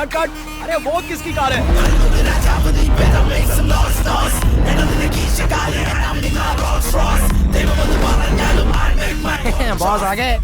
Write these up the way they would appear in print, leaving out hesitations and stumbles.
Cut cut. अरे वो किसकी कार है? बॉस आ गए।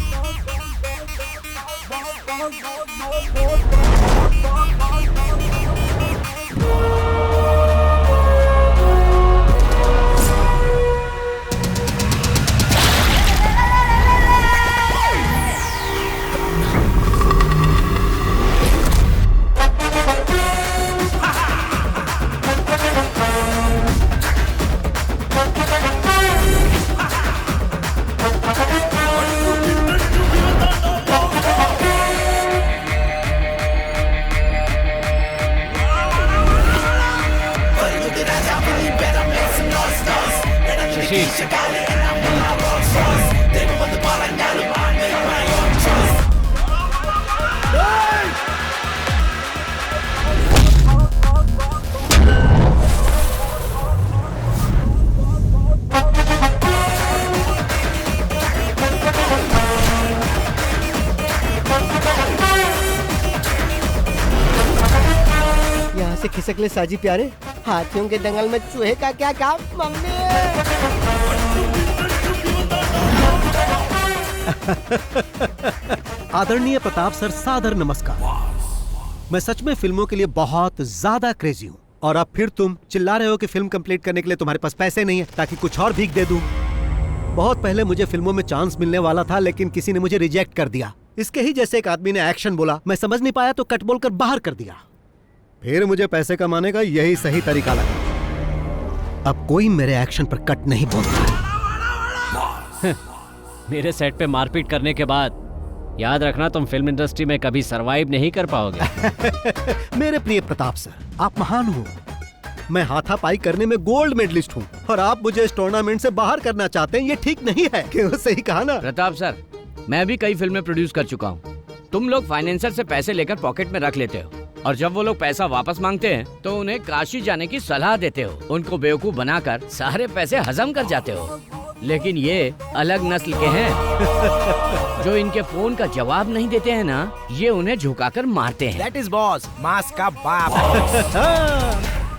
यहाँ से खिसक ले साजी प्यारे, हाथियों के दंगल में चूहे का क्या काम। मम्मी आदरणीय प्रताप सर, सादर नमस्कार। मैं सच में फिल्मों के लिए बहुत ज्यादा क्रेजी हूँ और अब फिर तुम चिल्ला रहे हो कि फिल्म कंप्लीट करने के लिए तुम्हारे पास पैसे नहीं है ताकि कुछ और भीख दे दूं। बहुत पहले मुझे फिल्मों में चांस मिलने वाला था, लेकिन किसी ने मुझे रिजेक्ट कर दिया। इसके ही जैसे एक आदमी ने एक्शन बोला, मैं समझ नहीं पाया तो कट बोलकर बाहर कर दिया। फिर मुझे पैसे कमाने का यही सही तरीका लगा। अब कोई मेरे एक्शन पर कट नहीं बोलता। मेरे सेट पे मारपीट करने के बाद याद रखना, तुम फिल्म इंडस्ट्री में कभी सरवाइव नहीं कर पाओगे। मेरे प्रिय प्रताप सर, आप महान हो। मैं हाथापाई करने में गोल्ड मेडलिस्ट हूँ और आप मुझे इस टूर्नामेंट से बाहर करना चाहते हैं। ये ठीक नहीं है। क्यों? सही कहा ना प्रताप सर, मैं भी कई फिल्में प्रोड्यूस कर चुका हूँ। तुम लोग फाइनेंसर से पैसे लेकर पॉकेट में रख लेते हो और जब वो लोग पैसा वापस मांगते हैं तो उन्हें काशी जाने की सलाह देते हो। उनको बेवकूफ बनाकर सारे पैसे हजम कर जाते हो। लेकिन ये अलग नस्ल के हैं जो इनके फोन का जवाब नहीं देते हैं ना, ये उन्हें झुकाकर मारते हैं। That is boss, मास का बाप।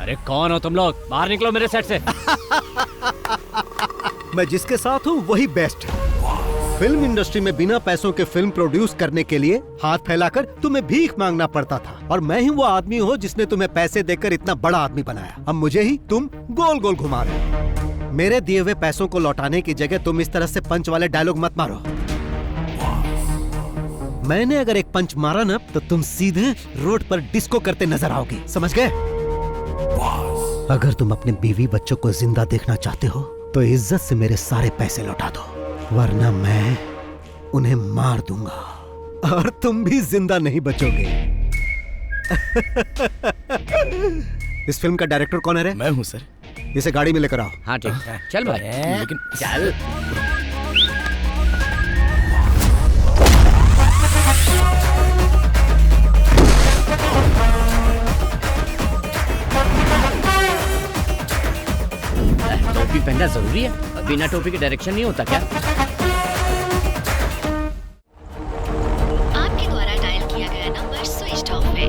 अरे कौन हो तुम लोग? बाहर निकलो मेरे सेट से। मैं जिसके साथ हूँ वही बेस्ट है। फिल्म इंडस्ट्री में बिना पैसों के फिल्म प्रोड्यूस करने के लिए हाथ फैलाकर तुम्हें भीख मांगना पड़ता था और मैं ही वो आदमी हूँ जिसने तुम्हें पैसे देकर इतना बड़ा आदमी बनाया। अब मुझे ही तुम गोल गोल घुमा रहे हो। मेरे दिए हुए पैसों को लौटाने की जगह तुम इस तरह से पंच वाले डायलॉग मत मारो। मैंने अगर एक पंच मारा ना तो तुम सीधे रोड पर डिस्को करते नजर आओगे, समझ गए? अगर तुम अपने बीवी बच्चों को जिंदा देखना चाहते हो तो इज्जत से मेरे सारे पैसे लौटा दो, वरना मैं उन्हें मार दूंगा और तुम भी जिंदा नहीं बचोगे। इस फिल्म का डायरेक्टर कौन है रे? मैं हूँ सर। इसे गाड़ी में लेकर आओ। हाँ ठीक, चल भाई। लेकिन चल। टोपी पहनना जरूरी है? बिना टोपी के डायरेक्शन नहीं होता क्या? आपके द्वारा डायल किया गया नंबर स्विच ऑफ है।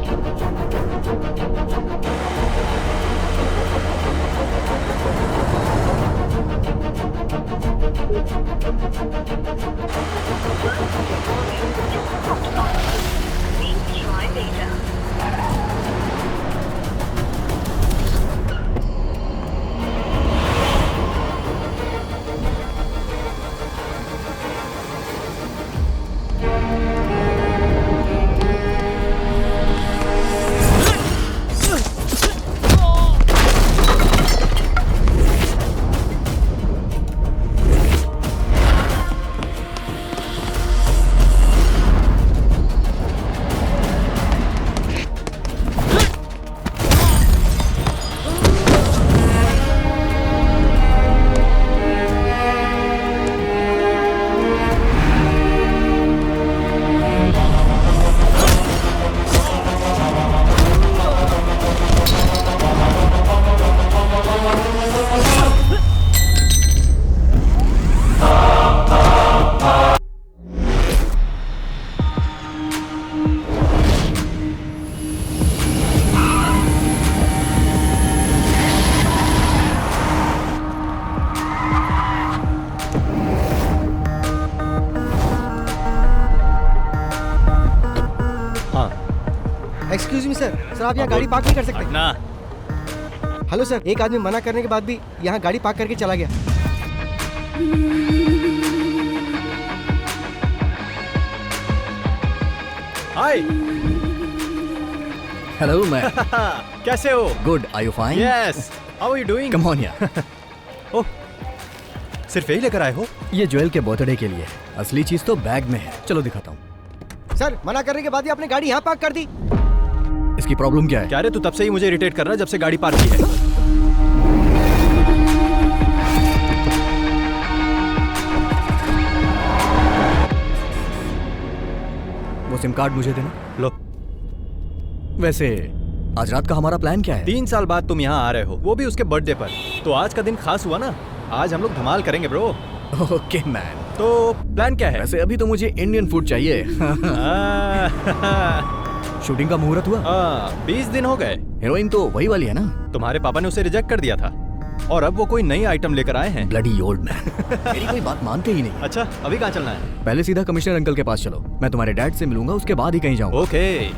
सर आप यहाँ गाड़ी पार्क नहीं कर सकते। ना हेलो सर, एक आदमी मना करने के बाद भी यहाँ गाड़ी पार्क करके चला गया। हाय हेलो मैं कैसे हो? Good, are you fine? Yes, how are you doing? Come on यार। ओह, सिर्फ यही लेकर आए हो? ये ज्वेल के बर्थडे के लिए, असली चीज तो बैग में है। चलो दिखाता हूँ। सर मना करने के बाद ही आपने गाड़ी यहाँ पार्क कर दी। इसकी प्रॉब्लम क्या है? क्या रे, तू तब से ही मुझे इरिटेट कर रहा है जब से गाड़ी पार्क की है। वो सिम कार्ड मुझे देना। लो, वैसे आज रात का हमारा प्लान क्या है? 3 साल बाद तुम यहाँ आ रहे हो, वो भी उसके बर्थडे पर। तो आज का दिन खास हुआ ना, आज हम लोग धमाल करेंगे ब्रो। Okay man. तो प्लान क्या है? वैसे अभी तो मुझे इंडियन फूड चाहिए। शूटिंग का मुहूर्त हुआ? 20 दिन हो गए। हीरोइन तो वही वाली है ना? तुम्हारे पापा ने उसे रिजेक्ट कर दिया था और अब वो कोई नई आइटम लेकर आए हैं। Bloody old man. मेरी कोई बात मानते ही नहीं। अच्छा, अभी कहाँ चलना है? पहले सीधा कमिश्नर अंकल के पास चलो, मैं तुम्हारे डैड से मिलूंगा, उसके बाद ही कहीं जाऊंगा। ओके।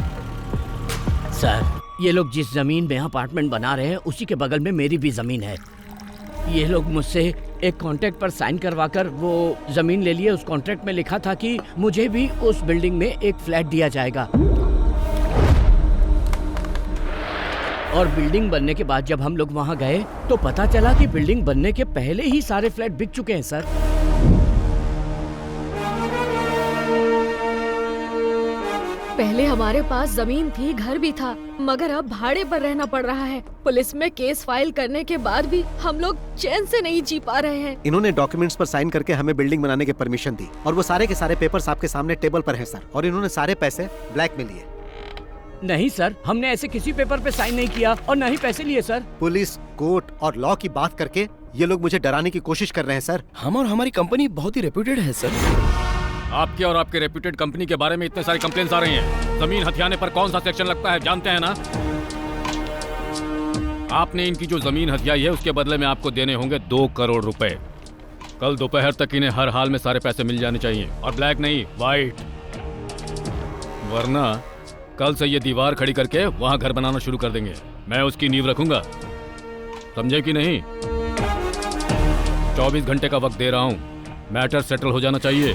सर, ये लोग जिस जमीन में अपार्टमेंट बना रहे हैं उसी के बगल में मेरी भी जमीन है। ये लोग मुझसे एक कॉन्ट्रैक्ट पर साइन करवाकर वो जमीन ले लिए। उस कॉन्ट्रैक्ट में लिखा था कि मुझे भी उस बिल्डिंग में एक फ्लैट दिया जाएगा। और बिल्डिंग बनने के बाद जब हम लोग वहाँ गए तो पता चला कि बिल्डिंग बनने के पहले ही सारे फ्लैट बिक चुके हैं सर। पहले हमारे पास जमीन थी, घर भी था, मगर अब भाड़े पर रहना पड़ रहा है। पुलिस में केस फाइल करने के बाद भी हम लोग चैन से नहीं जी पा रहे हैं। इन्होंने डॉक्यूमेंट्स पर साइन करके हमें बिल्डिंग बनाने की परमिशन दी और वो सारे के सारे पेपर्स आपके सामने टेबल पर हैं सर। और इन्होंने सारे पैसे ब्लैक में लिए। नहीं सर, हमने ऐसे किसी पेपर पे साइन नहीं किया और न ही पैसे लिए सर। पुलिस, कोर्ट और लॉ की बात करके ये लोग मुझे डराने की कोशिश कर रहे हैं सर। हम और हमारी कंपनी बहुत ही रेप्यूटेड है सर। आपके और आपके रेप्यूटेड कंपनी के बारे में इतने सारे कंप्लेंट्स आ रही हैं। जमीन हथियाने पर कौन सा सेक्शन लगता है जानते हैं ना? आपने इनकी जो जमीन हथियाई है उसके बदले में आपको देने होंगे 2 करोड़ रुपए। कल दोपहर तक इन्हें हर हाल में सारे पैसे मिल जाने चाहिए, और ब्लैक नहीं, व्हाइट। वरना कल से ये दीवार खड़ी करके वहां घर बनाना शुरू कर देंगे। मैं उसकी नींव रखूंगा, समझे कि नहीं? 24 घंटे का वक्त दे रहा हूं, मैटर सेटल हो जाना चाहिए,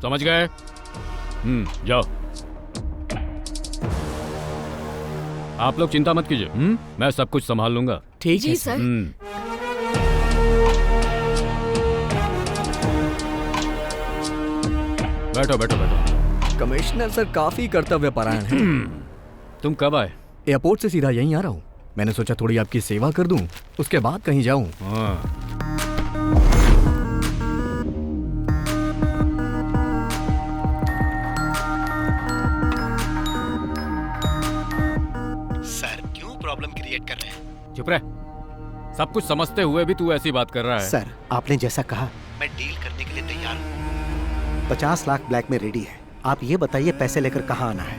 समझ गए? जाओ। आप लोग चिंता मत कीजिए, मैं सब कुछ संभाल लूंगा। ठीक है सर। बैठो बैठो बैठो। कमिश्नर सर काफी कर्तव्य परायण हैं। तुम कब आए? एयरपोर्ट से सीधा यहीं आ रहा हूँ। मैंने सोचा थोड़ी आपकी सेवा कर दूं, उसके बाद कहीं जाऊं। सर क्यों प्रॉब्लम क्रिएट कर रहे हैं? चुप रह। सब कुछ समझते हुए भी तू ऐसी बात कर रहा है। सर आपने जैसा कहा मैं डील करने के लिए तैयार हूँ। 50 लाख ब्लैक में रेडी है। आप ये बताइए पैसे लेकर कहाँ आना है?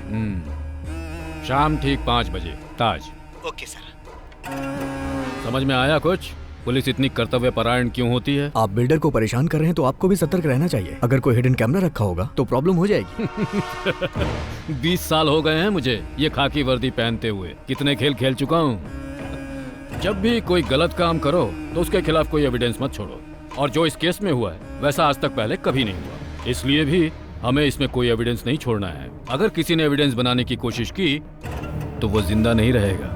शाम ठीक 5 बजे, ताज। Okay sir. समझ में आया कुछ? पुलिस इतनी कर्तव्य परायण क्यों होती है? आप बिल्डर को परेशान कर रहे हैं तो आपको भी सतर्क रहना चाहिए। अगर कोई हिडन कैमरा रखा होगा तो प्रॉब्लम हो जाएगी। 20 साल हो गए हैं मुझे ये खाकी वर्दी पहनते हुए। कितने खेल खेल चुका हूँ। जब भी कोई गलत काम करो तो उसके खिलाफ कोई एविडेंस मत छोड़ो, और जो इस केस में हुआ है वैसा आज तक पहले कभी नहीं हुआ। इसलिए भी हमें इसमें कोई एविडेंस नहीं छोड़ना है। अगर किसी ने एविडेंस बनाने की कोशिश की तो वो जिंदा नहीं रहेगा।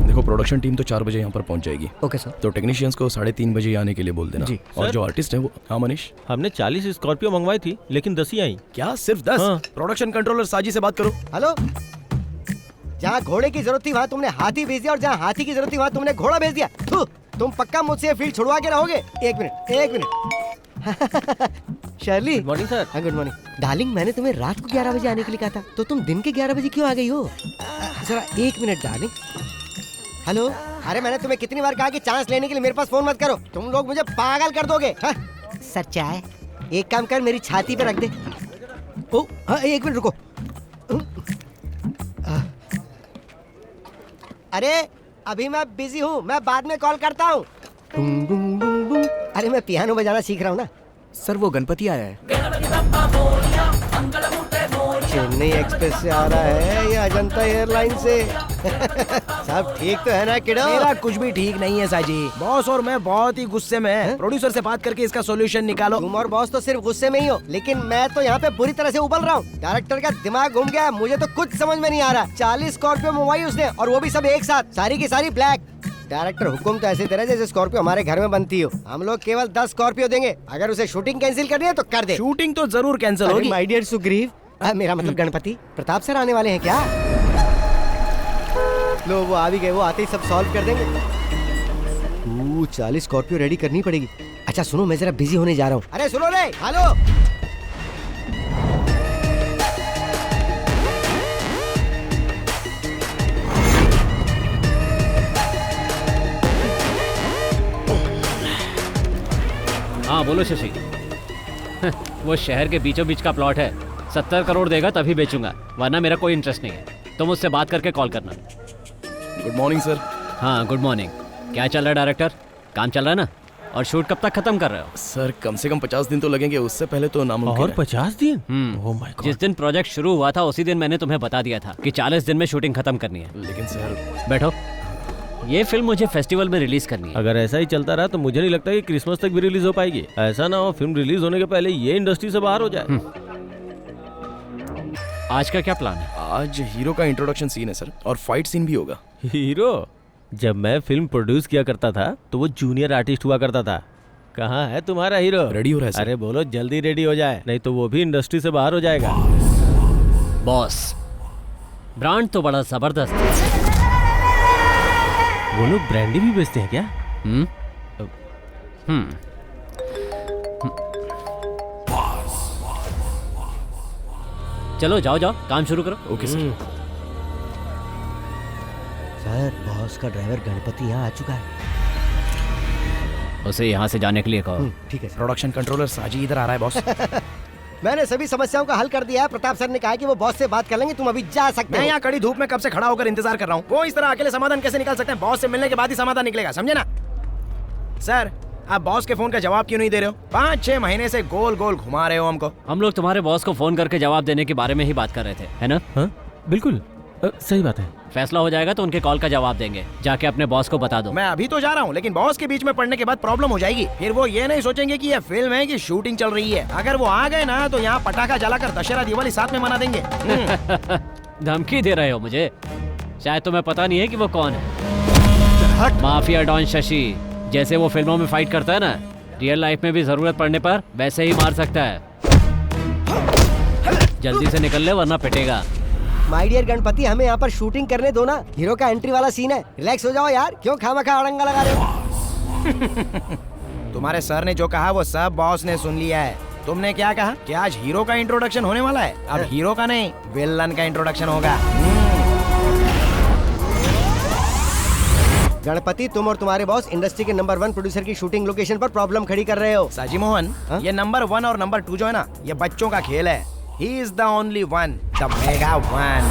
देखो, प्रोडक्शन टीम तो 4 बजे यहाँ पर पहुँच जाएगी। Okay sir. तो टेक्नीशियंस को 3:30 बजे आने के लिए बोल देना। जी। और जो आर्टिस्ट है वो, हाँ मनीष, हमने 40 स्कॉर्पियो मंगवाई थी लेकिन 10 ही आई। क्या सिर्फ 10? हाँ। प्रोडक्शन कंट्रोलर साजी से बात करो। हेलो, जहाँ घोड़े की जरूरत थी वहाँ तुमने हाथी भेज दिया, और जहाँ हाथी की जरूरत थी वहाँ तुमने घोड़ा भेज दिया। थू, तुम पक्का मुझसे ये फील्ड छुड़वा के रहोगे? एक minute. Shirley. Good morning sir. हाँ गुड मॉर्निंग। डार्लिंग, मैंने तुम्हें रात को 11 बजे आने के लिए कहा था, तो तुम दिन के 11 बजे क्यों आ गई हो? जरा 1 मिनट डार्लिंग। हेलो, अरे मैंने तुम्हें कितनी बार कहा कि चांस लेने के लिए मेरे पास फोन मत करो, तुम लोग मुझे पागल कर दोगे। हाँ? सर चाय एक काम कर, मेरी छाती पे रख दे। ओ हाँ, 1 मिनट रुको। अरे अभी मैं बिजी हूँ, मैं बाद में कॉल करता हूँ। अरे मैं पियानो बजाना सीख रहा हूँ ना। सर वो गणपति आया है। चेन्नई एक्सप्रेस से आ रहा है या अजंता एयरलाइन से? सब ठीक तो है ना किडो? मेरा कुछ भी ठीक नहीं है साजी। बॉस और मैं बहुत ही गुस्से में हैं। प्रोड्यूसर से बात करके इसका सॉल्यूशन निकालो। तुम और बॉस तो सिर्फ गुस्से में ही हो, लेकिन मैं तो यहाँ पे बुरी तरह से उबल रहा हूँ। डायरेक्टर का दिमाग घूम गया है, मुझे तो कुछ समझ में नहीं आ रहा। 40 स्कॉर्पियो मंगवाई उसने, और वो भी सब एक साथ, सारी की सारी ब्लैक। डायरेक्टर हुक्म तो ऐसे दे रहा है जैसे स्कॉर्पियो हमारे घर में बनती हो। हम लोग केवल 10 स्कॉर्पियो देंगे। अगर उसे शूटिंग कैंसिल करनी है तो कर दे। शूटिंग तो जरूर कैंसिल होगी। माय डियर सुग्रीव, मेरा मतलब गणपति प्रताप सर आने वाले हैं क्या? लो वो आ भी गए, वो आते ही सब सॉल्व कर देंगे। 40 स्कॉर्पियो रेडी करनी पड़ेगी। अच्छा सुनो, मैं जरा बिजी होने जा रहा हूँ। अरे सुनो रे, हेलो। हाँ बोलो शशि। वो शहर के बीचों बीच का प्लॉट है, 70 करोड़ देगा तभी बेचूंगा, वरना मेरा कोई इंटरेस्ट नहीं है। तुम उससे बात करके कॉल करना। Good morning sir. हाँ गुड मॉर्निंग। क्या चल रहा है डायरेक्टर? काम चल रहा है ना? और शूट कब तक खत्म कर रहे हो? सर कम से कम 50 दिन तो लगेंगे, उससे पहले तो नामुमकिन और है। 50 दिन? Oh my God. जिस दिन प्रोजेक्ट शुरू हुआ था उसी दिन मैंने तुम्हें बता दिया था कि 40 दिन में शूटिंग खत्म करनी है। लेकिन सर बैठो। ये फिल्म मुझे फेस्टिवल में रिलीज करनी है। अगर ऐसा ही चलता रहा तो मुझे नहीं लगता कि क्रिसमस तक भी रिलीज हो पाएगी। ऐसा ना हो फिल्म रिलीज होने के पहले ये इंडस्ट्री से बाहर हो जाए। आज का क्या प्लान है? आज हीरो का इंट्रोडक्शन सीन है सर, और फाइट सीन भी होगा। हीरो? जब मैं फिल्म प्रोड्यूस किया करता था तो वो जूनियर आर्टिस्ट हुआ करता था। कहाँ है तुम्हारा हीरो? रेडी हो रहा है सर। अरे बोलो जल्दी रेडी हो जाए, नहीं तो वो भी इंडस्ट्री से बाहर हो जाएगा। बॉस, ब्रांड तो बड़ा जबरदस्त है। वो लोग ब्रांडी भी बेचते हैं क्या? चलो जाओ जाओ, काम शुरू करो। Okay sir. सर बॉस का ड्राइवर गणपति यहाँ आ चुका है। उसे यहाँ से जाने के लिए कहो। ठीक है सर। प्रोडक्शन कंट्रोलर साजी इधर आ रहा है बॉस। मैंने सभी समस्याओं का हल कर दिया है। प्रताप सर ने कहा कि वो बॉस से बात कर लेंगे, तुम अभी जा सकते मैं हो। यहाँ कड़ी धूप में कब से खड़ा होकर इंतजार कर रहा हूँ। वो इस तरह अकेले समाधान कैसे निकाल सकते हैं? बॉस से मिलने के बाद ही समाधान निकलेगा, समझे ना? सर आप बॉस के फोन का जवाब क्यों नहीं दे रहे हो? 5-6 महीने से गोल गोल घुमा रहे हो हमको। हम लोग तुम्हारे बॉस को फोन करके जवाब देने के बारे में ही बात कर रहे थे, है ना? हाँ बिल्कुल, सही बात है। फैसला हो जाएगा तो उनके कॉल का जवाब देंगे। जाके अपने बॉस को बता दो। मैं अभी तो जा रहा हूँ, लेकिन बॉस के बीच में पड़ने के बाद प्रॉब्लम हो जाएगी। फिर वो ये नहीं सोचेंगे कि ये फिल्म है कि शूटिंग चल रही है। अगर वो आ गए ना तो यहाँ पटाखा जलाकर दशहरा दिवाली साथ में मना देंगे। धमकी दे रहे हो मुझे? शायद तुम्हें पता नहीं है कि वो कौन है। Mafia don Shashi. जैसे वो फिल्मों में फाइट करता है ना, रियल लाइफ में भी जरूरत पड़ने पर वैसे ही मार सकता है। जल्दी से निकल ले वरना पिटेगा। माय डियर गणपति, हमें यहाँ पर शूटिंग करने दो ना। हीरो का एंट्री वाला सीन है, रिलैक्स हो जाओ यार। क्यों खामखा अड़ंगा लगा रहे हो? तुम्हारे सर ने जो कहा वो सब बॉस ने सुन लिया है। तुमने क्या कहा कि आज हीरो का इंट्रोडक्शन होने वाला है? अब हीरो का नहीं, विलन का इंट्रोडक्शन होगा। गणपति, तुम और तुम्हारे बॉस इंडस्ट्री के नंबर 1 प्रोड्यूसर की शूटिंग लोकेशन पर प्रॉब्लम खड़ी कर रहे हो। साजी मोहन, ये नंबर 1 और नंबर 2 जो है ना, ये बच्चों का खेल है। He is the only one, the mega one.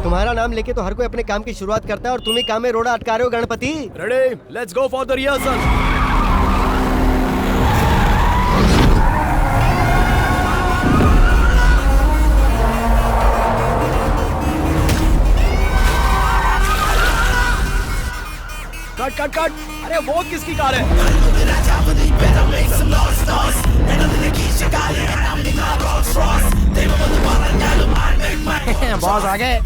तुम्हारा नाम लेके तो हर कोई अपने काम की शुरुआत करता है और तुम ही काम में रोड़ा अटका रहे हो Ganpati. Ready? Let's go for the rehearsal. Cut cut cut. अरे वो किसकी कार है? बॉस आ गए।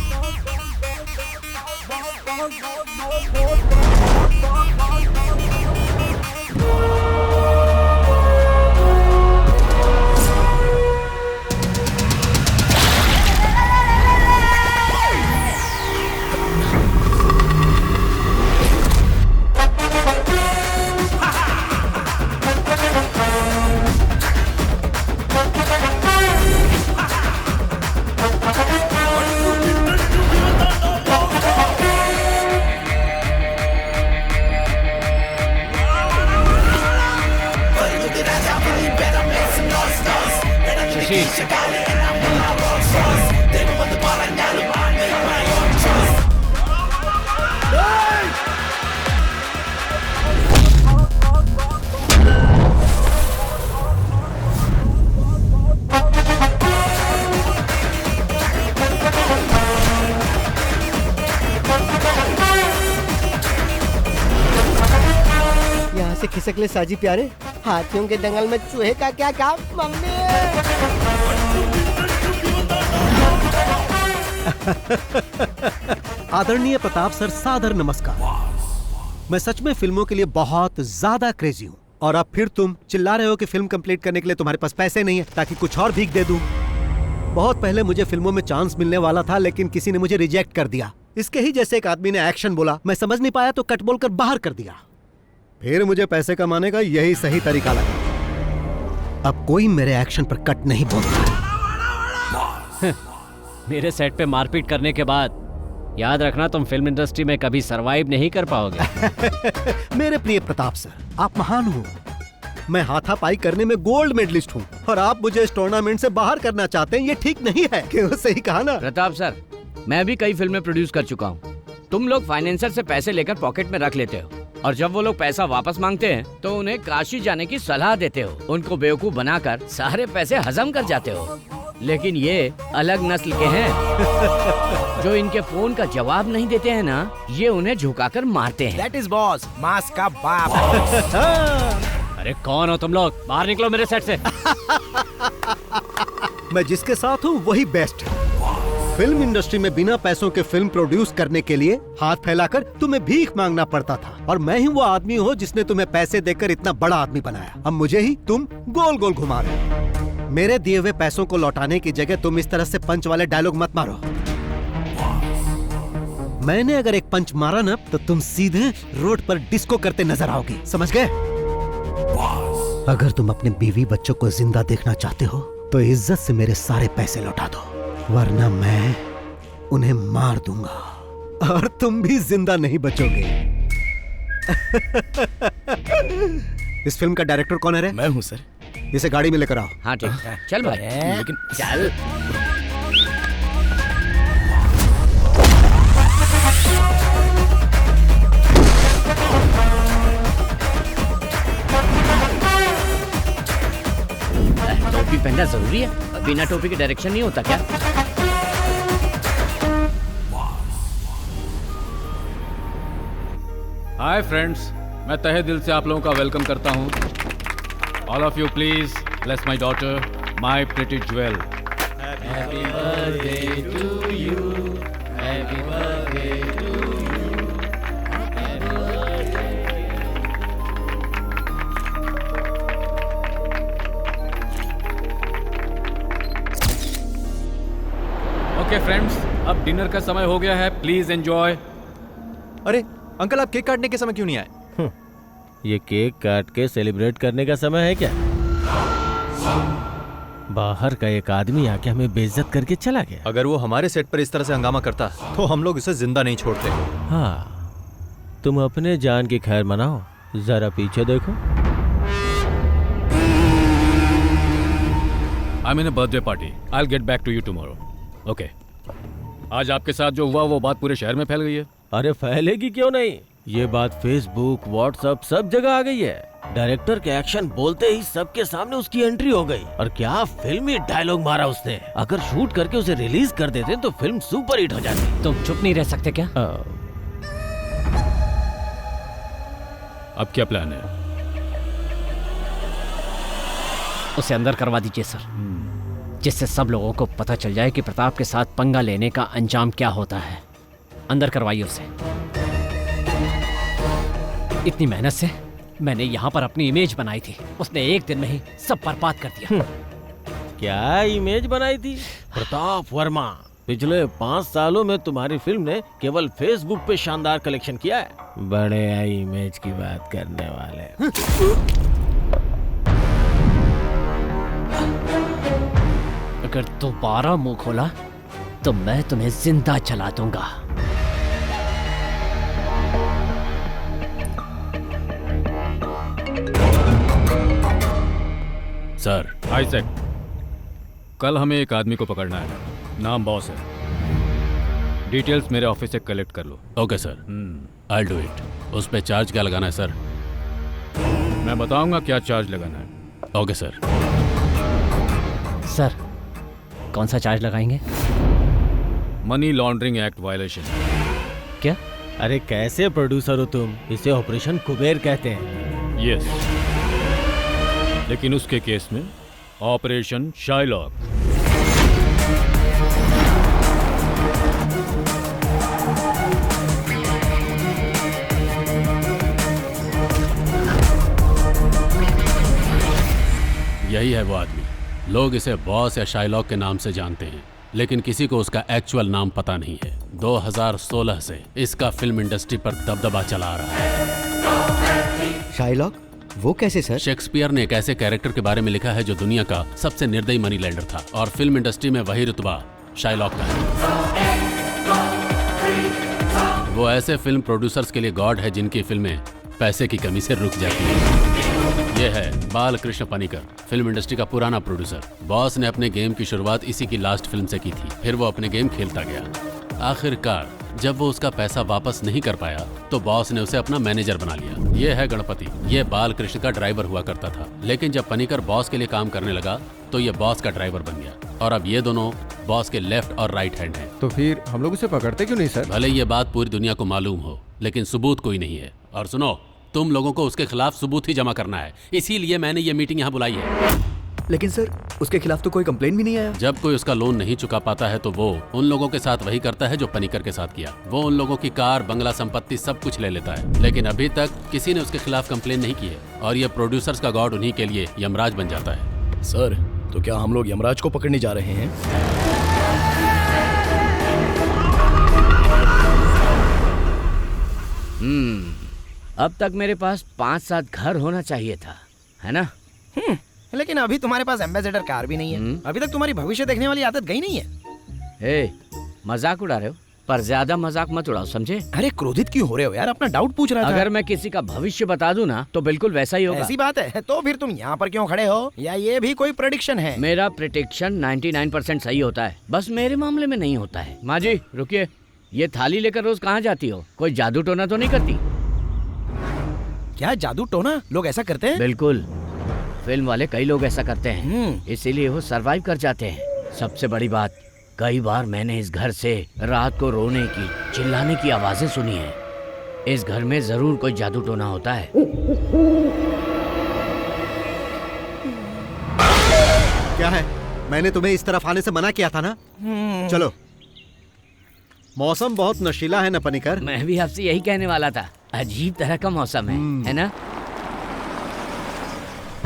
सकले साजी प्यारे, हाथियों के दंगल में चूहे का क्या काम मम्मी। आदरणीय प्रताप सर, सादर नमस्कार। मैं सच में फिल्मों के लिए बहुत ज्यादा क्रेजी हूँ और अब फिर तुम चिल्ला रहे हो कि फिल्म कंप्लीट करने के लिए तुम्हारे पास पैसे नहीं है ताकि कुछ और भीख दे दूं। बहुत पहले मुझे फिल्मों में चांस मिलने वाला था, लेकिन किसी ने मुझे रिजेक्ट कर दिया। इसके ही जैसे एक आदमी ने एक्शन बोला, मैं समझ नहीं पाया तो कट बोलकर बाहर कर दिया। फिर मुझे पैसे कमाने का यही सही तरीका लगा। अब कोई मेरे एक्शन पर कट नहीं बोलता। मेरे सेट पे मारपीट करने के बाद याद रखना, तुम फिल्म इंडस्ट्री में कभी सरवाइव नहीं कर पाओगे। मेरे प्रिय प्रताप सर, आप महान हो। मैं हाथापाई करने में गोल्ड मेडलिस्ट हूँ और आप मुझे इस टूर्नामेंट से बाहर करना चाहते हैं, ये ठीक नहीं है। क्यों? सही कहा ना प्रताप सर, मैं भी कई फिल्में प्रोड्यूस कर चुका हूँ। तुम लोग फाइनेंसर से पैसे लेकर पॉकेट में रख लेते हो और जब वो लोग पैसा वापस मांगते हैं तो उन्हें काशी जाने की सलाह देते हो। उनको बेवकूफ बनाकर सारे पैसे हजम कर जाते हो। लेकिन ये अलग नस्ल के हैं जो इनके फोन का जवाब नहीं देते हैं ना, ये उन्हें झुकाकर मारते हैं। That is boss, मास का बाप। अरे कौन हो तुम लोग? बाहर निकलो मेरे सेट से। मैं जिसके साथ हूँ वही बेस्ट है। फिल्म इंडस्ट्री में बिना पैसों के फिल्म प्रोड्यूस करने के लिए हाथ फैलाकर तुम्हें भीख मांगना पड़ता था, और मैं ही वो आदमी हूँ जिसने तुम्हें पैसे देकर इतना बड़ा आदमी बनाया। अब मुझे ही तुम गोल गोल घुमा रहे हो। मेरे दिए हुए पैसों को लौटाने की जगह तुम इस तरह से पंच वाले डायलॉग मत मारो। मैंने अगर एक पंच मारा ना तो तुम सीधे रोड पर डिस्को करते नजर आओगे, समझ गए? अगर तुम अपने बीवी बच्चों को जिंदा देखना चाहते हो तो इज्जत से मेरे सारे पैसे लौटा दो, वरना मैं उन्हें मार दूंगा और तुम भी जिंदा नहीं बचोगे। इस फिल्म का डायरेक्टर कौन है रे? मैं हूँ सर। इसे गाड़ी में लेकर आओ। हाँ ठीक है, चल भाई। लेकिन चल। टोपी पहनना जरूरी है? बिना टोपी के डायरेक्शन नहीं होता क्या? हाय फ्रेंड्स, मैं तहे दिल से आप लोगों का वेलकम करता हूँ। All of you please bless my daughter, my pretty jewel. Happy birthday to you, happy birthday to you, happy birthday. Okay friends, अब डिनर का समय हो गया है, प्लीज एंजॉय। अरे अंकल, आप केक काटने के समय क्यों नहीं आए? ये केक काट के सेलिब्रेट करने का समय है क्या? बाहर का एक आदमी आके हमें बेइज्जत करके चला गया। अगर वो हमारे सेट पर इस तरह से हंगामा करता तो हम लोग इसे जिंदा नहीं छोड़ते। हाँ, तुम अपने जान की खैर मनाओ, जरा पीछे देखो। I'm in a birthday party. I'll get back to you tomorrow. Okay. आज आपके साथ जो हुआ वो बात पूरे शहर में फैल गई है। अरे फैलेगी क्यों नहीं? ये बात फेसबुक, व्हाट्सएप सब जगह आ गई है। डायरेक्टर के एक्शन बोलते ही सबके सामने उसकी एंट्री हो गई। और क्या फिल्मी डायलॉग मारा उसने। अगर शूट करके उसे रिलीज कर देते तो फिल्म सुपर हिट हो जाती। तुम चुप नहीं रह सकते क्या? अब क्या प्लान है? उसे अंदर करवा दीजिए सर, जिससे सब लोगों को पता चल जाए कि प्रताप के साथ पंगा लेने का अंजाम क्या होता है। अंदर करवाइए उसे। इतनी मेहनत से मैंने यहाँ पर अपनी इमेज बनाई थी, उसने एक दिन में ही सब बर्बाद कर दिया। क्या इमेज बनाई थी? प्रताप वर्मा, पिछले 5 सालों में तुम्हारी फिल्म ने केवल फेसबुक पे शानदार कलेक्शन किया है। बड़े इमेज की बात करने वाले। अगर दोबारा मुंह खोला तो मैं तुम्हें जिंदा जला दूंगा। सर, आइजैक, कल हमें एक आदमी को पकड़ना है, नाम बॉस है। डिटेल्स मेरे ऑफिस से कलेक्ट कर लो। Okay sir, I do it. उस पे चार्ज क्या लगाना है सर? मैं बताऊंगा क्या चार्ज लगाना है। Okay sir. सर, कौन सा चार्ज लगाएंगे? Money laundering act violation. क्या? अरे कैसे प्रोड्यूसर हो तुम? इसे ऑपरेशन कुबेर कहते हैं। यस, लेकिन उसके केस में ऑपरेशन शाइलॉक। यही है वो आदमी। लोग इसे बॉस या शाइलॉक के नाम से जानते हैं, लेकिन किसी को उसका एक्चुअल नाम पता नहीं है। 2016 से इसका फिल्म इंडस्ट्री पर दबदबा चला आ रहा है। शाइलॉक? वो कैसे सर? शेक्सपियर ने एक ऐसे कैरेक्टर के बारे में लिखा है जो दुनिया का सबसे निर्दयी मनी लेंडर था, और फिल्म इंडस्ट्री में वही रुतबा शाइलॉक का है। वो ऐसे फिल्म प्रोड्यूसर्स के लिए गॉड है जिनकी फिल्में पैसे की कमी से रुक जाती है। ये है बालकृष्ण पनिकर, फिल्म इंडस्ट्री का पुराना प्रोड्यूसर। बॉस ने अपने गेम की शुरुआत इसी की लास्ट फिल्म से की थी, फिर वो अपने गेम खेलता गया। आखिरकार जब वो उसका पैसा वापस नहीं कर पाया तो बॉस ने उसे अपना मैनेजर बना लिया। ये है गणपति, ये बालकृष्ण का ड्राइवर हुआ करता था, लेकिन जब पनिकर बॉस के लिए काम करने लगा तो ये बॉस का ड्राइवर बन गया, और अब ये दोनों बॉस के लेफ्ट और राइट हैंड हैं। तो फिर हम लोग उसे पकड़ते क्यों नहीं सर? भले ये बात पूरी दुनिया को मालूम हो, लेकिन सबूत कोई नहीं है। और सुनो, तुम लोगों को उसके खिलाफ सबूत ही जमा करना है, इसीलिए मैंने ये मीटिंग यहाँ बुलाई है। लेकिन सर, उसके खिलाफ तो कोई कंप्लेंट भी नहीं आया। जब कोई उसका लोन नहीं चुका पाता है तो वो उन लोगों के साथ वही करता है जो पनिकर के साथ किया। वो उन लोगों की कार, बंगला, संपत्ति सब कुछ ले लेता है, लेकिन अभी तक किसी ने उसके खिलाफ कंप्लेन नहीं की है, और ये प्रोड्यूसर्स का गॉड उन्हीं के लिए यमराज बन जाता है। सर, तो क्या हम लोग यमराज को पकड़ने जा रहे हैं? अब तक मेरे पास 5-7 घर होना चाहिए था, है ना? लेकिन अभी तुम्हारे पास एम्बेसडर कार भी नहीं है। अभी तक तुम्हारी भविष्य देखने वाली आदत गई नहीं है। मजाक उड़ा रहे हो, पर ज्यादा मजाक मत उड़ाओ, समझे? अरे क्रोधित क्यों हो रहे हो यार? अपना डाउट पूछ रहा था। अगर मैं किसी का भविष्य बता दूं ना तो बिल्कुल वैसा ही होगा। ऐसी बात है तो फिर तुम यहाँ पर क्यों खड़े हो? या ये भी कोई प्रेडिक्शन है? मेरा प्रेडिक्शन 99% सही होता है, बस मेरे मामले में नहीं होता है। माँ जी रुकिए, ये थाली लेकर रोज कहाँ जाती हो? कोई जादू टोना तो नहीं करती? क्या जादू टोना? लोग ऐसा करते हैं? बिल्कुल, फिल्म वाले कई लोग ऐसा करते हैं, इसीलिए वो सरवाइव कर जाते हैं। सबसे बड़ी बात, कई बार मैंने इस घर से रात को रोने की, चिल्लाने की आवाजें सुनी है। इस घर में जरूर कोई जादू टोना होता है। क्या है? मैंने तुम्हें इस तरफ आने से मना किया था ना। चलो, मौसम बहुत नशीला है ना पनिकर? मैं भी आपसे यही कहने वाला था, अजीब तरह का मौसम है ना?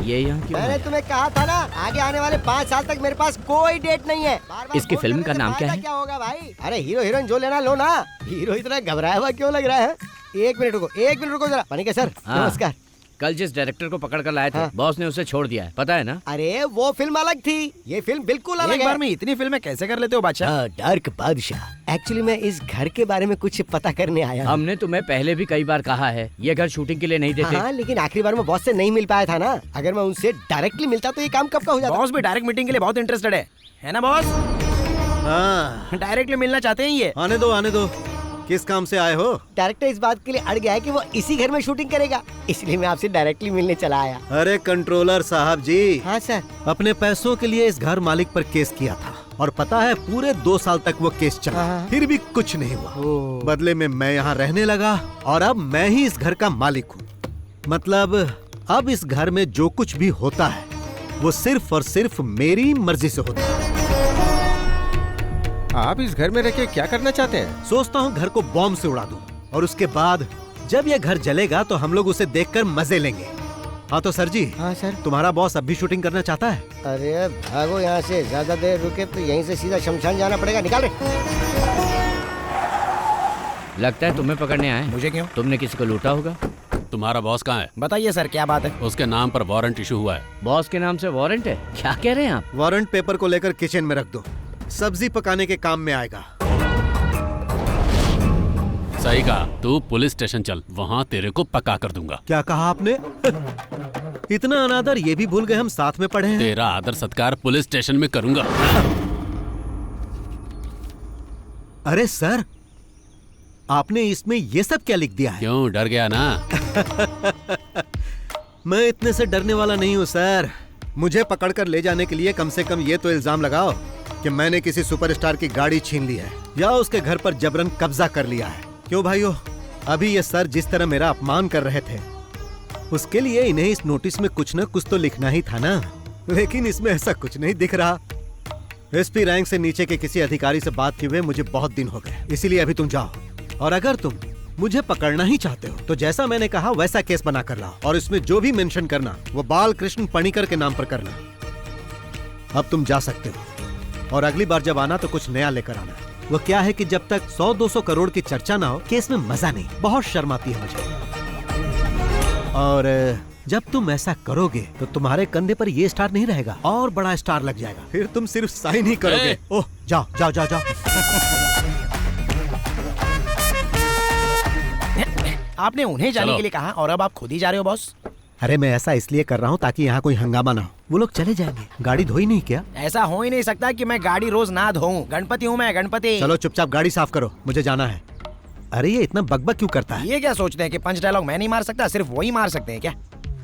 ये यहाँ क्यों? मैंने तुम्हें कहा था ना, आगे आने वाले 5 साल तक मेरे पास कोई डेट नहीं है। इसकी फिल्म का नाम क्या है? क्या होगा भाई? अरे हीरो हीरोइन जो लेना लो ना। हीरो इतना घबराया हुआ क्यों लग रहा है? एक मिनट रुको जरा। पनिकर सर, नमस्कार। कल जिस डायरेक्टर को पकड़ कर लाए थे, बॉस ने उसे छोड़ दिया है, पता है ना? अरे वो फिल्म अलग थी, ये फिल्म बिल्कुल अलग है। एक बार में इतनी फिल्में कैसे कर लेते हो बादशाह? डार्क बादशाह। एक्चुअली मैं इस घर के बारे में कुछ पता करने आया। हमने तुम्हें पहले भी कई बार कहा है, ये घर शूटिंग के लिए नहीं देते। हाँ, लेकिन आखिरी बार मैं बॉस से नहीं मिल पाया था ना। अगर मैं उनसे डायरेक्टली मिलता तो ये काम कब का हो जाता। बॉस भी डायरेक्ट मीटिंग के लिए बहुत इंटरेस्टेड है ना बॉस? हाँ, डायरेक्टली मिलना चाहते हैं ये। आने दो। किस काम से आए हो? डायरेक्टर इस बात के लिए अड़ गया है कि वो इसी घर में शूटिंग करेगा, इसलिए मैं आपसे डायरेक्टली मिलने चला आया। अरे कंट्रोलर साहब जी। हाँ सर। अपने पैसों के लिए इस घर मालिक पर केस किया था, और पता है पूरे 2 साल तक वो केस चला, फिर भी कुछ नहीं हुआ। बदले में मैं यहाँ रहने लगा, और अब मैं ही इस घर का मालिक हूँ। मतलब अब इस घर में जो कुछ भी होता है वो सिर्फ और सिर्फ मेरी मर्जी से होता है। आप इस घर में रह के क्या करना चाहते हैं? सोचता हूँ घर को बॉम्ब से उड़ा दूं, और उसके बाद जब ये घर जलेगा तो हम लोग उसे देखकर मजे लेंगे। हाँ तो सर जी। हाँ सर। तुम्हारा बॉस अब भी शूटिंग करना चाहता है? अरे भागो यहाँ से, ज्यादा देर रुके तो यहीं से सीधा शमशान जाना पड़ेगा। निकाल रहे। लगता है तुम्हें पकड़ने आए। मुझे क्यों? तुमने किसी को लूटा होगा। तुम्हारा बॉस कहाँ है? बताइए सर, क्या बात है? उसके नाम पर वारंट इशू हुआ है। बॉस के नाम से वारंट है? क्या कह रहे हैं आप? वारंट पेपर को लेकर किचन में रख दो, सब्जी पकाने के काम में आएगा। सही कहा, तू पुलिस स्टेशन चल, वहाँ तेरे को पका कर दूंगा। क्या कहा आपने? इतना अनादर ये भी भूल गए हम साथ में पढ़े हैं। तेरा आदर सत्कार पुलिस स्टेशन में करूंगा। अरे सर, आपने इसमें ये सब क्या लिख दिया है? क्यों, डर गया ना? मैं इतने से डरने वाला नहीं हूँ सर। मुझे पकड़कर ले जाने के लिए कम से कम ये तो इल्जाम लगाओ कि मैंने किसी सुपरस्टार की गाड़ी छीन ली है या उसके घर पर जबरन कब्जा कर लिया है। क्यों भाइयों, अभी ये सर जिस तरह मेरा अपमान कर रहे थे, उसके लिए इन्हें इस नोटिस में कुछ न कुछ तो लिखना ही था ना, लेकिन इसमें ऐसा कुछ नहीं दिख रहा। एसपी रैंक से नीचे के किसी अधिकारी से बात किए हुए मुझे बहुत दिन हो गए, इसीलिए अभी तुम जाओ और अगर तुम मुझे पकड़ना ही चाहते हो तो जैसा मैंने कहा वैसा केस बना कर लाओ और इसमें जो भी मेंशन करना वो बालकृष्ण पणिकर के नाम पर करना। अब तुम जा सकते हो और अगली बार जब आना तो कुछ नया लेकर आना। वो क्या है कि जब तक 100-200 करोड़ की चर्चा ना हो केस में मजा नहीं, बहुत शर्माती है मुझे। और जब तुम ऐसा करोगे तो तुम्हारे कंधे पर ये स्टार नहीं रहेगा और बड़ा स्टार लग जाएगा, फिर तुम सिर्फ साइन ही करोगे। ओह जाओ जाओ जाओ जाओ। आपने उन्हें जाने के लिए कहा और अब आप खुद ही जा रहे हो बॉस? अरे मैं ऐसा इसलिए कर रहा हूँ ताकि यहाँ कोई हंगामा ना हो। वो लोग चले जाएंगे, गाड़ी धोई नहीं क्या? ऐसा हो ही नहीं सकता कि मैं गाड़ी रोज ना धोऊं। गणपति हूँ मैं, गणपति। चलो चुपचाप गाड़ी साफ करो, मुझे जाना है। अरे ये इतना बकबक क्यों करता है? ये क्या सोचते हैं कि पंच डायलॉग मैं नहीं मार सकता, सिर्फ वही मार सकते हैं क्या?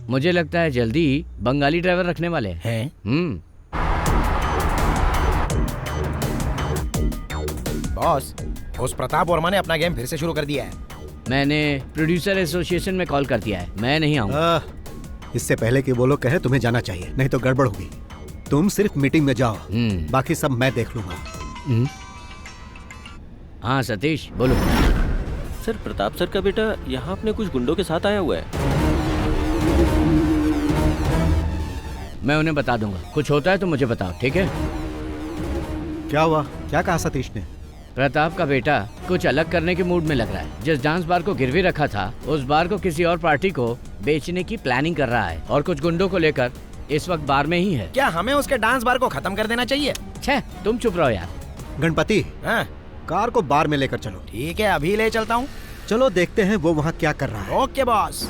मुझे लगता है जल्दी ही बंगाली ड्राइवर रखने वाले हैं। बॉस, उस प्रताप वर्मा ने अपना गेम फिर से शुरू कर दिया है। मैंने प्रोड्यूसर एसोसिएशन में कॉल कर दिया है, मैं नहीं आऊंगा। इससे पहले कि वो लोग कहे तुम्हें जाना चाहिए, नहीं तो गड़बड़ होगी। तुम सिर्फ मीटिंग में जाओ, बाकी सब मैं देख लूंगा। हाँ सतीश बोलो। सर प्रताप सर का बेटा यहाँ अपने कुछ गुंडों के साथ आया हुआ है। मैं उन्हें बता दूंगा, कुछ होता है तो मुझे बताओ, ठीक है? क्या हुआ? क्या कहा सतीश ने? प्रताप का बेटा कुछ अलग करने के मूड में लग रहा है। जिस डांस बार को गिरवी रखा था उस बार को किसी और पार्टी को बेचने की प्लानिंग कर रहा है और कुछ गुंडों को लेकर इस वक्त बार में ही है। क्या हमें उसके डांस बार को खत्म कर देना चाहिए? छे, तुम चुप रहो यार। गणपति, हाँ? कार को बार में लेकर चलो। ठीक है, अभी ले चलता हूँ। चलो देखते हैं वो वहाँ क्या कर रहा है। Okay boss.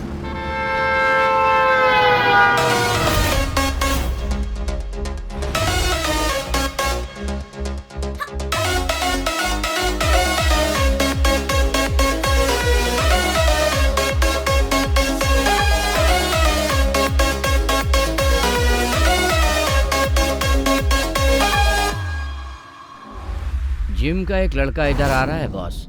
जिम का एक लड़का इधर आ रहा है बॉस।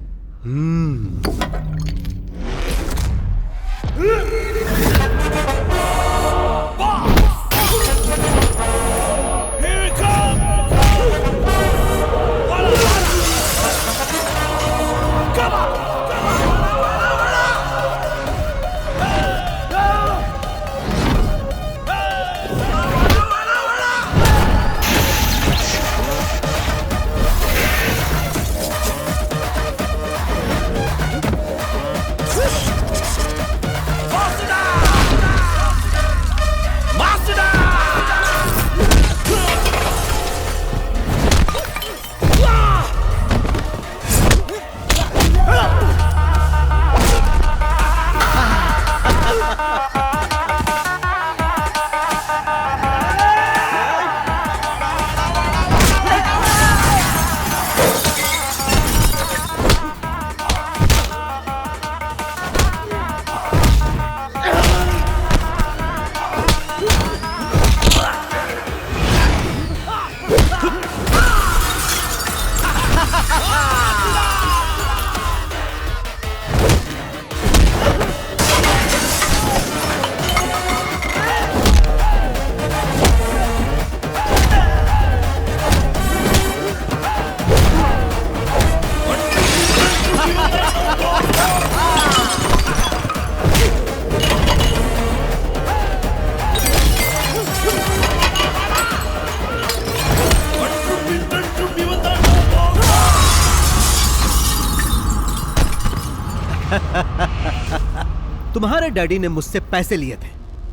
तुम्हारे डैडी ने मुझसे पैसे लिए थे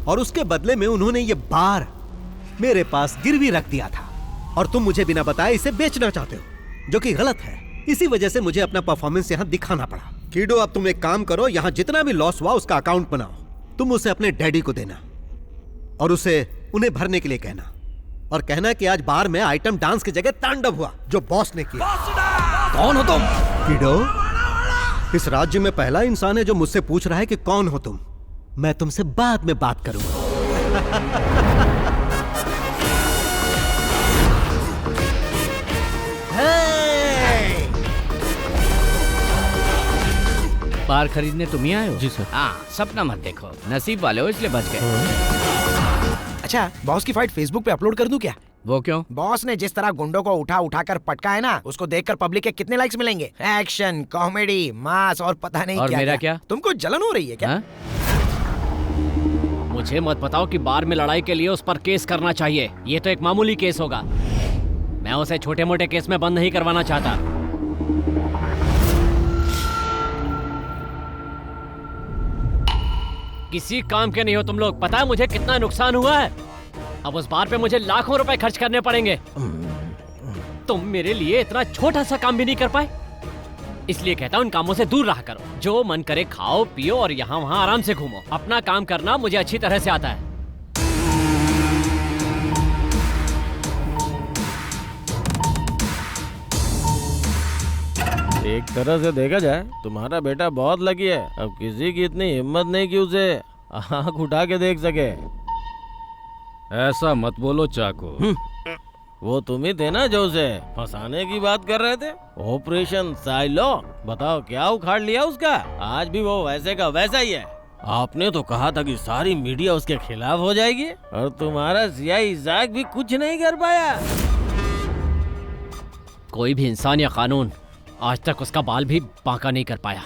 और उसके बदले में उन्होंने ये बार मेरे पास गिरवी रख दिया था और तुम मुझे बिना बताए इसे बेचना चाहते हो, जो कि गलत है। इसी वजह से मुझे अपना परफॉर्मेंस यहाँ दिखाना पड़ा। कीडो, अब तुम एक काम करो, यहाँ जितना भी लॉस हुआ उसका अकाउंट बनाओ। तुम उसे अपने डैडी को देना और उसे उन्हें भरने के लिए कहना और कहना कि आज बार में आइटम डांस की जगह तांडव हुआ जो बॉस ने किया। कौन हो तुम? कीडो, इस राज्य में पहला इंसान है जो मुझसे पूछ रहा है कि कौन हो तुम। मैं तुमसे बाद में बात करूंगा। कार खरीदने तुम ही आए हो? जी सर। हाँ, सपना मत देखो, नसीब वाले हो इसलिए बच गए। अच्छा, बॉस की फाइट फेसबुक पे अपलोड कर दूं क्या? वो क्यों? बॉस ने जिस तरह गुंडों को उठा कर पटका है ना, उसको देखकर पब्लिक के कितने लाइक्स मिलेंगे। एक्शन, कॉमेडी, मास और पता नहीं और क्या मेरा क्या। क्या? तुमको जलन हो रही है क्या? मुझे मत बताओ कि बार में लड़ाई के लिए उस पर केस करना चाहिए। ये तो एक मामूली केस होगा। मैं उसे छोटे मोटे केस में बंद नहीं करवाना चाहता। किसी काम के नहीं हो तुम लोग। पता है मुझे कितना नुकसान हुआ है? अब उस बार पे मुझे लाखों रुपए खर्च करने पड़ेंगे। तुम मेरे लिए इतना छोटा सा काम भी नहीं कर पाए। इसलिए कहता हूँ इन कामों से दूर रहा करो। जो मन करे खाओ पियो और यहाँ वहाँ आराम से घूमो। अपना काम करना मुझे अच्छी तरह से आता है। एक तरह से देखा जाए तुम्हारा बेटा बहुत लकी है। अब किसी की इतनी हिम्मत नहीं कि उसे आँख उठा के देख सके। ऐसा मत बोलो चाको। वो तुम ही थे ना जो उसे फंसाने की बात कर रहे थे। ऑपरेशन साइलो, बताओ क्या उखाड़ लिया उसका। आज भी वो वैसे का वैसा ही है। आपने तो कहा था कि सारी मीडिया उसके खिलाफ हो जाएगी और तुम्हारा सियाही इज़ाक भी कुछ नहीं कर पाया। कोई भी इंसान या कानून आज तक उसका बाल भी बांका नहीं कर पाया।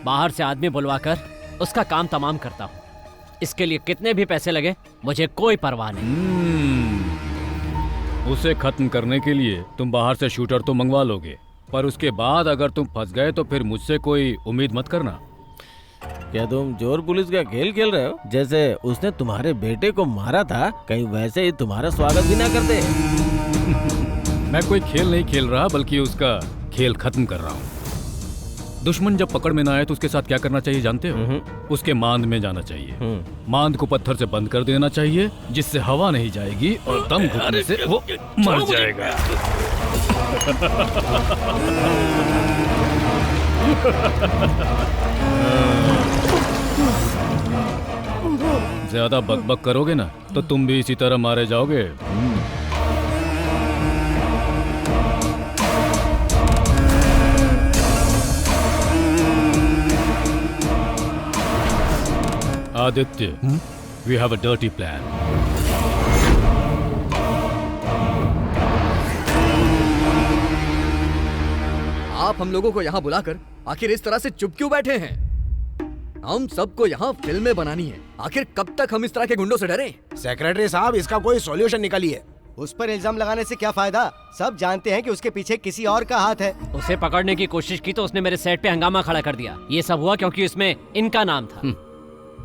बाहर से आदमी बुलवाकर उसका काम तमाम करता हूँ। इसके लिए कितने भी पैसे लगे मुझे कोई परवाह नहीं। उसे खत्म करने के लिए तुम बाहर से शूटर तो मंगवा लोगे, पर उसके बाद अगर तुम फंस गए तो फिर मुझसे कोई उम्मीद मत करना। क्या तुम चोर पुलिस का खेल खेल रहे हो? जैसे उसने तुम्हारे बेटे को मारा था, कहीं वैसे ही तुम्हारा स्वागत भी ना करते। मैं कोई खेल नहीं खेल रहा, बल्कि उसका खेल खत्म कर रहा हूँ। दुश्मन जब पकड़ में ना आए तो उसके साथ क्या करना चाहिए जानते हो? उसके मांद में जाना चाहिए। मांद को पत्थर से बंद कर देना चाहिए, जिससे हवा नहीं जाएगी और दम घुटने से वो मर जाएगा। ज्यादा बकबक करोगे ना तो तुम भी इसी तरह मारे जाओगे। Aditya, we have a dirty plan. आप हम लोगों को यहाँ बुलाकर आखिर इस तरह से चुप क्यों बैठे हैं? हम सबको यहाँ फिल्में बनानी है। आखिर कब तक हम इस तरह के गुंडों से डरें? सेक्रेटरी साहब, इसका कोई सॉल्यूशन निकालिए। उस पर इल्जाम लगाने से क्या फायदा? सब जानते हैं कि उसके पीछे किसी और का हाथ है। उसे पकड़ने की कोशिश की तो उसने मेरे सेट पे हंगामा खड़ा कर दिया। ये सब हुआ क्योंकि इसमें इनका नाम था।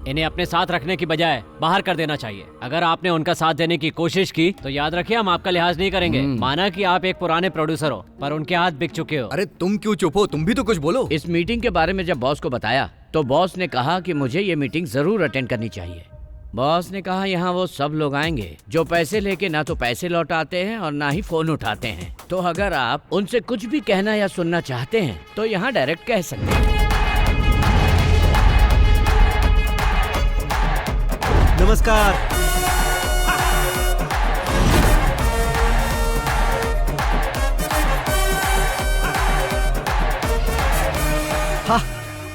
इन्हें अपने साथ रखने की बजाय बाहर कर देना चाहिए। अगर आपने उनका साथ देने की कोशिश की तो याद रखिए हम आपका लिहाज नहीं करेंगे। माना कि आप एक पुराने प्रोड्यूसर हो, पर उनके हाथ बिक चुके हो। अरे तुम क्यों चुप हो? तुम भी तो कुछ बोलो। इस मीटिंग के बारे में जब बॉस को बताया तो बॉस ने कहा कि मुझे ये मीटिंग जरूर अटेंड करनी चाहिए। बॉस ने कहा यहाँ वो सब लोग आएंगे जो पैसे लेके ना तो पैसे लौटाते हैं और ना ही फोन उठाते हैं। तो अगर आप उनसे कुछ भी कहना या सुनना चाहते हैं तो यहाँ डायरेक्ट कह सकते हैं। नमस्कार। हाँ,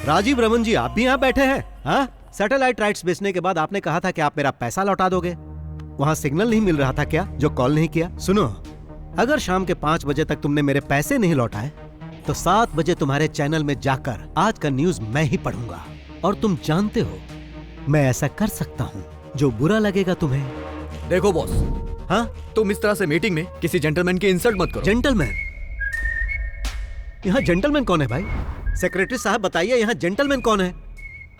राजीव रमन जी, आप भी यहाँ बैठे हैं? हाँ, सैटेलाइट राइट्स बेचने के बाद आपने कहा था कि आप मेरा पैसा लौटा दोगे। वहाँ सिग्नल नहीं मिल रहा था क्या जो कॉल नहीं किया? सुनो, अगर शाम के 5 बजे तक तुमने मेरे पैसे नहीं लौटाए तो 7 बजे तुम्हारे चैनल में जाकर आज का न्यूज मैं ही पढ़ूंगा। और तुम जानते हो मैं ऐसा कर सकता हूँ जो बुरा लगेगा तुम्हें। देखो बॉस, हाँ, तुम इस तरह से मीटिंग में किसी जेंटलमैन की इंसल्ट मत करो। जेंटलमैन? यहाँ जेंटलमैन कौन है भाई? सेक्रेटरी साहब बताइए, यहाँ जेंटलमैन कौन है?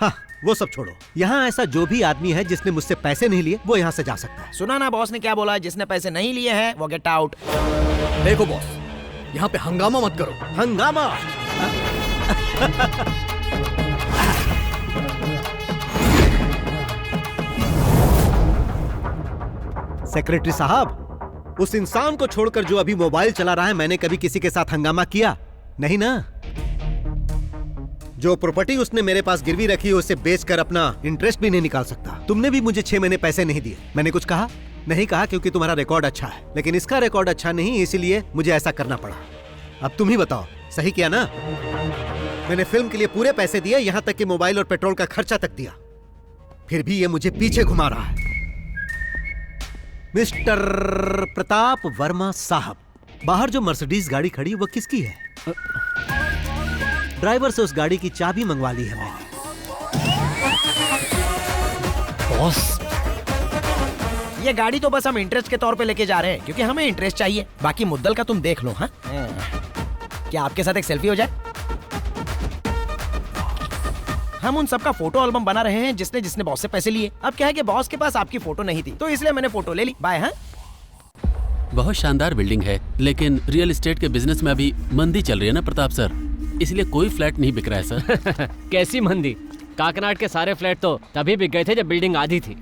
हाँ, वो सब छोड़ो। यहाँ ऐसा जो भी आदमी है जिसने मुझसे पैसे नहीं लिए वो यहाँ से जा सकता है। सुना ना बॉस ने क्या बोला? जिसने पैसे नहीं लिए हैं वो गेट आउट। देखो बॉस, यहाँ पे हंगामा मत करो। हंगामा? सेक्रेटरी साहब, उस इंसान को छोड़कर जो अभी मोबाइल चला रहा है, मैंने कभी किसी के साथ हंगामा किया नहीं ना। जो प्रॉपर्टी उसने मेरे पास गिरवी रखी है उसे बेचकर अपना इंटरेस्ट भी नहीं निकाल सकता। तुमने भी मुझे 6 महीने पैसे नहीं दिए। मैंने कुछ कहा? नहीं कहा, क्योंकि तुम्हारा रिकॉर्ड अच्छा है, लेकिन इसका रिकॉर्ड अच्छा नहीं, इसीलिए मुझे ऐसा करना पड़ा। अब तुम ही बताओ, सही किया ना? मैंने फिल्म के लिए पूरे पैसे दिए, यहाँ तक कि मोबाइल और पेट्रोल का खर्चा तक दिया, फिर भी ये मुझे पीछे घुमा रहा है। मिस्टर प्रताप वर्मा साहब, बाहर जो मर्सिडीज गाड़ी खड़ी वो किसकी है? ड्राइवर से उस गाड़ी की चाबी मंगवा ली है मैंने। बॉस, ये गाड़ी तो बस हम इंटरेस्ट के तौर पे लेके जा रहे हैं क्योंकि हमें इंटरेस्ट चाहिए। बाकी मुद्दल का तुम देख लो। हाँ, क्या आपके साथ एक सेल्फी हो जाए? हम उन सबका फोटो एल्बम बना रहे हैं जिसने जिसने बॉस से पैसे लिए। अब क्या है कि बॉस के पास आपकी फोटो नहीं थी तो इसलिए मैंने फोटो ले ली। बाय। हाँ, बहुत शानदार बिल्डिंग है, लेकिन रियल एस्टेट के बिजनेस में अभी मंदी चल रही है ना प्रताप सर, इसलिए कोई फ्लैट नहीं बिक रहा है सर। कैसी मंदी? काकनाड के सारे फ्लैट तो तभी बिक गए थे जब बिल्डिंग आधी थी।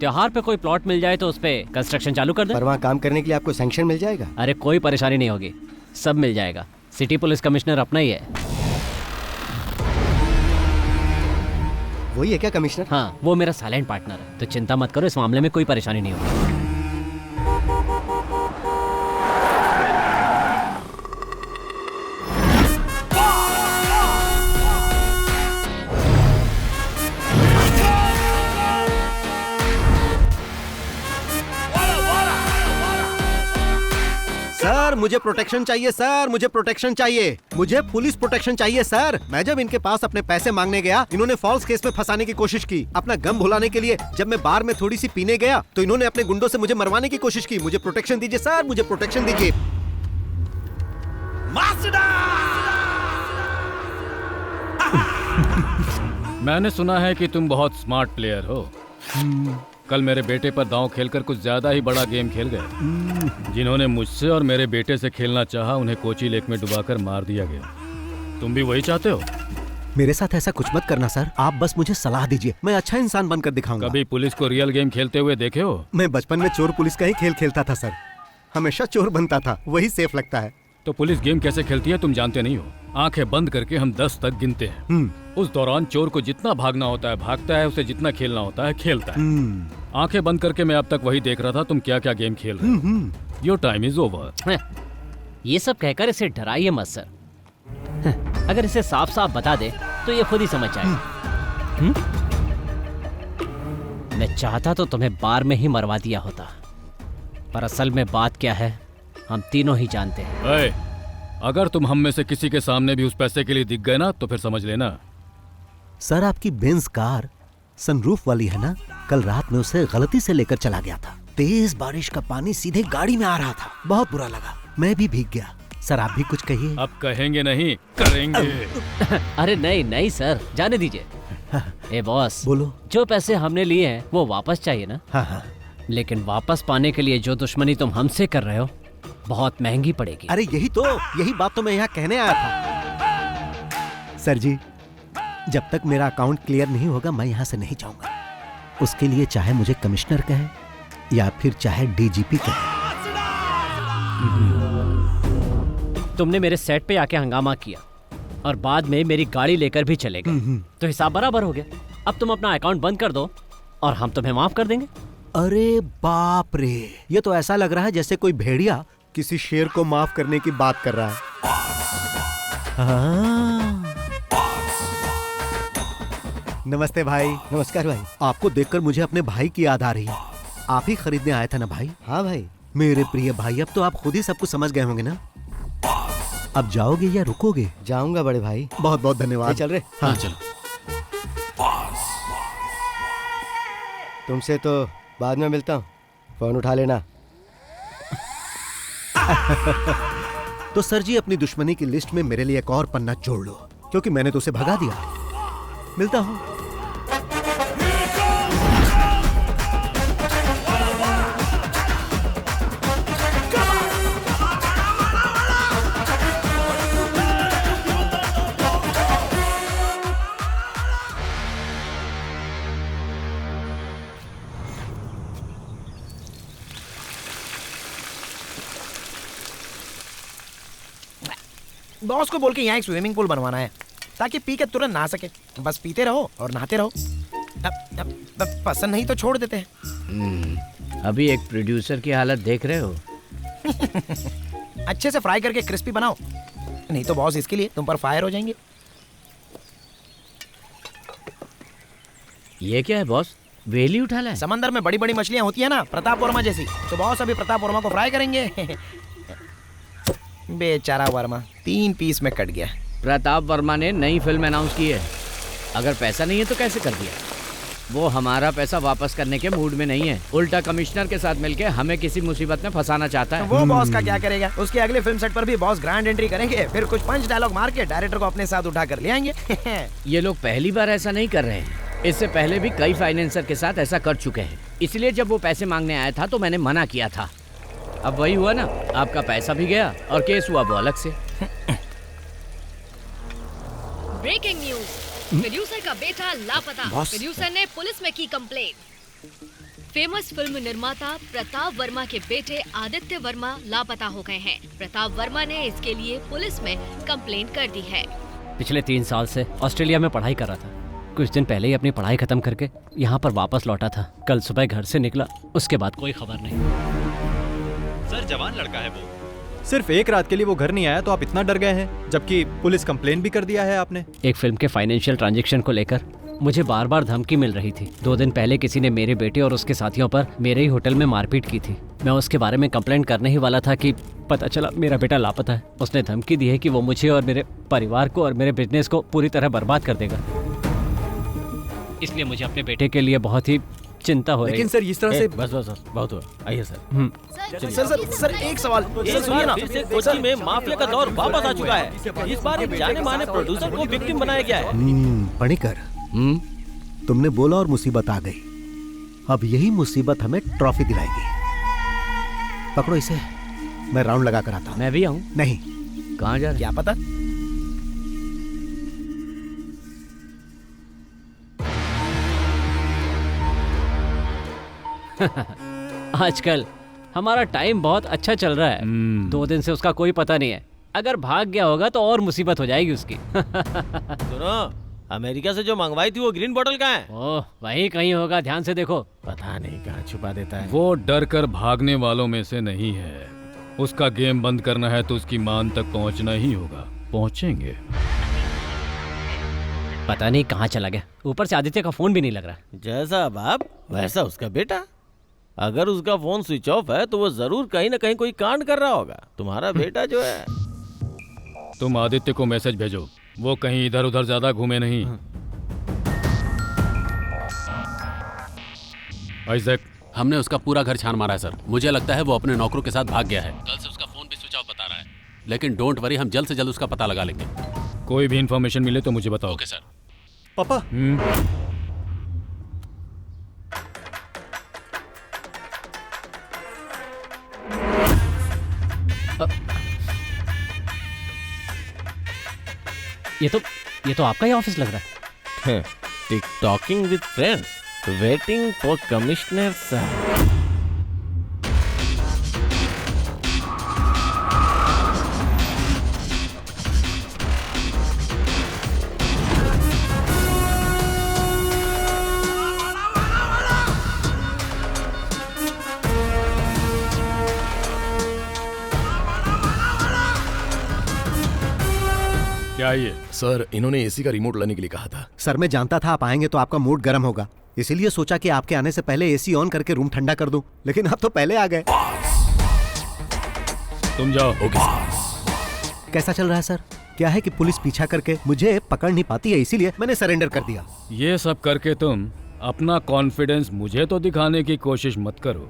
त्योहार पे कोई प्लॉट मिल जाए तो उस पे कंस्ट्रक्शन चालू कर दे। पर वहाँ काम करने के लिए आपको सैंक्शन मिल जाएगा? अरे कोई परेशानी नहीं होगी, सब मिल जाएगा। सिटी पुलिस कमिश्नर अपना ही है। वही है क्या कमिश्नर? हाँ, वो मेरा साइलेंट पार्टनर है, तो चिंता मत करो, इस मामले में कोई परेशानी नहीं होगी। सर मुझे प्रोटेक्शन चाहिए, सर मुझे प्रोटेक्शन चाहिए, मुझे पुलिस प्रोटेक्शन चाहिए सर। मैं जब इनके पास अपने पैसे मांगने गया, इन्होंने फॉल्स केस में फंसाने की कोशिश की। अपना गम भुलाने के लिए जब मैं बार में थोड़ी सी पीने गया तो इन्होंने अपने गुंडों से मुझे मरवाने की कोशिश की। मुझे प्रोटेक्शन दीजिए सर, मुझे प्रोटेक्शन दीजिए। मैंने सुना है कि तुम बहुत स्मार्ट प्लेयर हो। कल मेरे बेटे पर दांव खेलकर कुछ ज्यादा ही बड़ा गेम खेल गए। जिन्होंने मुझसे और मेरे बेटे से खेलना चाहा उन्हें कोची लेक में डुबाकर मार दिया गया। तुम भी वही चाहते हो? मेरे साथ ऐसा कुछ मत करना सर, आप बस मुझे सलाह दीजिए, मैं अच्छा इंसान बनकर दिखाऊंगा। कभी पुलिस को रियल गेम खेलते हुए देखे हो? मैं बचपन में चोर पुलिस का ही खेल खेलता था सर, हमेशा चोर बनता था, वही सेफ लगता है। तो पुलिस गेम कैसे खेलती है तुम जानते नहीं हो। आंखें बंद करके हम 10 तक गिनते हैं। उस दौरान चोर को जितना भागना होता है भागता है, उसे जितना खेलना होता है खेलता है। आंखें बंद करके मैं अब तक वही देख रहा था तुम क्या क्या गेम खेल रहे हो। Your time is over. ये सब कहकर इसे डराइए मत सर। अगर इसे साफ साफ बता दे तो ये खुद ही समझ जाएगा। मैं चाहता तो तुम्हें बार में ही मरवा दिया होता, पर असल में बात क्या है हम तीनों ही जानते हैं। अगर तुम हम में से किसी के सामने भी उस पैसे के लिए दिख गए ना तो फिर समझ लेना। सर आपकी बेंज कार सनरूफ वाली है ना, कल रात में उसे गलती से लेकर चला गया था। तेज बारिश का पानी सीधे गाड़ी में आ रहा था, बहुत बुरा लगा, मैं भी भीग गया। सर आप भी कुछ कहिए। अब कहेंगे नहीं करेंगे। अरे नहीं नहीं सर, जाने दीजिए। ए बॉस बोलो। जो पैसे हमने लिए हैं वो वापस चाहिए ना? हाँ। लेकिन वापस पाने के लिए जो दुश्मनी तुम हमसे कर रहे हो बहुत महंगी पड़ेगी। अरे यही बात तो मैं यहाँ कहने आया था। सर जी जब तक मेरा अकाउंट क्लियर नहीं होगा मैं यहाँ से नहीं जाऊंगा। उसके लिए चाहे मुझे कमिश्नर कहे या फिर चाहे डीजीपी कहे। तुमने मेरे सेट पे आके हंगामा किया और बाद में मेरी गाड़ी लेकर भी चले गए, तो हिसाब बराबर हो गया। अब तुम अपना अकाउंट बंद कर दो और हम तुम्हें माफ कर देंगे। अरे बाप रे, ये तो ऐसा लग रहा है जैसे कोई भेड़िया किसी शेर को माफ करने की बात कर रहा है। नमस्ते भाई। नमस्कार भाई। आपको देखकर मुझे अपने भाई की याद आ रही है। आप ही खरीदने आए थे ना भाई? हाँ भाई। मेरे प्रिय भाई अब तो आप खुद ही सब कुछ समझ गए होंगे ना। अब जाओगे या रुकोगे? जाऊंगा बड़े भाई। बहुत बहुत धन्यवाद। चल रहे? हाँ चलो। तुमसे तो बाद में मिलता हूँ, फोन उठा लेना। तो सर जी अपनी दुश्मनी की लिस्ट में मेरे लिए एक और पन्ना जोड़ लो, क्योंकि मैंने तो उसे भगा दिया। मिलता हूँ। बॉस को बोल के यहाँ एक स्विमिंग पूल बनवाना है ताकि पी के तुरंत नहा सके। बस पीते रहो और नहाते रहो। अब पसंद नहीं तो छोड़ देते हैं। अभी एक प्रोड्यूसर की हालत देख रहे हो। अच्छे से फ्राई करके क्रिस्पी बनाओ, नहीं तो बॉस इसके लिए तुम पर फायर हो जाएंगे। ये क्या है बॉस? वेली उठा लाए? समंदर में बड़ी बड़ी मछलियां होती है ना, प्रताप वर्मा जैसी, तो बॉस अभी प्रताप वर्मा को फ्राई करेंगे। बेचारा वर्मा 3 पीस में कट गया। प्रताप वर्मा ने नई फिल्म अनाउंस की है। अगर पैसा नहीं है तो कैसे कर दिया? वो हमारा पैसा वापस करने के मूड में नहीं है, उल्टा कमिश्नर के साथ मिलके हमें किसी मुसीबत में फंसाना चाहता है। वो बॉस का क्या करेगा? उसके अगले फिल्म सेट पर भी बॉस ग्रैंड एंट्री करेंगे, फिर कुछ पंच डायलॉग मार के डायरेक्टर को अपने साथ उठा कर ले आएंगे। ये लोग पहली बार ऐसा नहीं कर रहे हैं, इससे पहले भी कई फाइनेंसर के साथ ऐसा कर चुके हैं। इसलिए जब वो पैसे मांगने आया था तो मैंने मना किया था। अब वही हुआ ना, आपका पैसा भी गया और केस हुआ वो अलग से। ब्रेकिंग न्यूज, प्रोड्यूसर का बेटा लापता। प्रोड्यूसर ने पुलिस में की कंप्लेंट। फेमस फिल्म निर्माता प्रताप वर्मा के बेटे आदित्य वर्मा लापता हो गए हैं। प्रताप वर्मा ने इसके लिए पुलिस में कंप्लेंट कर दी है। पिछले 3 साल से ऑस्ट्रेलिया में पढ़ाई कर रहा था। कुछ दिन पहले ही अपनी पढ़ाई खत्म करके यहाँ पर वापस लौटा था। कल सुबह घर से निकला, उसके बाद कोई खबर नहीं। सर जवान लड़का है वो, सिर्फ एक रात के लिए वो घर नहीं आया तो आप इतना डर गए हैं, जबकि पुलिस कंप्लेन भी कर दिया है आपने। एक फिल्म के फाइनेंशियल ट्रांजैक्शन को लेकर मुझे बार बार धमकी मिल रही थी। 2 दिन पहले किसी ने मेरे बेटे और उसके साथियों पर मेरे ही होटल में मारपीट की थी। मैं उसके बारे में कंप्लेंट करने ही वाला था कि पता चला मेरा बेटा लापता है। उसने धमकी दी है कि वो मुझे और मेरे परिवार को और मेरे बिजनेस को पूरी तरह बर्बाद कर देगा। इसलिए मुझे अपने बेटे के लिए बहुत ही चिंता हो रही है। लेकिन सर इस तरह से बस बहुत हुआ, आइए सर। सर एक सवाल, इस बार फिर से कोच्चि में माफिया का दौर वापस आ चुका है। इस बार एक जाने माने प्रोड्यूसर को विक्टिम बनाया गया है। पणिकर, तुमने बोला और मुसीबत आ गई। अब यही मुसीबत हमें ट्रॉफी दिलाएगी। पकड़ो इसे, मैं राउंड लगा कर आता हूँ। मैं भी आऊँ? नहीं। कहाँ जा रहे? क्या पता। आजकल हमारा टाइम बहुत अच्छा चल रहा है। 2 दिन से उसका कोई पता नहीं है। अगर भाग गया होगा तो और मुसीबत हो जाएगी उसकी। सुनो, अमेरिका से जो मंगवाई थी वो ग्रीन बोतल कहाँ है? ओह, वहीं कहीं होगा, ध्यान से देखो। पता नहीं कहाँ छुपा देता है। वो डर कर भागने वालों में से नहीं है। उसका गेम बंद करना है तो उसकी मान तक पहुंचना ही होगा। पहुंचेंगे। पता नहीं कहाँ चला गया। ऊपर से आदित्य का फोन भी नहीं लग रहा। जैसा बाप वैसा उसका बेटा। अगर उसका फोन स्विच ऑफ है तो वो जरूर कहीं ना कहीं कोई कांड कर रहा होगा। तुम्हारा बेटा जो है। तुम आदित्य को मैसेज भेजो, वो कहीं इधर उधर ज्यादा घूमे नहीं। आइजैक, हमने उसका पूरा घर छान मारा है सर। मुझे लगता है वो अपने नौकरों के साथ भाग गया है। कल से उसका फोन भी स्विच ऑफ बता रहा है। लेकिन डोंट वरी, हम जल्द से जल्द उसका पता लगा लेंगे। कोई भी इंफॉर्मेशन मिले तो मुझे बताओ। Okay sir. पापा। ये तो आपका ही ऑफिस लग रहा है। टिकटॉकिंग with friends, waiting for commissioner sir. क्या ये? सर इन्होंने एसी का रिमोट लाने के लिए कहा था। सर मैं जानता था आप आएंगे तो आपका मूड गर्म होगा, इसीलिए सोचा कि आपके आने से पहले एसी ऑन करके रूम ठंडा कर दूं। लेकिन आप तो पहले आ गए। तुम जाओ। ओके। कैसा चल रहा है सर? क्या है कि पुलिस पीछा करके मुझे पकड़ नहीं पाती है, इसीलिए मैंने सरेंडर कर दिया। ये सब करके तुम अपना कॉन्फिडेंस मुझे तो दिखाने की कोशिश मत करो।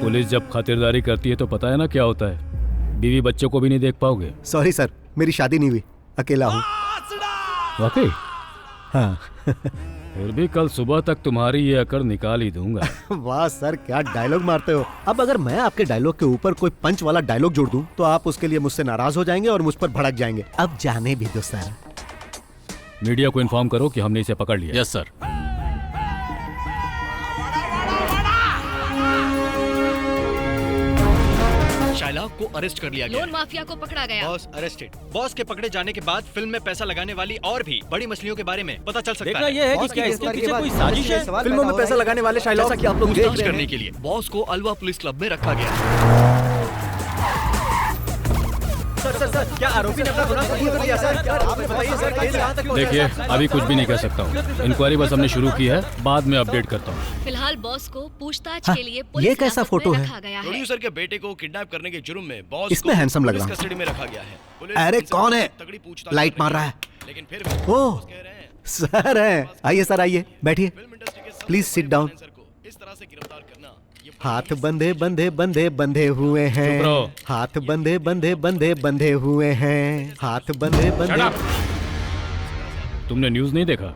पुलिस जब खातिरदारी करती है तो पता है ना क्या होता है। बीवी बच्चों को भी नहीं देख पाओगे। सॉरी सर, मेरी शादी नहीं हुई, अकेला हूँ। वाकई? हाँ। फिर भी कल सुबह तक तुम्हारी ये अकड़ निकाल ही दूंगा। वाह सर, क्या डायलॉग मारते हो। अब अगर मैं आपके डायलॉग के ऊपर कोई पंच वाला डायलॉग जोड़ दूं तो आप उसके लिए मुझसे नाराज हो जाएंगे और मुझ पर भड़क जाएंगे। अब जाने भी दो सर। मीडिया को इन्फॉर्म करो कि हमने इसे पकड़ लिया। Yes sir. शाइलाक को अरेस्ट कर लिया गया। लोन माफिया को पकड़ा गया। Boss arrested. बॉस के पकड़े जाने के बाद फिल्म में पैसा लगाने वाली और भी बड़ी मछलियों के बारे में पता चल सकता है। ये है कि क्या इसके पीछे कोई साजिश है? फिल्मों में पैसा लगाने वाले शाइलाक जैसा कि आप लोग पूछताछ करने के लिए बॉस को अलवा पुलिस क्लब में रखा गया। सर क्या आरोपी ने अपना गुनाह कबूल कर लिया सर? आप बताइए सर, केस कहाँ तक पहुंचा? देखिए अभी कुछ भी नहीं कह सकता हूँ। इंक्वायरी बस हमने शुरू की है, बाद में अपडेट करता हूँ। फिलहाल बॉस को पूछताछ हाँ, के लिए ये पुलिस कैसा हिरासत फोटो में है? रखा गया है। प्रोड्यूसर के बेटे को किडनैप करने के जुर्म में बॉस इसमें को हैंडसम लग पुलिस रहा हूं। कस्टडी में रखा गया है। पुलिस अरे उनसे कौन है? तगड़ी पूछताछ लाइट कर मार रही रहा है। लेकिन फिर भी ओ बॉस कह रहे हैं सर है, आइए सर आइए, बैठिए, प्लीज सिट डाउन। इस तरह से गिरफ्तार करना ये हाथ बंधे बंधे बंधे बंधे हुए हैं, चुप रहो। हाथ बंधे बंधे बंधे बंधे हुए हैं, हाथ बंधे बंधे। तुमने न्यूज़ नहीं देखा?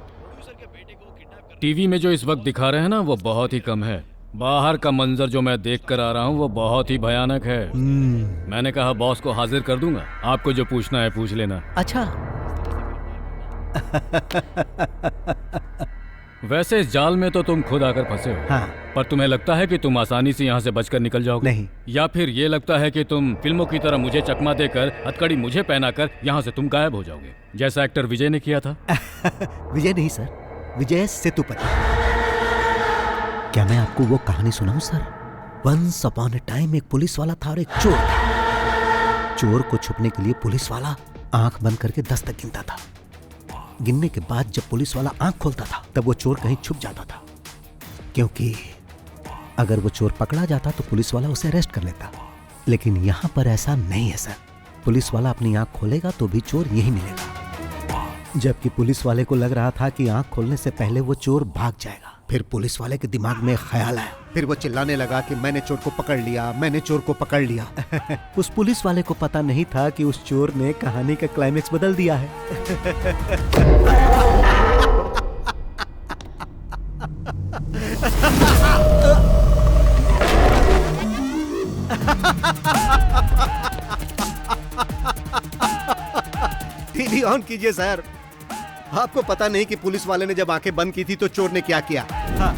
टीवी में जो इस वक्त दिखा रहे हैं ना वो बहुत ही कम है। बाहर का मंजर जो मैं देख कर आ रहा हूँ वो बहुत ही भयानक है। मैंने कहा बॉस को हाजिर कर दूंगा, आपको जो पूछना है पूछ लेना। अच्छा वैसे इस जाल में तो तुम खुद आकर फंसे हो। हाँ। पर तुम्हें लगता है कि तुम आसानी से यहाँ से बचकर निकल जाओगे? नहीं। या फिर ये लगता है कि तुम फिल्मों की तरह मुझे चकमा देकर हथकड़ी मुझे पहनाकर यहाँ से तुम गायब हो जाओगे, जैसा एक्टर विजय ने किया था? विजय नहीं सर, विजय सेतुपति। क्या मैं आपको वो कहानी सुनाऊं sir? Once upon a time एक पुलिस वाला था और एक चोर था। चोर को छुपने के लिए पुलिस वाला आंख बंद करके 10 तक गिनता था। गिनने के बाद जब पुलिस वाला आंख खोलता था तब वो चोर कहीं छुप जाता था, क्योंकि अगर वो चोर पकड़ा जाता तो पुलिस वाला उसे अरेस्ट कर लेता। लेकिन यहाँ पर ऐसा नहीं है सर, पुलिस वाला अपनी आंख खोलेगा तो भी चोर यही मिलेगा। जबकि पुलिस वाले को लग रहा था कि आंख खोलने से पहले वो चोर भाग जाएगा। फिर पुलिस वाले के दिमाग में ख्याल आया, फिर वो चिल्लाने लगा कि मैंने चोर को पकड़ लिया, मैंने चोर को पकड़ लिया। उस पुलिस वाले को पता नहीं था कि उस चोर ने कहानी का क्लाइमेक्स बदल दिया है। टीवी ऑन कीजिए सर। आपको पता नहीं कि पुलिस वाले ने जब आंखें बंद की थी तो चोर ने क्या किया? हाँ।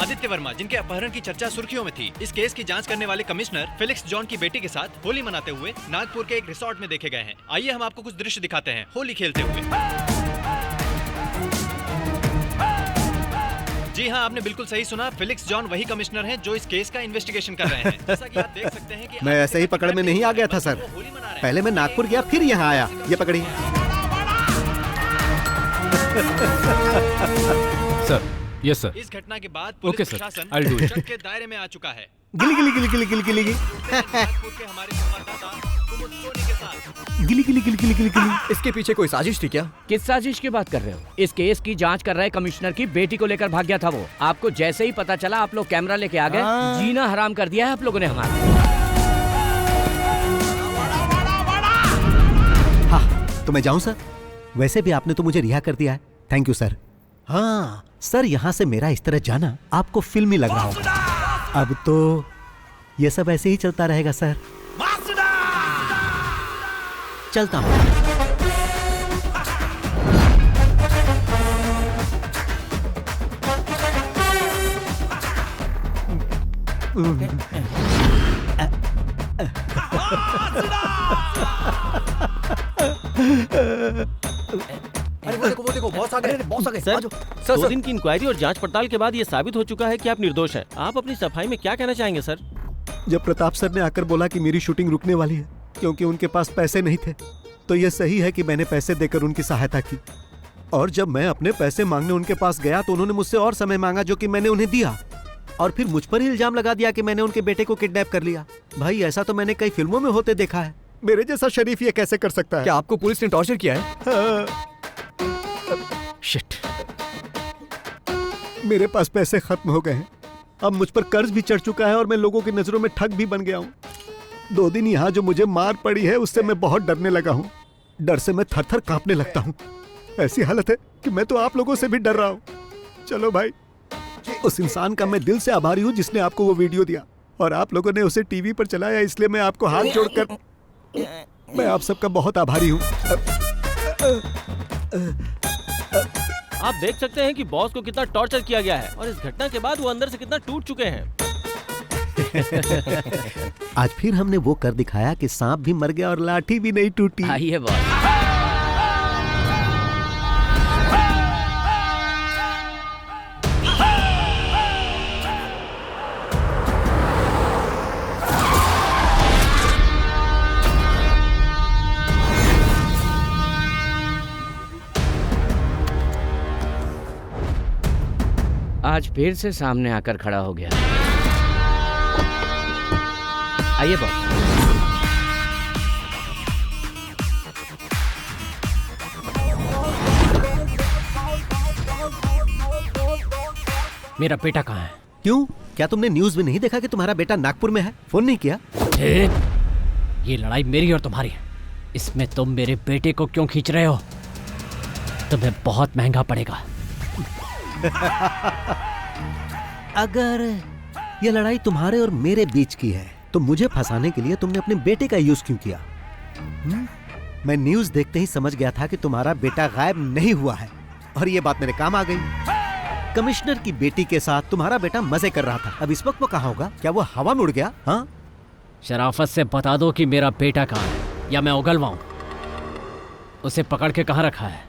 आदित्य वर्मा, जिनके अपहरण की चर्चा सुर्खियों में थी, इस केस की जांच करने वाले कमिश्नर फेलिक्स जॉन की बेटी के साथ होली मनाते हुए नागपुर के एक रिसोर्ट में देखे गए हैं। आइए हम आपको कुछ दृश्य दिखाते हैं होली खेलते हुए। जी हाँ, आपने बिल्कुल सही सुना। फेलिक्स जॉन वही कमिश्नर हैं जो इस केस का इन्वेस्टिगेशन कर रहे हैं। जैसा कि आप देख सकते हैं कि मैं ऐसे ही पकड़ में नहीं आ गया था सर। पहले मैं नागपुर गया फिर यहाँ आया। ये पकड़िए सर। Yes sir. इस घटना के बाद ओके पुलिस सर, प्रशासन I'll do it. शक के दायरे में आ चुका है। गिली गिली गिली गिली गिली गिली नागपुर के हमारे संवाददाता कुमुद सोनी के साथ। गिली गिली गिली गिली गिली गिली। इसके पीछे कोई साजिश थी क्या? किस साजिश की बात कर रहे हो? इस केस की जांच कर रहे कमिश्नर की बेटी को लेकर भाग गया था वो। आपको जैसे ही पता चला आप लोग कैमरा लेके आ गए। जीना हराम कर दिया है आप लोगों ने हमारा। हाँ, तो मैं जाऊं सर? वैसे भी आपने तो मुझे रिहा कर दिया है। Thank you sir. हाँ सर, यहाँ से मेरा इस तरह जाना आपको फिल्मी लग रहा होगा। अब तो ये सब ऐसे ही चलता रहेगा सर। चलता हूँ। अरे वो देखो बॉस आ गए, बॉस आ गए। सर, सर 2 दिन की इंक्वायरी और जांच पड़ताल के बाद ये साबित हो चुका है कि आप निर्दोष हैं। आप अपनी सफाई में क्या कहना चाहेंगे सर? जब प्रताप सर ने आकर बोला कि मेरी शूटिंग रुकने वाली है क्योंकि उनके पास पैसे नहीं थे, तो यह सही है कि मैंने पैसे देकर उनकी सहायता की। और जब मैं अपने पैसे मांगने उनके पास गया तो उन्होंने मुझसे और समय मांगा, जो कि मैंने उन्हें दिया। और फिर मुझ पर ही इल्जाम लगा दिया कि मैंने उनके बेटे को किडनैप कर लिया। भाई, ऐसा तो मैंने कई फिल्मों में होते देखा है। मेरे जैसा शरीफ ये कैसे कर सकता है? क्या आपको पुलिस ने टॉर्चर किया है? हाँ। शिट, मेरे पास पैसे खत्म हो गए हैं। अब मुझ पर कर्ज भी चढ़ चुका है और मैं लोगों की नजरों में ठग भी बन गया हूँ। 2 दिन यहाँ जो मुझे मार पड़ी है उससे मैं बहुत डरने लगा हूँ। डर से मैं थर थर कांपने लगता हूँ। ऐसी हालत है कि मैं तो आप लोगों से भी डर रहा हूँ। चलो भाई, उस इंसान का मैं दिल से आभारी हूँ जिसने आपको वो वीडियो दिया और आप लोगों ने उसे टीवी पर चलाया, इसलिए मैं आपको हाथ जोड़कर मैं आप सबका बहुत आभारी हूँ। आप देख सकते हैं कि बॉस को कितना टॉर्चर किया गया है और इस घटना के बाद वो अंदर से कितना टूट चुके हैं। आज फिर हमने वो कर दिखाया कि सांप भी मर गया और लाठी भी नहीं टूटी। आइए बॉस। आज फिर से सामने आकर खड़ा हो गया। आइए बॉस। मेरा बेटा कहाँ है? क्यों, क्या तुमने न्यूज में नहीं देखा कि तुम्हारा बेटा नागपुर में है? फोन नहीं किया? ये लड़ाई मेरी और तुम्हारी है। इसमें तुम मेरे बेटे को क्यों खींच रहे हो? तुम्हें बहुत महंगा पड़ेगा। अगर ये लड़ाई तुम्हारे और मेरे बीच की है तो मुझे फंसाने के लिए तुमने अपने बेटे का यूज क्यों किया? मैं न्यूज देखते ही समझ गया था कि तुम्हारा बेटा गायब नहीं हुआ है और ये बात मेरे काम आ गई। कमिश्नर की बेटी के साथ तुम्हारा बेटा मजे कर रहा था। अब इस वक्त वो कहाँ होगा? क्या वो हवा में उड़ गया? हाँ, शराफत से बता दो कि मेरा बेटा कहाँ है या मैं उगलवाऊं। उसे पकड़ के कहाँ रखा है?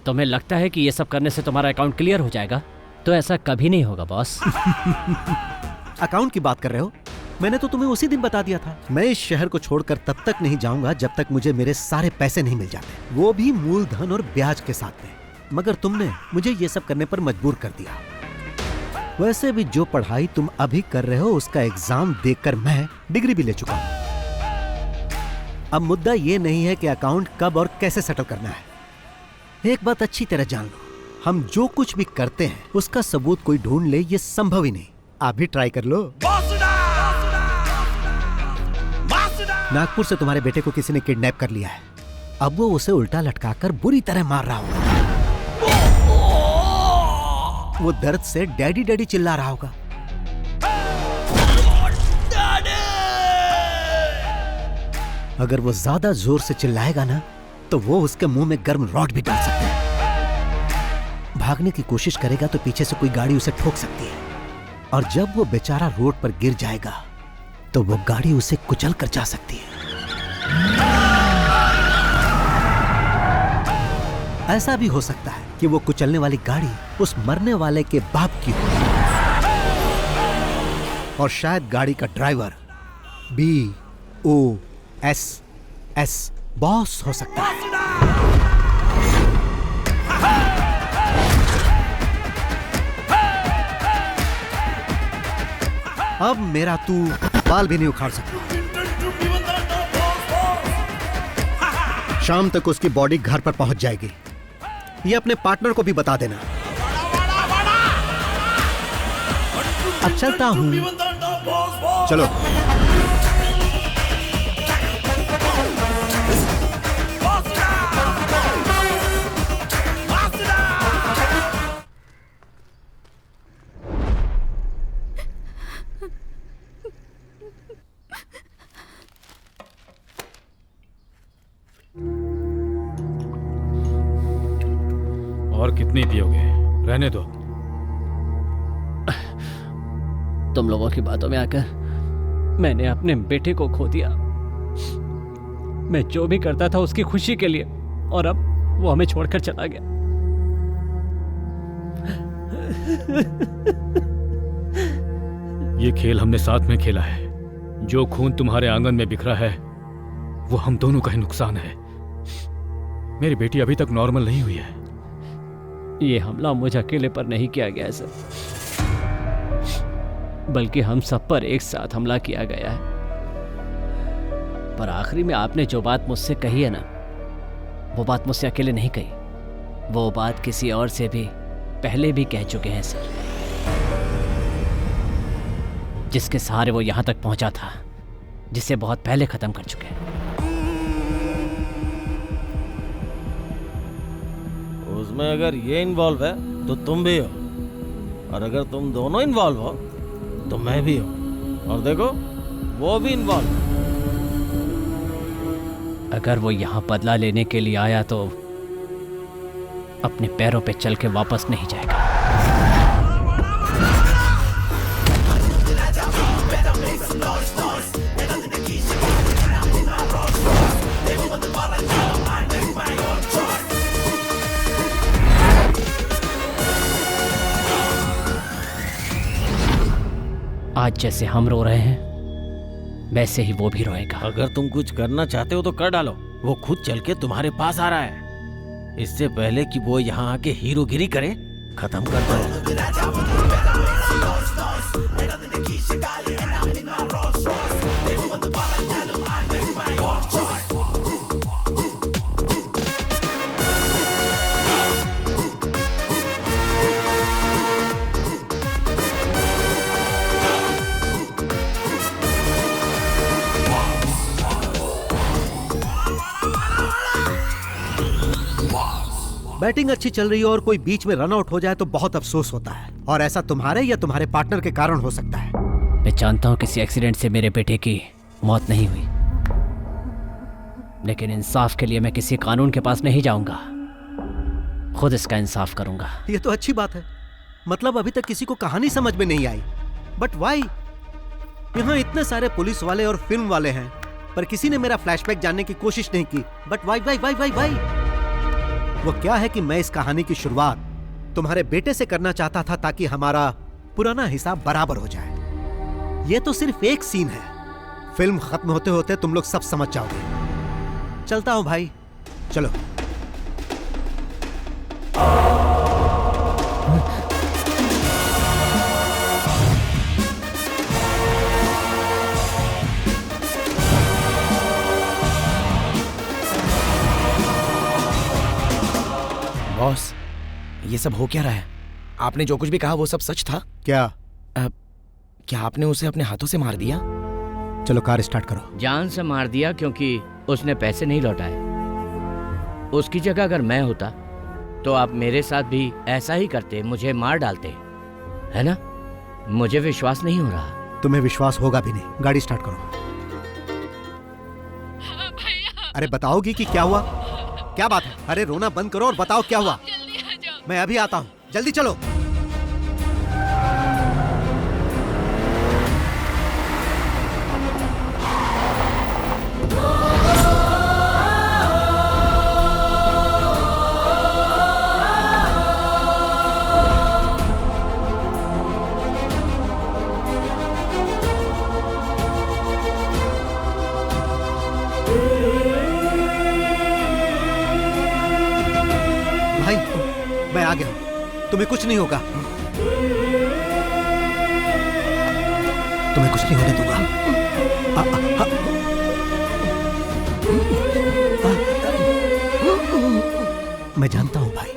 तुम्हें लगता है कि ये सब करने से तुम्हारा अकाउंट क्लियर हो जाएगा? तो ऐसा कभी नहीं होगा बॉस। अकाउंट की बात कर रहे हो? मैंने तो तुम्हें उसी दिन बता दिया था। मैं इस शहर को छोड़कर तब तक नहीं जाऊंगा जब तक मुझे मेरे सारे पैसे नहीं मिल जाते, वो भी मूलधन और ब्याज के साथ में। मगर तुमने मुझे ये सब करने पर मजबूर कर दिया। वैसे भी जो पढ़ाई तुम अभी कर रहे हो उसका एग्जाम देकर मैं डिग्री भी ले चुका हूं। अब मुद्दा ये नहीं है कि अकाउंट कब और कैसे सेटल करना है। एक बात अच्छी तरह जान लो, हम जो कुछ भी करते हैं उसका सबूत कोई ढूंढ ले ये संभव ही नहीं। आप भी ट्राई कर लो। नागपुर से तुम्हारे बेटे को किसी ने किडनैप कर लिया है। अब वो उसे उल्टा लटकाकर बुरी तरह मार रहा होगा। वो दर्द से डैडी डैडी चिल्ला रहा होगा। अगर वो ज्यादा जोर से चिल्लाएगा ना तो वो उसके मुंह में गर्म रॉड भी डाल सकता है। भागने की कोशिश करेगा तो पीछे से कोई गाड़ी उसे ठोक सकती है और जब वो बेचारा रोड पर गिर जाएगा तो वो गाड़ी उसे कुचल कर जा सकती है। ऐसा भी हो सकता है कि वो कुचलने वाली गाड़ी उस मरने वाले के बाप की हो और शायद गाड़ी का ड्राइवर BOSS बॉस हो सकता है। अब मेरा तू बाल भी नहीं उखाड़ सकता। शाम तक उसकी बॉडी घर पर पहुंच जाएगी। ये अपने पार्टनर को भी बता देना। अब चलता हूं। चलो। और कितनी पियोगे? रहने दो। तुम लोगों की बातों में आकर मैंने अपने बेटे को खो दिया। मैं जो भी करता था उसकी खुशी के लिए, और अब वो हमें छोड़कर चला गया। ये खेल हमने साथ में खेला है। जो खून तुम्हारे आंगन में बिखरा है वो हम दोनों का ही नुकसान है। मेरी बेटी अभी तक नॉर्मल नहीं हुई है। ये हमला मुझ अकेले पर नहीं किया गया है सर, बल्कि हम सब पर एक साथ हमला किया गया है। पर आखिरी में आपने जो बात मुझसे कही है ना, वो बात मुझसे अकेले नहीं कही। वो बात किसी और से भी पहले भी कह चुके हैं सर, जिसके सहारे वो यहां तक पहुंचा था, जिसे बहुत पहले खत्म कर चुके हैं। उसमें अगर ये इन्वॉल्व है तो तुम भी हो, और अगर तुम दोनों इन्वॉल्व हो तो मैं भी हूं, और देखो वो भी इन्वॉल्व है। अगर वो यहाँ बदला लेने के लिए आया तो अपने पैरों पे चल के वापस नहीं जाएगा। आज जैसे हम रो रहे हैं वैसे ही वो भी रोएगा। अगर तुम कुछ करना चाहते हो तो कर डालो। वो खुद चल के तुम्हारे पास आ रहा है। इससे पहले कि वो यहाँ आके हीरोगिरी करे खत्म कर दो। बैटिंग अच्छी चल रही है और कोई बीच में रन आउट हो जाए तो बहुत अफसोस होता है, और ऐसा तुम्हारे या तुम्हारे पार्टनर के कारण हो सकता है। मैं जानता हूँ किसी एक्सीडेंट से मेरे बेटे की मौत नहीं हुई, लेकिन इंसाफ के लिए मैं किसी कानून के पास नहीं जाऊंगा, खुद इसका इंसाफ करूंगा। ये तो अच्छी बात है। मतलब अभी तक किसी को कहानी समझ में नहीं आई, बट वाई? यहाँ इतने सारे पुलिस वाले और फिल्म वाले हैं, पर किसी ने मेरा फ्लैशबैक जानने की कोशिश नहीं की। But why why why why why? वो क्या है कि मैं इस कहानी की शुरुआत तुम्हारे बेटे से करना चाहता था ताकि हमारा पुराना हिसाब बराबर हो जाए। ये तो सिर्फ एक सीन है, फिल्म खत्म होते होते तुम लोग सब समझ जाओगे। चलता हूं भाई, चलो। बॉस, ये सब हो क्या रहा है? आपने जो कुछ भी कहा वो सब सच था? क्या? क्या आपने उसे अपने हाथों से मार दिया? चलो कार स्टार्ट करो। जान से मार दिया क्योंकि उसने पैसे नहीं लौटाए। उसकी जगह अगर मैं होता तो आप मेरे साथ भी ऐसा ही करते, मुझे मार डालते, है ना? मुझे विश्वास नहीं हो रहा। तुम्हें विश्वास होगा भी नहीं। गाड़ी स्टार्ट करो। अरे बताओगी कि क्या हुआ? क्या बात है? अरे रोना बंद करो और बताओ क्या हुआ। मैं अभी आता हूँ, जल्दी चलो। मैं आ गया, तुम्हें कुछ नहीं होगा। तुम्हें कुछ नहीं होने दूंगा। मैं जानता हूं भाई,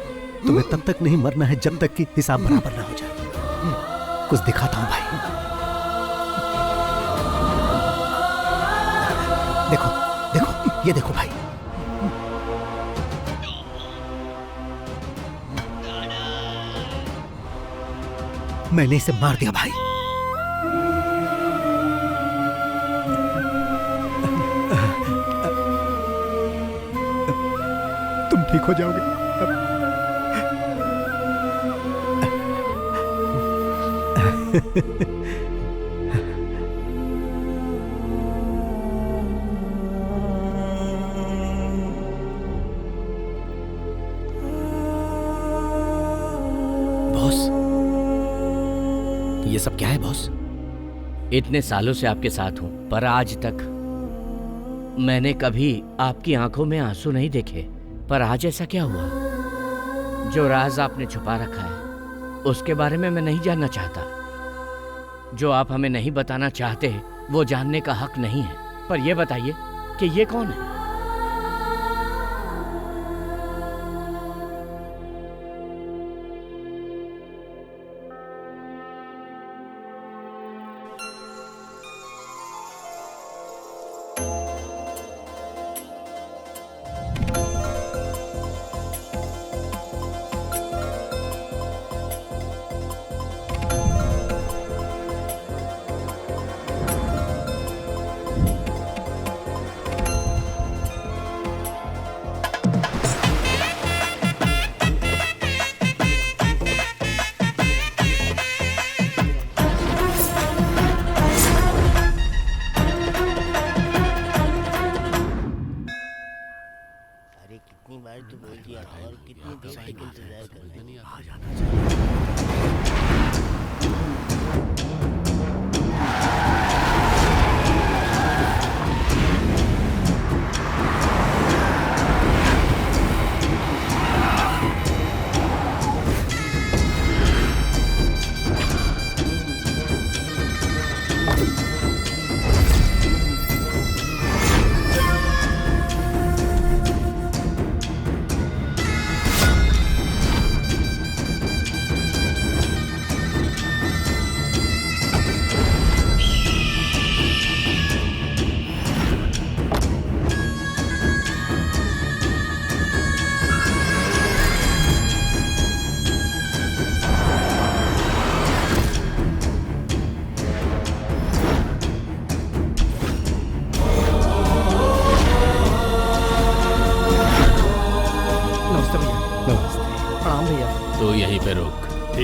तुम्हें तब तक नहीं मरना है जब तक कि हिसाब बराबर ना हो जाए। कुछ दिखाता हूं भाई। देखो देखो, ये देखो भाई। मैंने इसे मार दिया भाई। तुम ठीक हो जाओगे। ये सब क्या है बॉस? इतने सालों से आपके साथ हूं, पर आज तक मैंने कभी आपकी आंखों में आंसू नहीं देखे। पर आज ऐसा क्या हुआ? जो राज आपने छुपा रखा है उसके बारे में मैं नहीं जानना चाहता। जो आप हमें नहीं बताना चाहते वो जानने का हक नहीं है। पर यह बताइए कि ये कौन है? कितनी बार तो बोल दिया और कितनी देर तक इंतजार करना। आ जाना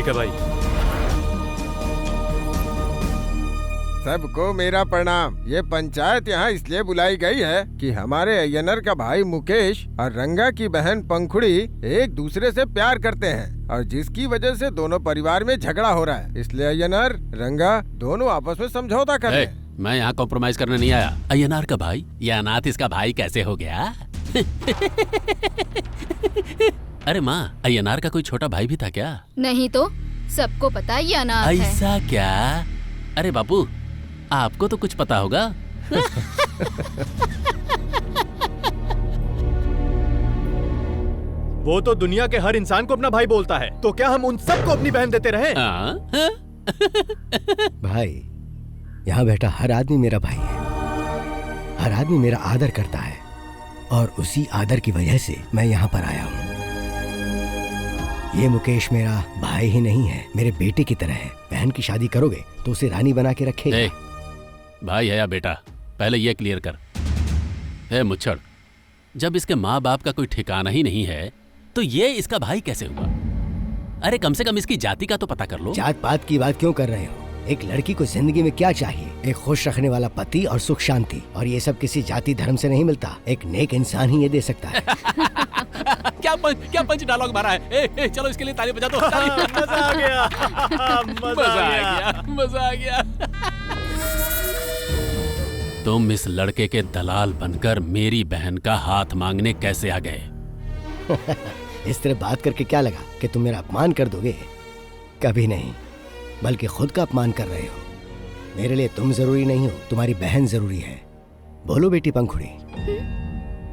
है भाई। सबको मेरा प्रणाम। ये पंचायत यहाँ इसलिए बुलाई गई है कि हमारे अय्यनर का भाई मुकेश और रंगा की बहन पंखुड़ी एक दूसरे से प्यार करते हैं और जिसकी वजह से दोनों परिवार में झगड़ा हो रहा है। इसलिए अय्यनर रंगा दोनों आपस में समझौता कर रहे हैं। मैं यहाँ कॉम्प्रोमाइज करने नहीं आया। अय्यनार का भाई, ये अनाथ इसका भाई कैसे हो गया? अरे माँ, अय्यनार का कोई छोटा भाई भी था क्या? नहीं तो सबको पता है ये अनाथ है। ऐसा क्या? अरे बापू, आपको तो कुछ पता होगा। वो तो दुनिया के हर इंसान को अपना भाई बोलता है, तो क्या हम उन सबको अपनी बहन देते रहे? भाई, यहाँ बैठा हर आदमी मेरा भाई है। हर आदमी मेरा आदर करता है और उसी आदर की वजह से मैं यहाँ पर आया हूँ। ये मुकेश मेरा भाई ही नहीं है, मेरे बेटे की तरह है। बहन की शादी करोगे तो उसे रानी बना के रखेगा। भाई है या बेटा, पहले ये क्लियर कर। है मुच्छड़, जब इसके माँ बाप का कोई ठिकाना ही नहीं है तो ये इसका भाई कैसे हुआ? अरे कम से कम इसकी जाति का तो पता कर लो। जात पात की बात क्यों कर रहे हो? एक लड़की को जिंदगी में क्या चाहिए? एक खुश रखने वाला पति और सुख शांति, और ये सब किसी जाति धर्म से नहीं मिलता। एक नेक इंसान ही ये दे सकता है। क्या पंच डायलॉग मारा है। चलो इसके लिए ताली बजा दो। मजा आ गया। मजा आ गया। तुम इस लड़के के दलाल बनकर मेरी बहन का हाथ मांगने कैसे आ गए? इस तरह बात करके क्या लगा कि तुम मेरा अपमान कर दोगे? कभी नहीं, बल्कि खुद का अपमान कर रहे हो। मेरे लिए तुम जरूरी नहीं हो, तुम्हारी बहन जरूरी है। बोलो बेटी पंखुड़ी,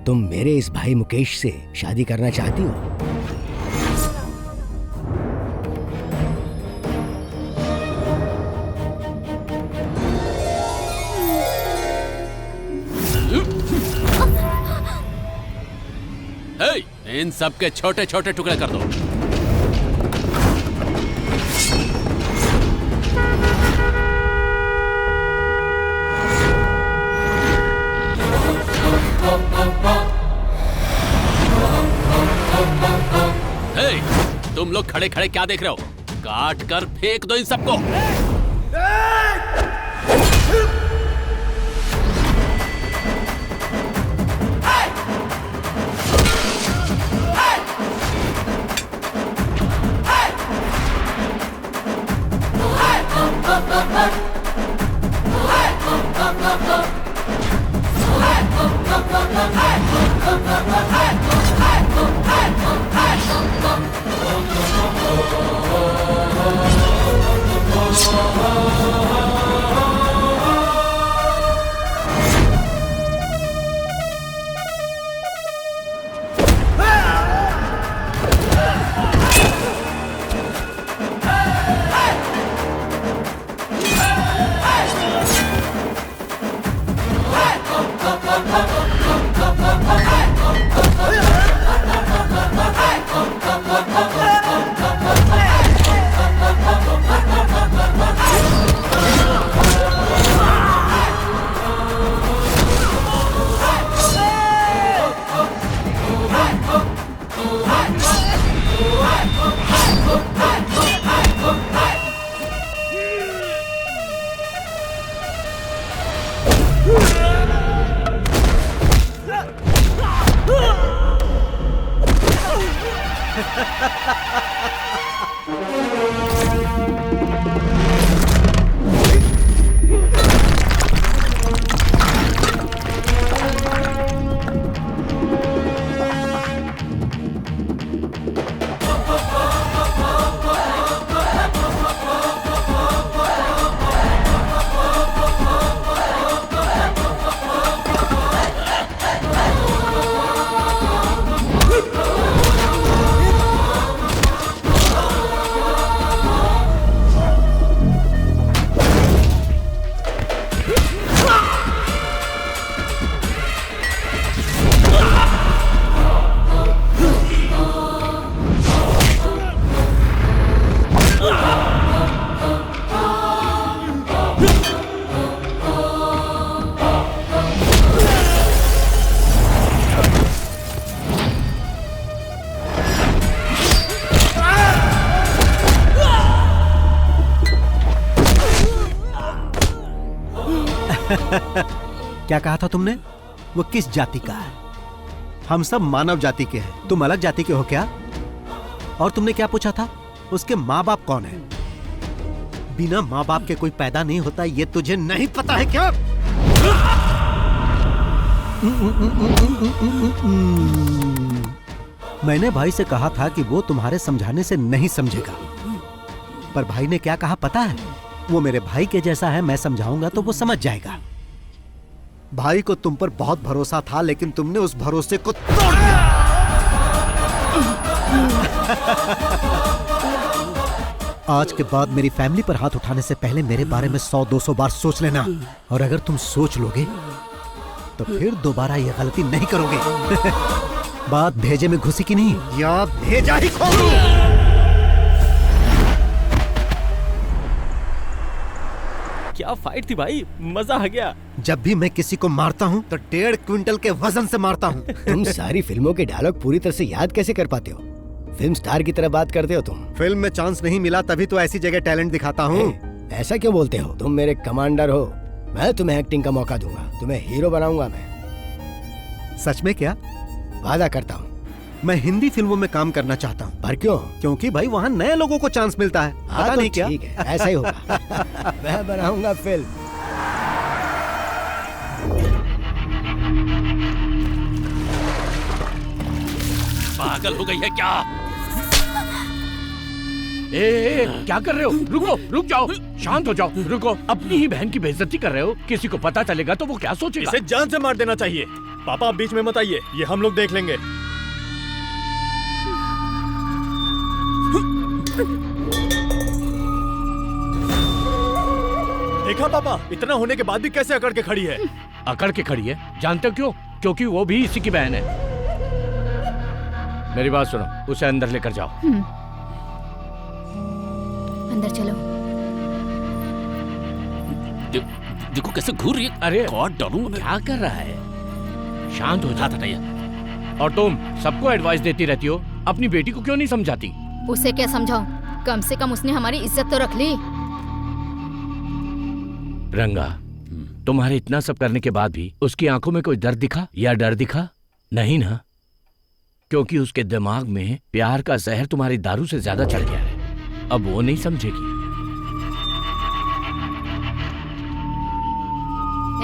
तुम मेरे इस भाई मुकेश से शादी करना चाहती हो? इन सब के छोटे छोटे टुकड़े कर दो। तुम लोग खड़े खड़े क्या देख रहे हो? काट कर फेंक दो इन सबको। क्या कहा था तुमने? वो किस जाति का है? हम सब मानव जाति के हैं, तुम अलग जाति के हो क्या? और तुमने क्या पूछा था? उसके माँ बाप कौन है? बिना माँ बाप के कोई पैदा नहीं होता, ये तुझे नहीं पता है क्या? मैंने भाई से कहा था कि वो तुम्हारे समझाने से नहीं समझेगा, पर भाई ने क्या कहा पता है? वो मेरे भाई के जैसा है, मैं समझाऊंगा तो वो समझ जाएगा। भाई को तुम पर बहुत भरोसा था, लेकिन तुमने उस भरोसे को तोड़ दिया। आज के बाद मेरी फैमिली पर हाथ उठाने से पहले मेरे बारे में 100-200 बार सोच लेना, और अगर तुम सोच लोगे तो फिर दोबारा ये गलती नहीं करोगे। बात भेजे में घुसी की नहीं, या भेजा ही खोलूं। क्या फाइट थी भाई, मजा आ गया। जब भी मैं किसी को मारता हूँ तो 1.5 क्विंटल के वजन से मारता हूँ। तुम सारी फिल्मों के डायलॉग पूरी तरह से याद कैसे कर पाते हो? फिल्म स्टार की तरह बात करते हो तुम। फिल्म में चांस नहीं मिला तभी तो ऐसी जगह टैलेंट दिखाता हूँ। ऐसा क्यों बोलते हो? तुम मेरे कमांडर हो, मैं तुम्हें एक्टिंग का मौका दूंगा, तुम्हें हीरो बनाऊंगा मैं। सच में? क्या वादा करता हूँ। मैं हिंदी फिल्मों में काम करना चाहता हूँ। पर क्यों? क्योंकि भाई वहाँ नए लोगों को चांस मिलता है। पता तो नहीं क्या? ठीक है, ऐसा ही होगा। मैं बनाऊंगा फिल्म। पागल हो गई है क्या? ए, क्या कर रहे हो? रुको, रुक जाओ, शांत हो जाओ, रुको। अपनी ही बहन की बेइज्जती कर रहे हो। किसी को पता चलेगा तो वो क्या सोचेगा? इसे जान से मार देना चाहिए। पापा आप बीच में मत आइए, ये हम लोग देख लेंगे। देखा पापा, इतना होने के बाद भी कैसे अकड़ के खड़ी है। अकड़ के खड़ी है? जानते हो क्यों? क्योंकि वो भी इसी की बहन है। मेरी बात सुनो, उसे अंदर लेकर जाओ। अंदर चलो। देखो कैसे घूर रही है। अरे कॉर्ड डालूंगा। क्या कर रहा है? शांत हो जाता भैया। और तुम सबको एडवाइस देती रहती हो, अपनी बेटी को क्यों नहीं समझाती? उसे क्या समझाऊं? कम से कम उसने हमारी इज्जत तो रख ली। रंगा, तुम्हारे इतना सब करने के बाद भी उसकी आंखों में कोई दर्द दिखा या डर दिखा? नहीं ना, क्योंकि उसके दिमाग में प्यार का जहर तुम्हारी दारू से ज्यादा चढ़ गया है। अब वो नहीं समझेगी।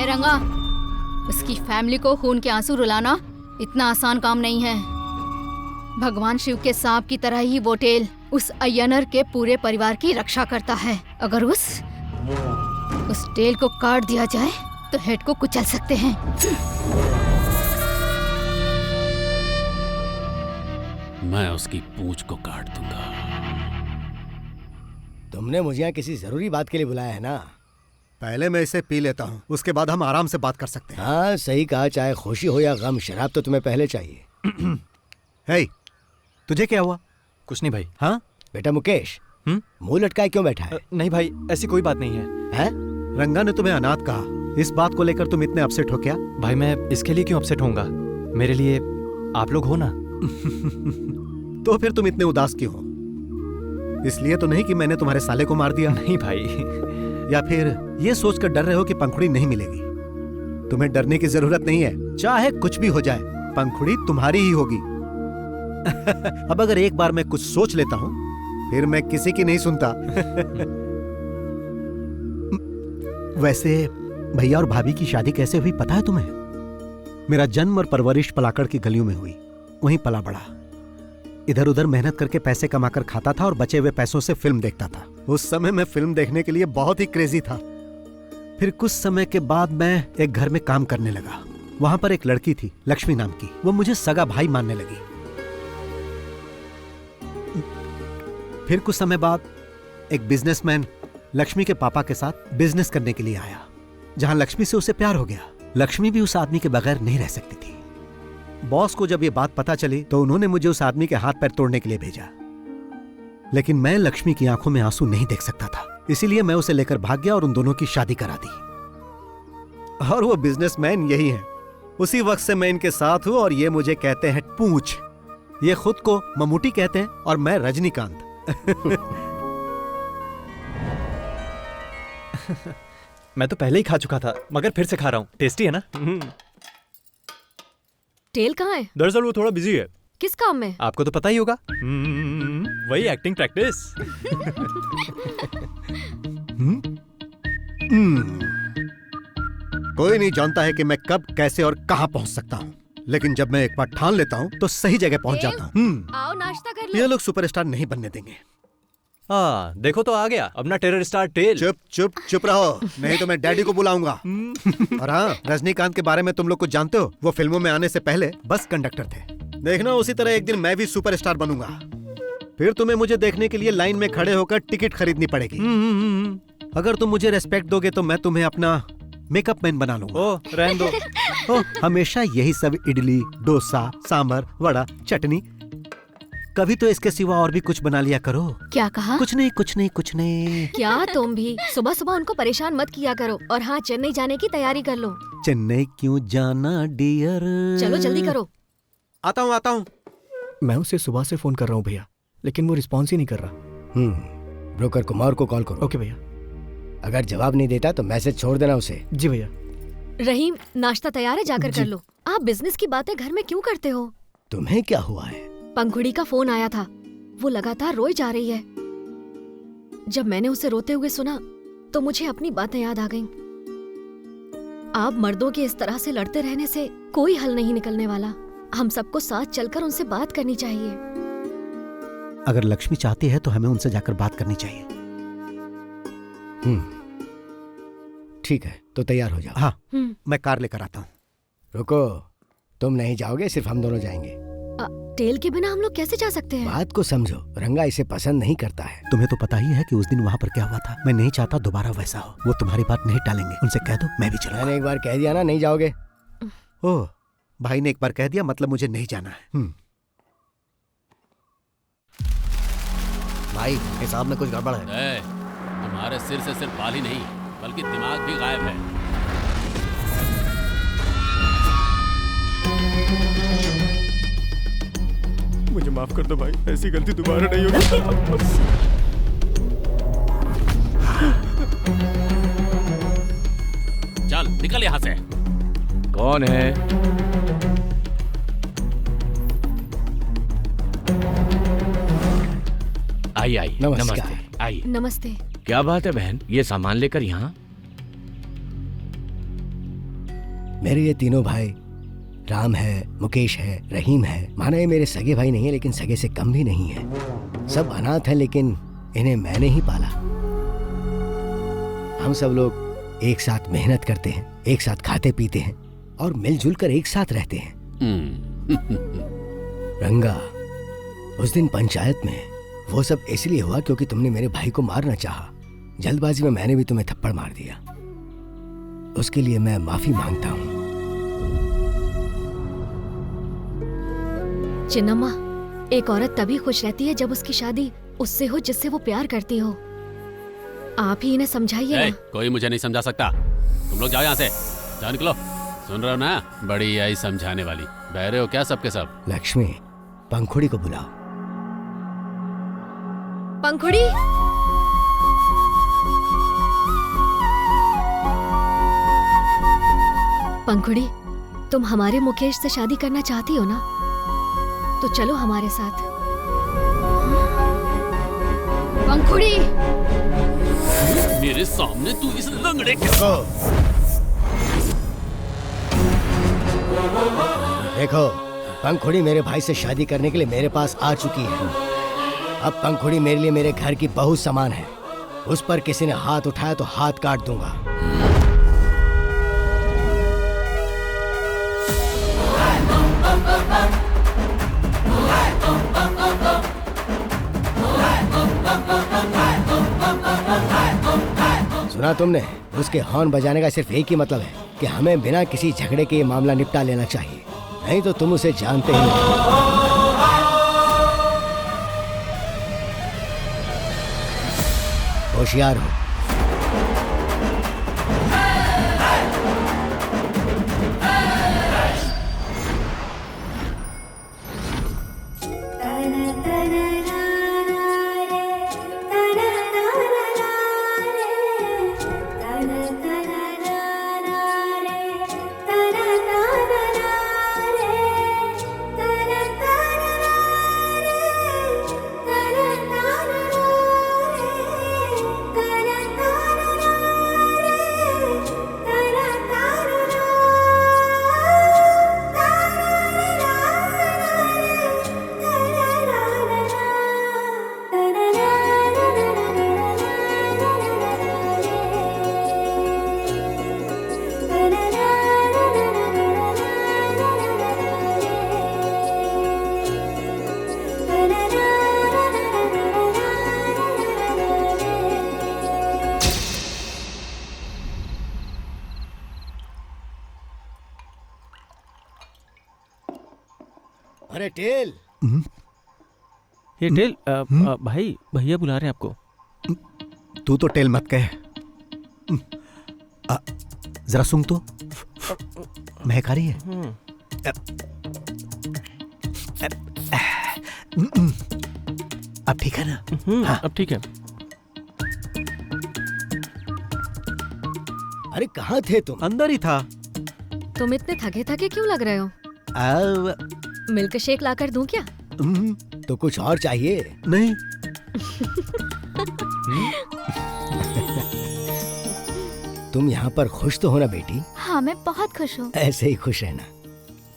ए रंगा, उसकी फैमिली को खून के आंसू रुलाना इतना आसान काम नहीं है। भगवान शिव के सांप की तरह ही वो टेल उस अय्यनर के पूरे परिवार की रक्षा करता है। अगर उस टेल को काट दिया जाए तो हेड को कुचल सकते हैं। मैं उसकी पूंछ को काट दूंगा। तुमने मुझे यहाँ किसी जरूरी बात के लिए बुलाया है ना? पहले मैं इसे पी लेता हूँ, उसके बाद हम आराम से बात कर सकते हैं। हाँ सही कहा, चाहे खुशी हो या गम, शराब तो तुम्हें पहले चाहिए। हे, तुझे क्या हुआ? कुछ नहीं भाई। हाँ बेटा मुकेश, मुंह लटकाए क्यों बैठा है? नहीं भाई, ऐसी कोई बात नहीं है। रंगा ने तुम्हें अनाथ कहा, इस बात को लेकर तुम इतने अपसेट हो क्या? भाई मैं इसके लिए क्यों अपसेट होऊंगा? मेरे लिए आप लोग हो ना। तो फिर तुम इतने उदास क्यों हो? इसलिए तो नहीं कि मैंने तुम्हारे साले को मार दिया। नहीं भाई। या फिर ये सोचकर डर रहे हो कि पंखुड़ी नहीं मिलेगी? तुम्हें डरने की जरूरत नहीं है, चाहे कुछ भी हो जाए, पंखुड़ी तुम्हारी ही होगी। अब अगर एक बार मैं कुछ सोच लेता हूं, फिर मैं किसी की नहीं सुनता। वैसे भैया और भाभी की शादी कैसे हुई पता है तुम्हें? मेरा जन्म और परवरिश पलाकड़ की गलियों में हुई, वहीं पला बड़ा। इधर उधर मेहनत करके पैसे कमाकर खाता था और बचे हुए पैसों से फिल्म देखता था। उस समय मैं फिल्म देखने के लिए बहुत ही क्रेजी था। फिर कुछ समय के बाद मैं एक घर में काम करने लगा। वहां पर एक लड़की थी, लक्ष्मी नाम की। वो मुझे सगा भाई मानने लगी। फिर कुछ समय बाद एक बिजनेसमैन लक्ष्मी के पापा के साथ बिजनेस करने के लिए आया, जहां लक्ष्मी से उसे प्यार हो गया। लक्ष्मी भी उस आदमी के बगैर नहीं रह सकती थी। बॉस को जब ये बात पता चली तो उन्होंने मुझे उस आदमी के हाथ पैर तोड़ने के लिए भेजा, लेकिन मैं लक्ष्मी की आंखों में आंसू नहीं देख सकता था, इसीलिए मैं उसे लेकर भाग गया और उन दोनों की शादी करा दी। और वो बिजनेसमैन यही है। उसी वक्त से मैं इनके साथ हूं और ये मुझे कहते हैं पूंछ। ये खुद को ममूटी कहते हैं और मैं रजनीकांत। मैं तो पहले ही खा चुका था, मगर फिर से खा रहा हूँ। टेस्टी है ना? टेल कहाँ है? दरअसल वो थोड़ा बिजी है। किस काम में? आपको तो पता ही होगा। वही एक्टिंग प्रैक्टिस। कोई नहीं जानता है कि मैं कब, कैसे और कहां पहुंच सकता हूं, लेकिन जब मैं एक बार ठान लेता हूं तो सही जगह पहुंच जाता हूं। आओ नाश्ता कर लो। ये लोग सुपरस्टार नहीं बनने देंगे। हाँ, देखो तो आ गया अपना टेरर स्टार टेल। चुप चुप चुप रहो, नहीं तो मैं डैडी को बुलाऊंगा। और हाँ, रजनीकांत के बारे में तुम लोग कुछ जानते हो? वो फिल्मों में आने से पहले बस कंडक्टर थे। देखना उसी तरह एक दिन मैं भी सुपरस्टार बनूंगा। फिर तुम्हें मुझे देखने के लिए लाइन में खड़े होकर टिकट खरीदनी पड़ेगी। अगर तुम मुझे रेस्पेक्ट दोगे तो मैं तुम्हें अपना मेकअप मैन बना लूंगा। ओ, रहने दो। ओ, हमेशा यही सब इडली, डोसा, सांभर, वड़ा, चटनी। कभी तो इसके सिवा और भी कुछ बना लिया करो। क्या कहा? कुछ नहीं कुछ नहीं कुछ नहीं। क्या तुम भी सुबह सुबह उनको परेशान मत किया करो। और हाँ, चेन्नई जाने की तैयारी कर लो। चेन्नई क्यों जाना डियर? चलो जल्दी करो। आता हूँ आता हूँ। मैं उसे सुबह से फोन कर रहा हूँ भैया, लेकिन वो रिस्पॉन्स ही नहीं कर रहा। ब्रोकर कुमार को कॉल करो। ओके भैया। अगर जवाब नहीं देता तो मैसेज छोड़ देना उसे। जी भैया। रहीम, नाश्ता तैयार है, जाकर कर लो। आप बिजनेस की बातें घर में क्यों करते हो? तुम्हें क्या हुआ है? पंखुड़ी का फोन आया था, वो लगातार रोई जा रही है। जब मैंने उसे रोते हुए सुना तो मुझे अपनी बातें याद आ गईं। आप मर्दों के इस तरह से लड़ते रहने से कोई हल नहीं निकलने वाला। हम सबको साथ चलकर उनसे बात करनी चाहिए। अगर लक्ष्मी चाहती है तो हमें उनसे जाकर बात करनी चाहिए। ठीक है, तो तैयार हो जाओ। हाँ, मैं कार लेकर आता हूँ। रुको, तुम नहीं जाओगे, सिर्फ हम दोनों जाएंगे। टेल के बिना हम लोग कैसे जा सकते हैं? बात को समझो, रंगा इसे पसंद नहीं करता है। तुम्हें तो पता ही है कि उस दिन वहाँ पर क्या हुआ था। मैं नहीं चाहता दोबारा वैसा हो। वो तुम्हारी बात नहीं टालेंगे, उनसे कह दो मैं भी चलूंगा। मैंने एक बार कह दिया ना, नहीं जाओगे। ओह, भाई ने एक बार कह दिया मतलब मुझे नहीं जाना है। भाई, हिसाब में कुछ गड़बड़ है। तुम्हारे सिर से सिर्फ बाल ही नहीं बल्कि दिमाग भी गायब है। मुझे माफ कर दो भाई, ऐसी गलती दोबारा नहीं होगी। चल निकल यहाँ से। कौन है? आई आई। नमस्ते। आई। नमस्ते। क्या बात है बहन, ये सामान लेकर यहाँ? मेरे ये तीनों भाई, राम है, मुकेश है, रहीम है। माना ये मेरे सगे भाई नहीं है, लेकिन सगे से कम भी नहीं है। सब अनाथ हैं, लेकिन इन्हें मैंने ही पाला। हम सब लोग एक साथ मेहनत करते हैं, एक साथ खाते पीते हैं और मिलजुल कर एक साथ रहते हैं। रंगा, उस दिन पंचायत में वो सब इसलिए हुआ क्योंकि तुमने मेरे भाई को मारना चाहा। जल्दबाजी में मैंने भी तुम्हें थप्पड़ मार दिया। उसके लिए मैं माफी मांगता हूँ। चिन्नम्मा, एक औरत तभी खुश रहती है जब उसकी शादी उससे हो जिससे वो प्यार करती हो। आप ही इन्हें समझाइए ना। कोई मुझे नहीं समझा सकता। तुम लोग जाओ यहाँ से, जाओ निकलो। सुन रहे हो ना, बड़ी आई समझाने वाली। बहरे हो क्या सबके सब? लक्ष्मी, पंखुड़ी को बुलाओ। पंखुड़ी, पंखुड़ी, तुम हमारे मुकेश से शादी करना चाहती हो ना? तो चलो हमारे साथ। पंखुड़ी, मेरे सामने तू इस लंगड़े के देखो, पंखुड़ी मेरे भाई से शादी करने के लिए मेरे पास आ चुकी है। अब पंखुड़ी मेरे लिए मेरे घर की बहू समान है। उस पर किसी ने हाथ उठाया तो हाथ काट दूंगा। सुना तुमने? उसके हॉर्न बजाने का सिर्फ एक ही मतलब है कि हमें बिना किसी झगड़े के ये मामला निपटा लेना चाहिए, नहीं तो तुम उसे जानते ही नहीं। होशियार हो। अरे टेल, ये टेल भाई भैया बुला रहे हैं आपको। तू तो टेल मत कह। जरा सुन तो, महक आ रही है। अब ठीक है ना? हाँ अब ठीक है। अरे कहाँ थे तुम? अंदर ही था। तुम इतने थके थके क्यों लग रहे हो? मिल्क शेक लाकर दूं क्या? तो कुछ और चाहिए? नहीं। तुम यहाँ पर खुश तो हो ना बेटी? हाँ मैं बहुत खुश हूँ। ऐसे ही खुश रहना।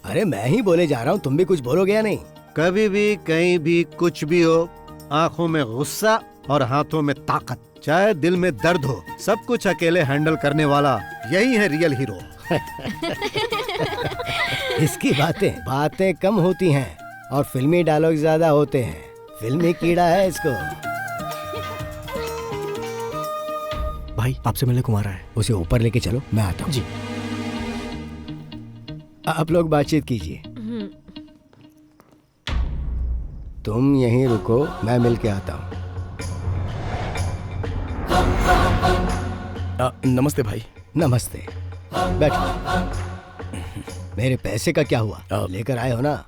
अरे मैं ही बोले जा रहा हूँ, तुम भी कुछ बोलोगे या नहीं? कभी भी कहीं भी कुछ भी हो, आंखों में गुस्सा और हाथों में ताकत, चाहे दिल में दर्द हो, सब कुछ अकेले हैंडल करने वाला यही है रियल हीरो। इसकी बातें कम होती हैं और फिल्मी डायलॉग ज्यादा होते हैं। फिल्मी कीड़ा है इसको। भाई आपसे मिलने कुमार है, उसे ऊपर लेके चलो, मैं आता हूँ। जी। आप लोग बातचीत कीजिए। तुम यहीं रुको, मैं मिल के आता हूँ। नमस्ते भाई। नमस्ते, बैठो। मेरे पैसे का क्या हुआ? लेकर आए हो ना?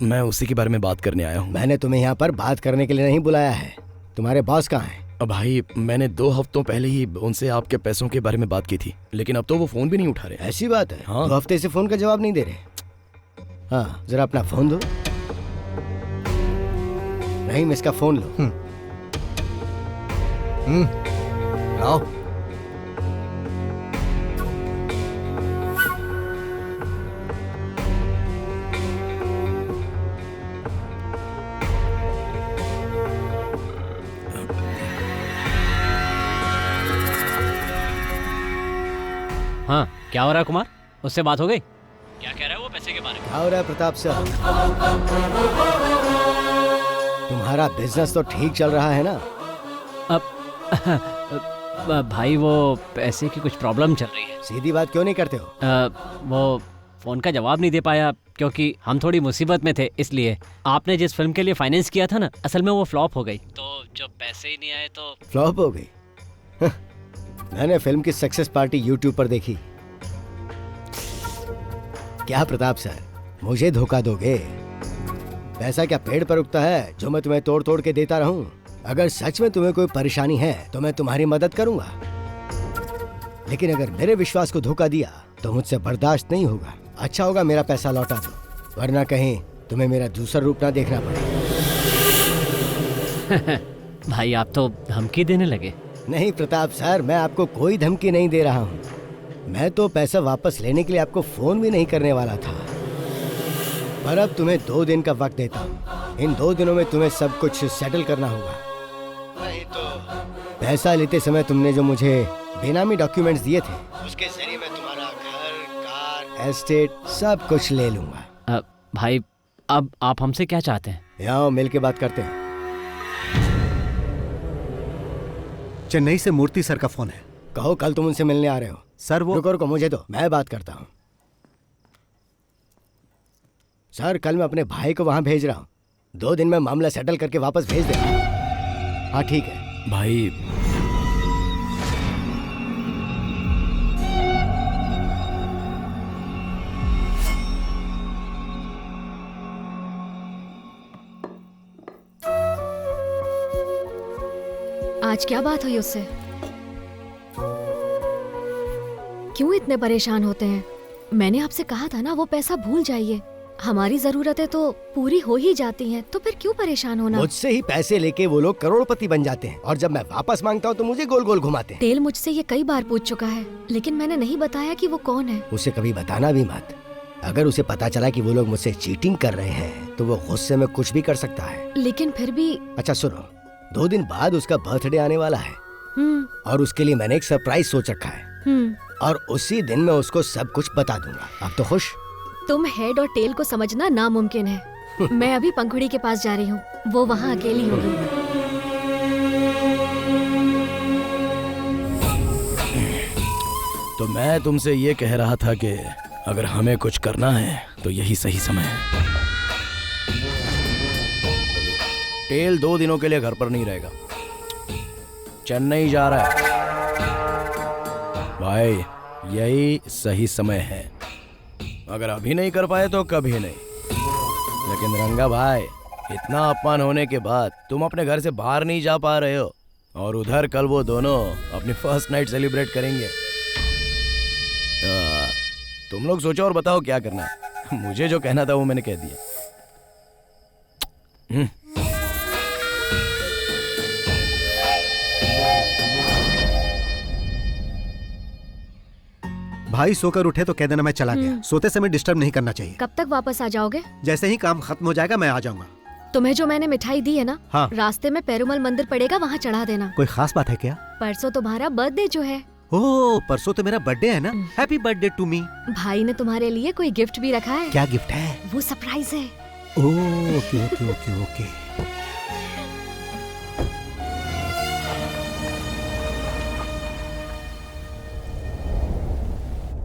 मैं उसी के बारे में बात करने आया हूँ। मैंने तुम्हें यहाँ पर बात करने के लिए नहीं बुलाया है। तुम्हारे बॉस कहाँ हैं? भाई मैंने 2 हफ्तों पहले ही उनसे आपके पैसों के बारे में बात की थी, लेकिन अब तो वो फोन भी नहीं उठा रहे। ऐसी बात है? हाँ। 2 हफ्ते से फोन का जवाब नहीं दे रहे। हाँ, जरा अपना फोन दो। नहीं, इसका फोन लो। आओ। हाँ, क्या हो रहा है कुमार? उससे बात हो गई? क्या कह रहा है वो पैसे के बारे में? क्या हो रहा है प्रताप सर? तुम्हारा बिजनेस तो ठीक चल रहा है ना? अब भाई वो पैसे की कुछ प्रॉब्लम चल रही है। सीधी बात क्यों नहीं करते हो? वो फोन का जवाब नहीं दे पाया क्योंकि हम थोड़ी मुसीबत में थे, इसलिए। आपने जिस फिल्म के लिए फाइनेंस किया था ना, असल में वो फ्लॉप हो गई, तो जब पैसे ही नहीं आए तो। फ्लॉप हो गई? मैंने फिल्म की सक्सेस पार्टी यूट्यूब पर देखी। क्या प्रताप सर, मुझे धोखा दोगे? पैसा क्या पेड़ पर उगता है जो मैं तुम्हें तोड़ तोड़ के देता रहूं? अगर सच में तुम्हें कोई परेशानी है तो मैं तुम्हारी मदद करूंगा, लेकिन अगर मेरे विश्वास को धोखा दिया तो मुझसे बर्दाश्त नहीं होगा। अच्छा होगा मेरा पैसा लौटा दो, वरना कहीं तुम्हें मेरा दूसरा रूप ना देखना पड़े। भाई आप तो धमकी देने लगे। नहीं प्रताप सर, मैं आपको कोई धमकी नहीं दे रहा हूँ। मैं तो पैसा वापस लेने के लिए आपको फोन भी नहीं करने वाला था, पर अब तुम्हें 2 दिन का वक्त देता हूँ। इन 2 दिनों में तुम्हें सब कुछ सेटल करना होगा, नहीं तो पैसा लेते समय तुमने जो मुझे बेनामी डॉक्यूमेंट्स दिए थे, उसके जरिए मैं तुम्हारा घर, कार, एस्टेट सब कुछ ले लूंगा। भाई अब आप हमसे क्या चाहते हैं? यहाँ मिल के बात करते हैं। चेन्नई से मूर्ति सर का फोन है। कहो कल तुम उनसे मिलने आ रहे हो। सर वो। रुको मुझे दो, मैं बात करता हूँ। सर कल मैं अपने भाई को वहां भेज रहा हूँ, 2 दिन में मामला सेटल करके वापस भेज देगा। हाँ ठीक है भाई। आज क्या बात हुई उससे? क्यों इतने परेशान होते हैं? मैंने आपसे कहा था ना वो पैसा भूल जाइए। हमारी जरूरतें तो पूरी हो ही जाती हैं, तो फिर क्यों परेशान होना? मुझसे ही पैसे लेके वो लोग करोड़पति बन जाते हैं और जब मैं वापस मांगता हूँ तो मुझे गोल गोल घुमाते हैं। तेल मुझसे ये कई बार पूछ चुका है, लेकिन मैंने नहीं बताया कि वो कौन है। उसे कभी बताना भी मत। अगर उसे पता चला कि वो लोग मुझसे चीटिंग कर रहे हैं तो वो गुस्से में कुछ भी कर सकता है। लेकिन फिर भी। अच्छा सुनो, 2 दिन बाद उसका बर्थडे आने वाला है और उसके लिए मैंने एक सरप्राइज सोच रखा है और उसी दिन मैं उसको सब कुछ बता दूंगा। अब तो खुश? तुम हेड और टेल को समझना नामुमकिन है। मैं अभी पंखुड़ी के पास जा रही हूँ, वो वहाँ अकेली होगी। तो मैं तुमसे ये कह रहा था कि अगर हमें कुछ करना है तो यही सही समय है। टेल 2 दिनों के लिए घर पर नहीं रहेगा, चेन्नई जा रहा है। भाई यही सही समय है, अगर अभी नहीं कर पाए तो कभी नहीं। लेकिन रंगा भाई, इतना अपमान होने के बाद तुम अपने घर से बाहर नहीं जा पा रहे हो, और उधर कल वो दोनों अपनी फर्स्ट नाइट सेलिब्रेट करेंगे। तुम लोग सोचो और बताओ क्या करना है। मुझे जो कहना था वो मैंने कह दिया। भाई सोकर उठे तो कह देना मैं चला गया। सोते समय डिस्टर्ब नहीं करना चाहिए। कब तक वापस आ जाओगे? जैसे ही काम खत्म हो जाएगा मैं आ जाऊंगा। तुम्हें जो मैंने मिठाई दी है ना, हाँ। रास्ते में पेरुमल मंदिर पड़ेगा, वहाँ चढ़ा देना। कोई खास बात है क्या? परसों तुम्हारा बर्थडे जो है। ओह, परसों तो मेरा बर्थडे है ना। Happy birthday to me. भाई ने तुम्हारे लिए कोई गिफ्ट भी रखा है। क्या गिफ्ट है? वो सरप्राइज है। ओह, ओके ओके ओके ओके।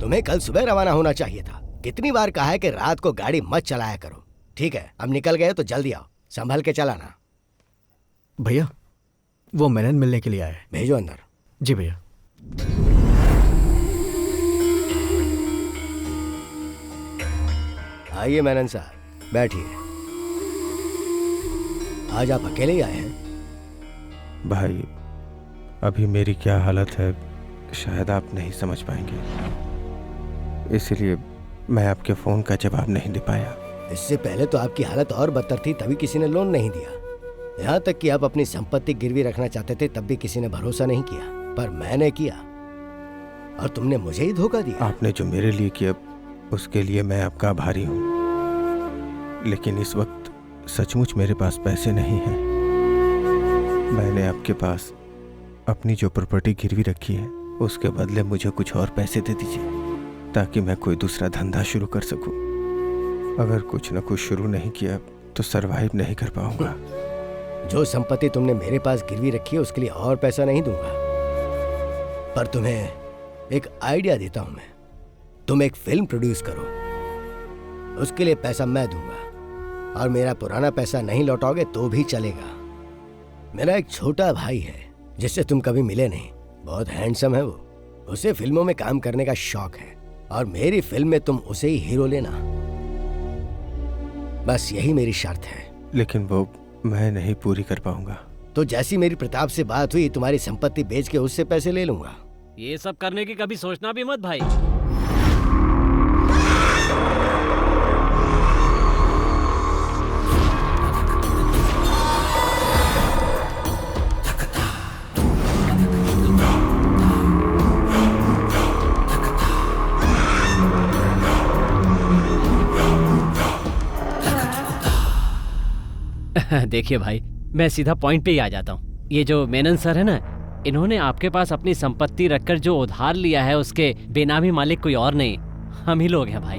तुम्हें कल सुबह रवाना होना चाहिए था। कितनी बार कहा है कि रात को गाड़ी मत चलाया करो। ठीक है, अब निकल गए तो जल्दी आओ, संभल के चलाना। भैया, वो मेनन मिलने के लिए आया है। भेजो अंदर। जी भैया। आइए मेनन साहब, बैठिए। आज आप अकेले ही आए हैं? भाई, अभी मेरी क्या हालत है शायद आप नहीं समझ पाएंगे, इसलिए मैं आपके फोन का जवाब नहीं दे पाया। इससे पहले तो आपकी हालत और बदतर थी, तभी किसी ने लोन नहीं दिया। यहाँ तक कि आप अपनी संपत्ति गिरवी रखना चाहते थे, तब भी किसी ने भरोसा नहीं किया, पर मैंने किया और तुमने मुझे ही धोखा दिया। आपने जो मेरे लिए किया उसके लिए मैं आपका आभारी हूँ, लेकिन इस वक्त सचमुच मेरे पास पैसे नहीं हैं। मैंने आपके पास अपनी जो प्रॉपर्टी गिरवी रखी है उसके बदले मुझे कुछ और पैसे दे दीजिए, ताकि मैं कोई दूसरा धंधा शुरू कर सकूं। अगर कुछ न कुछ शुरू नहीं किया तो सरवाइव नहीं कर पाऊंगा। जो संपत्ति तुमने मेरे पास गिरवी रखी है उसके लिए और पैसा नहीं दूंगा, पर तुम्हें एक आइडिया देता हूं मैं। तुम एक फिल्म प्रोड्यूस करो, उसके लिए पैसा मैं दूंगा, और मेरा पुराना पैसा नहीं लौटाओगे तो भी चलेगा। मेरा एक छोटा भाई है जिससे तुम कभी मिले नहीं, बहुत हैंडसम है वो। उसे फिल्मों में काम करने का शौक है, और मेरी फिल्म में तुम उसे ही हीरो लेना। बस यही मेरी शर्त है। लेकिन वो मैं नहीं पूरी कर पाऊंगा। तो जैसी मेरी प्रताप से बात हुई, तुम्हारी संपत्ति बेच के उससे पैसे ले लूंगा। ये सब करने की कभी सोचना भी मत भाई। देखिए भाई, मैं सीधा पॉइंट पे ही आ जाता हूँ। ये जो मेनन सर है ना, इन्होंने आपके पास अपनी संपत्ति रखकर जो उधार लिया है उसके बेनामी मालिक कोई और नहीं, हम ही लोग हैं भाई।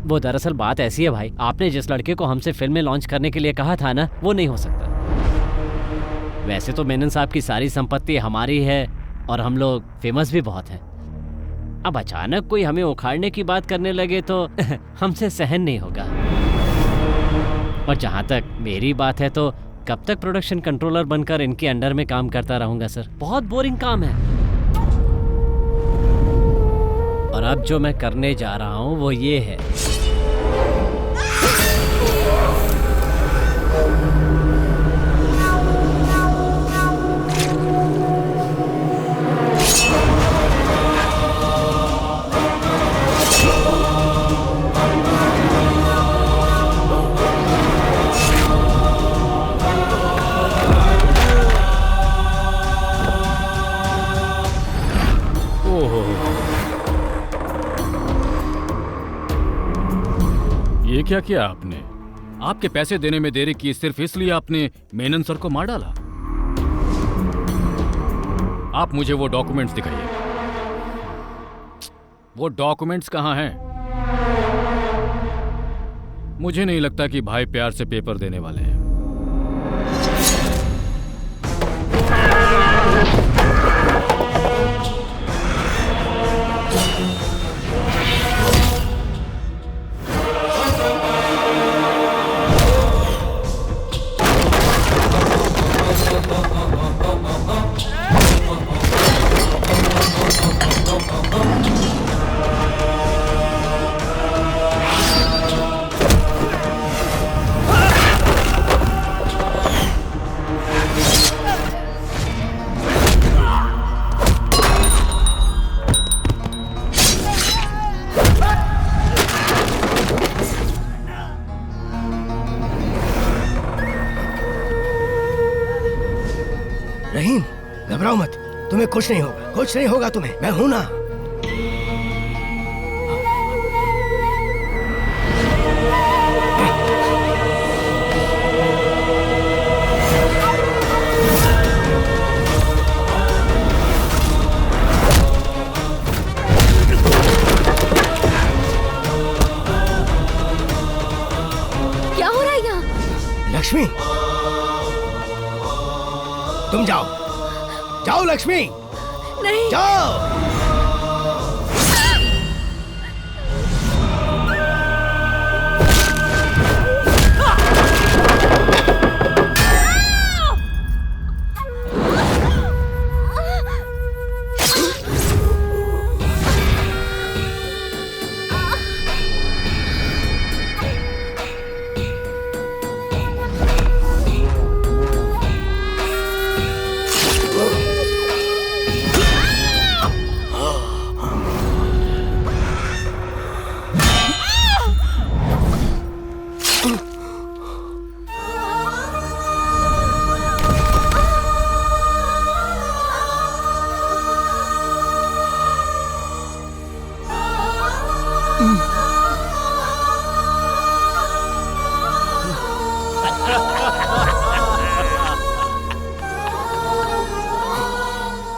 वो दरअसल बात ऐसी है भाई, आपने जिस लड़के को हमसे फिल्में लॉन्च करने के लिए कहा था ना, वो नहीं हो सकता। वैसे तो मेनन साहब की सारी संपत्ति हमारी है और हम लोग फेमस भी बहुत हैं। अब अचानक कोई हमें उखाड़ने की बात करने लगे तो हमसे सहन नहीं होगा। और जहां तक मेरी बात है तो कब तक प्रोडक्शन कंट्रोलर बनकर इनके अंडर में काम करता रहूंगा सर? बहुत बोरिंग काम है। और अब जो मैं करने जा रहा हूं वो ये है, ये क्या किया आपने? आपके पैसे देने में देरी की सिर्फ इसलिए आपने मेनन सर को मार डाला? आप मुझे वो डॉक्यूमेंट्स दिखाइए। वो डॉक्यूमेंट्स कहाँ हैं? मुझे नहीं लगता कि भाई प्यार से पेपर देने वाले हैं। तुम्हें कुछ नहीं होगा, कुछ नहीं होगा तुम्हें, मैं हूं ना। क्या हो रहा है यहाँ? लक्ष्मी, तुम जाओ, जाओ लक्ष्मी, नहीं जाओ।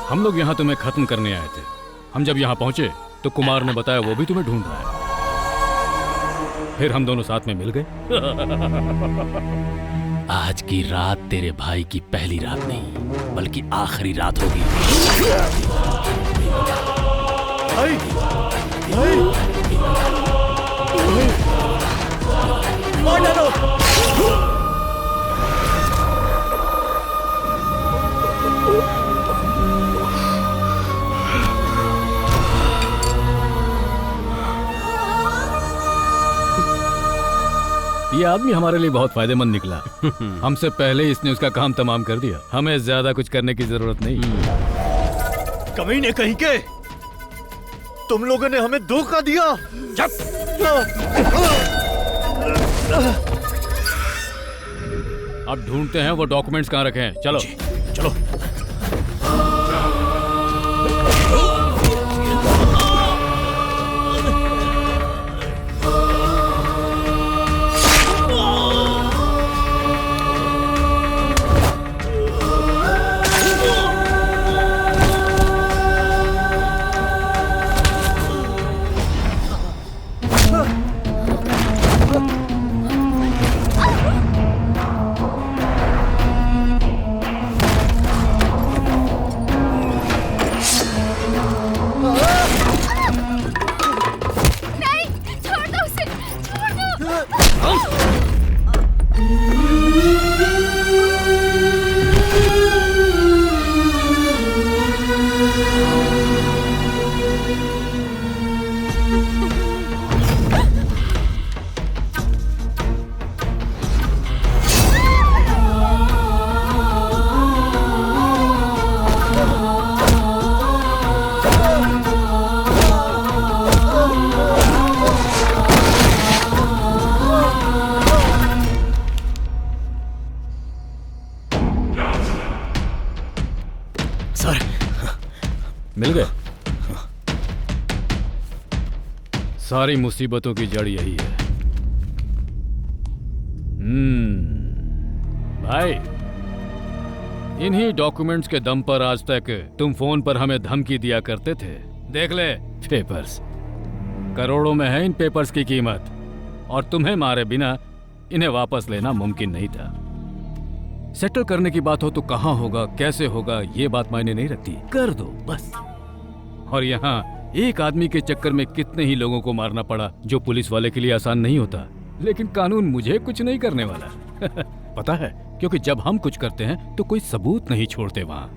हम लोग यहाँ तुम्हें खत्म करने आए थे। हम जब यहाँ पहुंचे तो कुमार ने बताया वो भी तुम्हें ढूंढ रहा है। फिर हम दोनों साथ में मिल गए। आज की रात तेरे भाई की पहली रात नहीं बल्कि आखिरी रात होगी। ये आदमी हमारे लिए बहुत फायदेमंद निकला। हमसे पहले इसने उसका काम तमाम कर दिया। हमें ज्यादा कुछ करने की जरूरत नहीं। कमीने कहीं के, तुम लोगों ने हमें धोखा दिया। अब ढूंढते हैं वो डॉक्यूमेंट्स कहाँ रखे हैं। चलो चलो। मिल गए। सारी मुसीबतों की जड़ यही है। भाई, इन्हीं डॉक्यूमेंट्स के दम पर आज तक तुम फोन पर हमें धमकी दिया करते थे। देख ले पेपर्स, करोड़ों में है इन पेपर्स की कीमत, और तुम्हें मारे बिना इन्हें वापस लेना मुमकिन नहीं था। सेटल करने की बात हो तो कहाँ होगा, कैसे होगा, ये बात मायने नहीं रखती, कर दो बस। और यहाँ एक आदमी के चक्कर में कितने ही लोगों को मारना पड़ा, जो पुलिस वाले के लिए आसान नहीं होता। लेकिन कानून मुझे कुछ नहीं करने वाला। पता है, क्योंकि जब हम कुछ करते हैं तो कोई सबूत नहीं छोड़ते। वहाँ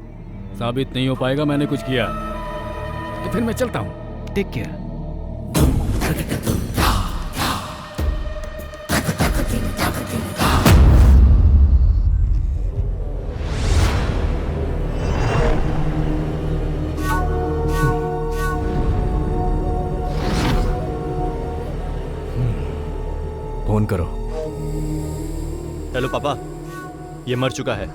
साबित नहीं हो पाएगा मैंने कुछ किया, तो फिर मैं चलता हूँ। Take care. फोन करो। हेलो पापा, ये मर चुका है।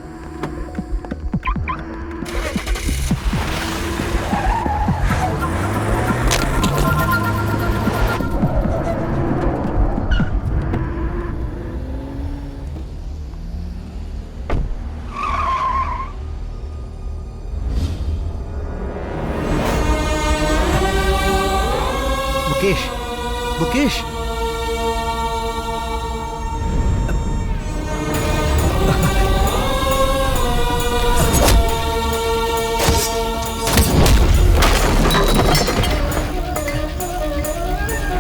मुकेश, मुकेश।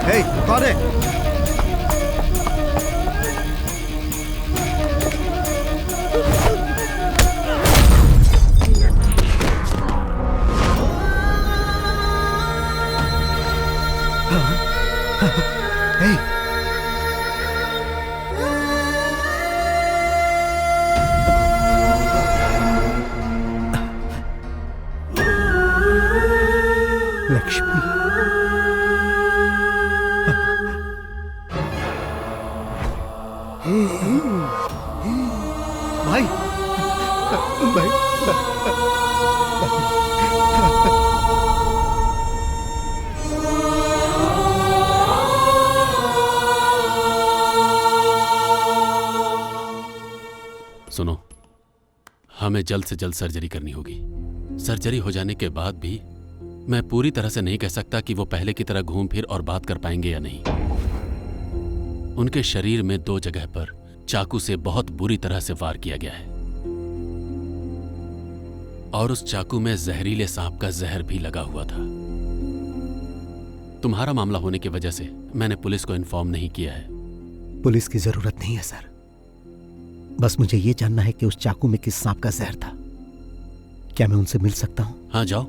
हे, कौन है? Hey! लक्ष्मी। भाई, भाई, सुनो, हमें जल्द से जल्द सर्जरी करनी होगी। सर्जरी हो जाने के बाद भी मैं पूरी तरह से नहीं कह सकता कि वो पहले की तरह घूम फिर और बात कर पाएंगे या नहीं। उनके शरीर में 2 जगह पर चाकू से बहुत बुरी तरह से वार किया गया है और उस चाकू में जहरीले सांप का जहर भी लगा हुआ था। तुम्हारा मामला होने की वजह से मैंने पुलिस को इन्फॉर्म नहीं किया है। पुलिस की जरूरत नहीं है सर, बस मुझे ये जानना है कि उस चाकू में किस सांप का जहर था। क्या मैं उनसे मिल सकता हूं? हाँ, जाओ।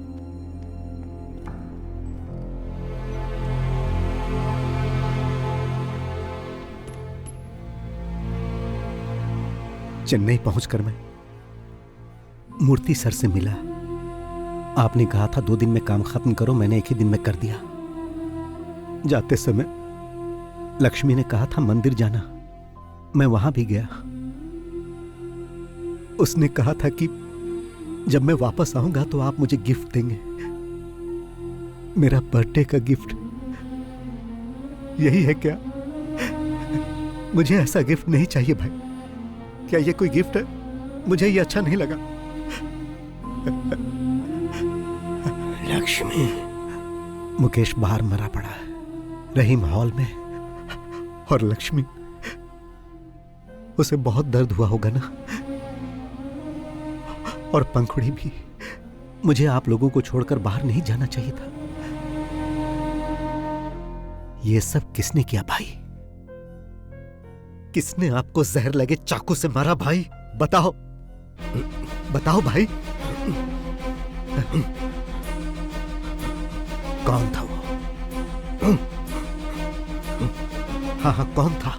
चेन्नई पहुंचकर मैं मूर्ति सर से मिला। आपने कहा था 2 दिन में काम खत्म करो, मैंने 1 ही दिन में कर दिया। जाते समय लक्ष्मी ने कहा था मंदिर जाना, मैं वहां भी गया। उसने कहा था कि जब मैं वापस आऊंगा तो आप मुझे गिफ्ट देंगे, मेरा बर्थडे का गिफ्ट। यही है क्या? मुझे ऐसा गिफ्ट नहीं चाहिए भाई। क्या ये कोई गिफ्ट है? मुझे ये अच्छा नहीं लगा। लक्ष्मी। मुकेश बाहर मरा पड़ा है, रहीम हॉल में, और लक्ष्मी, उसे बहुत दर्द हुआ होगा ना। और पंखुड़ी भी। मुझे आप लोगों को छोड़कर बाहर नहीं जाना चाहिए था। ये सब किसने किया भाई? किसने आपको जहर लगे चाकू से मारा भाई? बताओ, बताओ भाई। कौन था वो? हाँ हाँ, कौन था?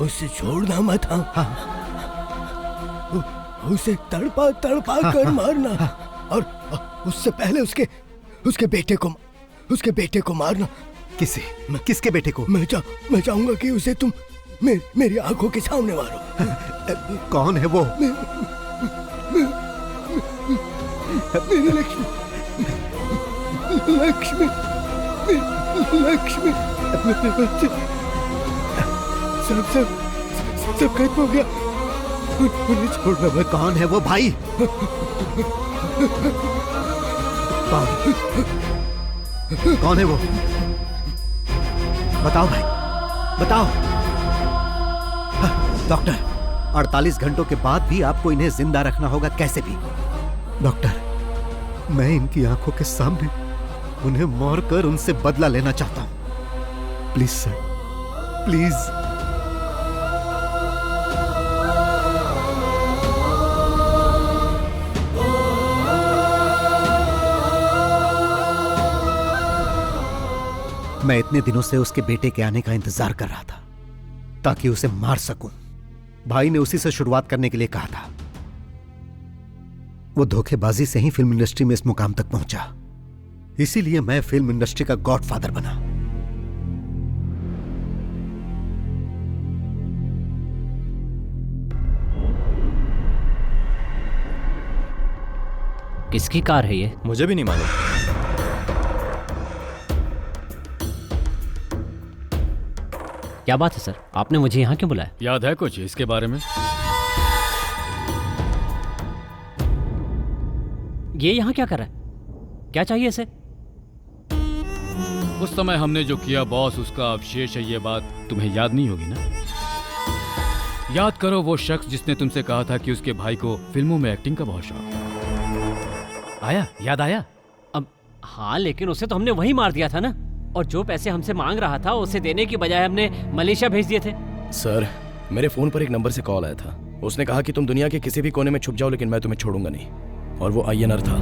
उसे छोड़ना मत। हाँ, उसे तड़पा तड़पा कर मारना, और उससे पहले उसके बेटे को मारना। किसके बेटे को? मैं चाहूंगा कि उसे तुम मेरी आंखों के सामने मारो। कौन है वो? मेरी लक्ष्मी, लक्ष्मी, लक्ष्मी, मेरे बच्चे। सब खत्म हो गया। उन्हें छोड़ना मत। कौन है वो भाई? कौन है वो? बताओ भाई, बताओ। डॉक्टर, 48 घंटों के बाद भी आपको इन्हें जिंदा रखना होगा, कैसे भी। डॉक्टर, मैं इनकी आंखों के सामने उन्हें मारकर उनसे बदला लेना चाहता हूं। Please sir, please. मैं इतने दिनों से उसके बेटे के आने का इंतजार कर रहा था ताकि उसे मार सकूं। भाई ने उसी से शुरुआत करने के लिए कहा था। वो धोखेबाजी से ही फिल्म इंडस्ट्री में इस मुकाम तक पहुंचा, इसीलिए मैं फिल्म इंडस्ट्री का गॉडफादर बना। किसकी कार है ये? मुझे भी नहीं मालूम। क्या बात है सर, आपने मुझे यहाँ क्यों बुलाया? याद है कुछ इसके बारे में? ये यहाँ क्या कर रहा है? क्या चाहिए इसे? उस समय हमने जो किया बॉस, उसका अवशेष है। ये बात तुम्हें याद नहीं होगी ना? याद करो वो शख्स जिसने तुमसे कहा था कि उसके भाई को फिल्मों में एक्टिंग का बहुत शौक। आया? याद आया? अब हाँ, लेकिन उसे तो हमने वहीं मार दिया था ना। और जो पैसे हमसे मांग रहा था उसे देने की बजाय हमने मलेशिया भेज दिए थे। सर, मेरे फोन पर एक नंबर से कॉल आया था। उसने कहा कि तुम दुनिया के किसी भी कोने में छुप जाओ, लेकिन मैं तुम्हें छोड़ूंगा नहीं। और वो अय्यनर था।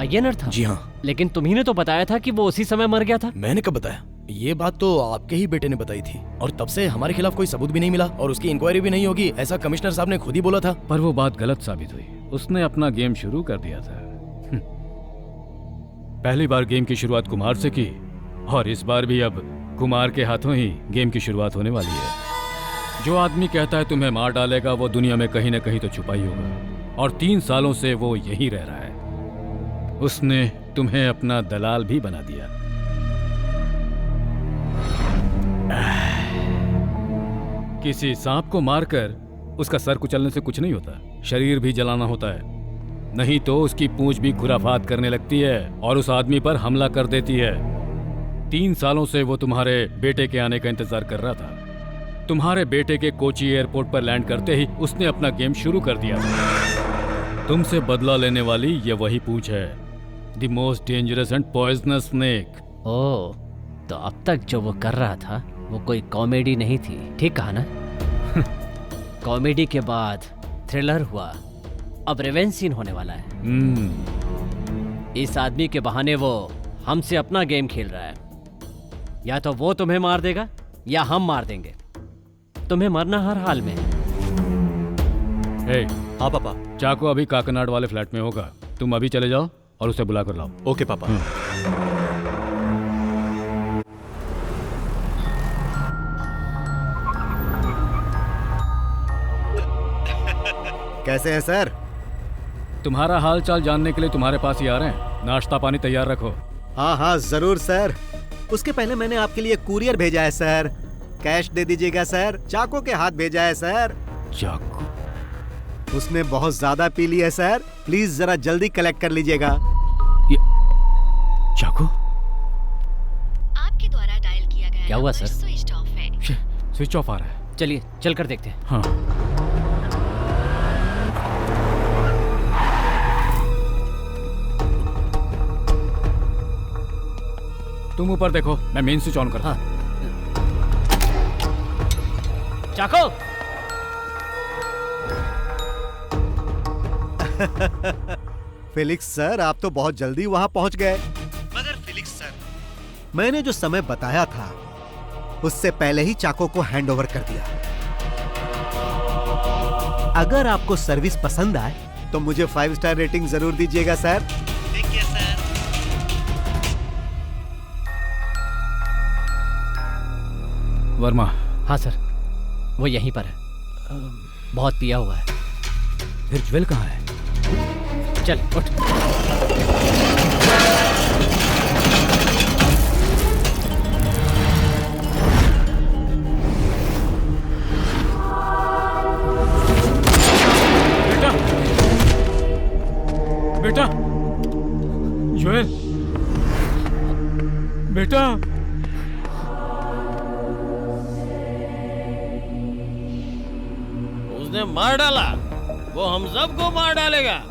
अय्यनर था? जी हाँ। लेकिन तुम्ही ने तो बताया था कि वो उसी समय मर गया था। मैंने कब बताया? ये बात तो आपके ही बेटे ने बताई थी। और तब से हमारे खिलाफ कोई सबूत भी नहीं मिला और उसकी इंक्वायरी भी नहीं होगी, ऐसा कमिश्नर साहब ने खुद ही बोला था। पर वो बात गलत साबित हुई। उसने अपना गेम शुरू कर दिया था। पहली बार गेम की शुरुआत कुमार से की और इस बार भी अब कुमार के हाथों ही गेम की शुरुआत होने वाली है। जो आदमी कहता है तुम्हें मार डालेगा, वो दुनिया में कहीं न कहीं तो छुपा ही होगा। और 3 सालों से वो यहीं रह रहा है। उसने तुम्हें अपना दलाल भी बना दिया। किसी सांप को मारकर उसका सर कुचलने से कुछ नहीं होता, शरीर भी जलाना होता है। नहीं तो उसकी पूंछ भी खुराफात करने लगती है और उस आदमी पर हमला कर देती है। 3 सालों से वो तुम्हारे बेटे के आने का इंतजार कर रहा था। तुम्हारे बेटे के कोची एयरपोर्ट पर लैंड करते ही उसने अपना गेम शुरू कर दिया था। तुमसे बदला लेने वाली ये वही पूंछ है, the most dangerous and poisonous snake. Oh, तो अब तक जो वो कर रहा था वो कोई कॉमेडी नहीं थी, ठीक कहा ना? कॉमेडी के बाद थ्रिलर हुआ, अब रिवेंज सीन होने वाला है। इस आदमी के बहाने वो हमसे अपना गेम खेल रहा है। या तो वो तुम्हें मार देगा या हम मार देंगे। तुम्हें मरना हर हाल में है। हाँ पापा, चाको अभी काकनाड वाले फ्लैट में होगा। तुम अभी चले जाओ और उसे बुला कर लाओ। ओके पापा। कैसे हैं सर? तुम्हारा हाल चाल जानने के लिए तुम्हारे पास ही आ रहे हैं। नाश्ता पानी तैयार रखो। हाँ हाँ जरूर सर। उसके पहले मैंने आपके लिए कुरियर भेजा है सर। कैश दे दीजिएगा सर। चाको के हाथ भेजा है सर। चाको? उसने बहुत ज्यादा पी लिया है सर, प्लीज जरा जल्दी कलेक्ट कर लीजिएगा। चाको? आपके द्वारा डायल किया गया क्या हुआ सर? स्विच ऑफ है। स्विच ऑफ आ रहा है। चलिए चल कर देखते हैं। हाँ। तुम ऊपर देखो, मैं मेन स्विच ऑन करता हूं। चाको! फिलिक्स सर, आप तो बहुत जल्दी वहां पहुंच गए। मगर फिलिक्स सर, मैंने जो समय बताया था उससे पहले ही चाको को हैंडओवर कर दिया। अगर आपको सर्विस पसंद आए तो मुझे 5 स्टार रेटिंग जरूर दीजिएगा सर। देखिए सर। वर्मा? हाँ सर, वो यहीं पर है। बहुत पिया हुआ है। फिर ज्वेल कहाँ है? चल उठ। बेटा, बेटा, ज्वेल, बेटा। उसने मार डाला, वो हम सबको मार डालेगा,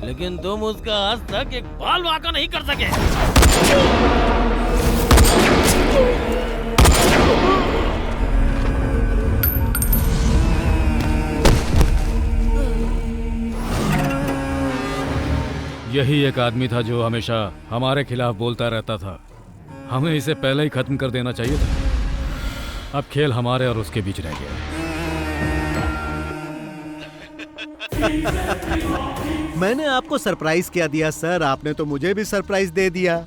लेकिन तुम उसका आज तक एक बाल वाका नहीं कर सके। यही एक आदमी था जो हमेशा हमारे खिलाफ बोलता रहता था। हमें इसे पहले ही खत्म कर देना चाहिए था। अब खेल हमारे और उसके बीच रह गया। मैंने आपको सरप्राइज क्या दिया सर, आपने तो मुझे भी सरप्राइज दे दिया।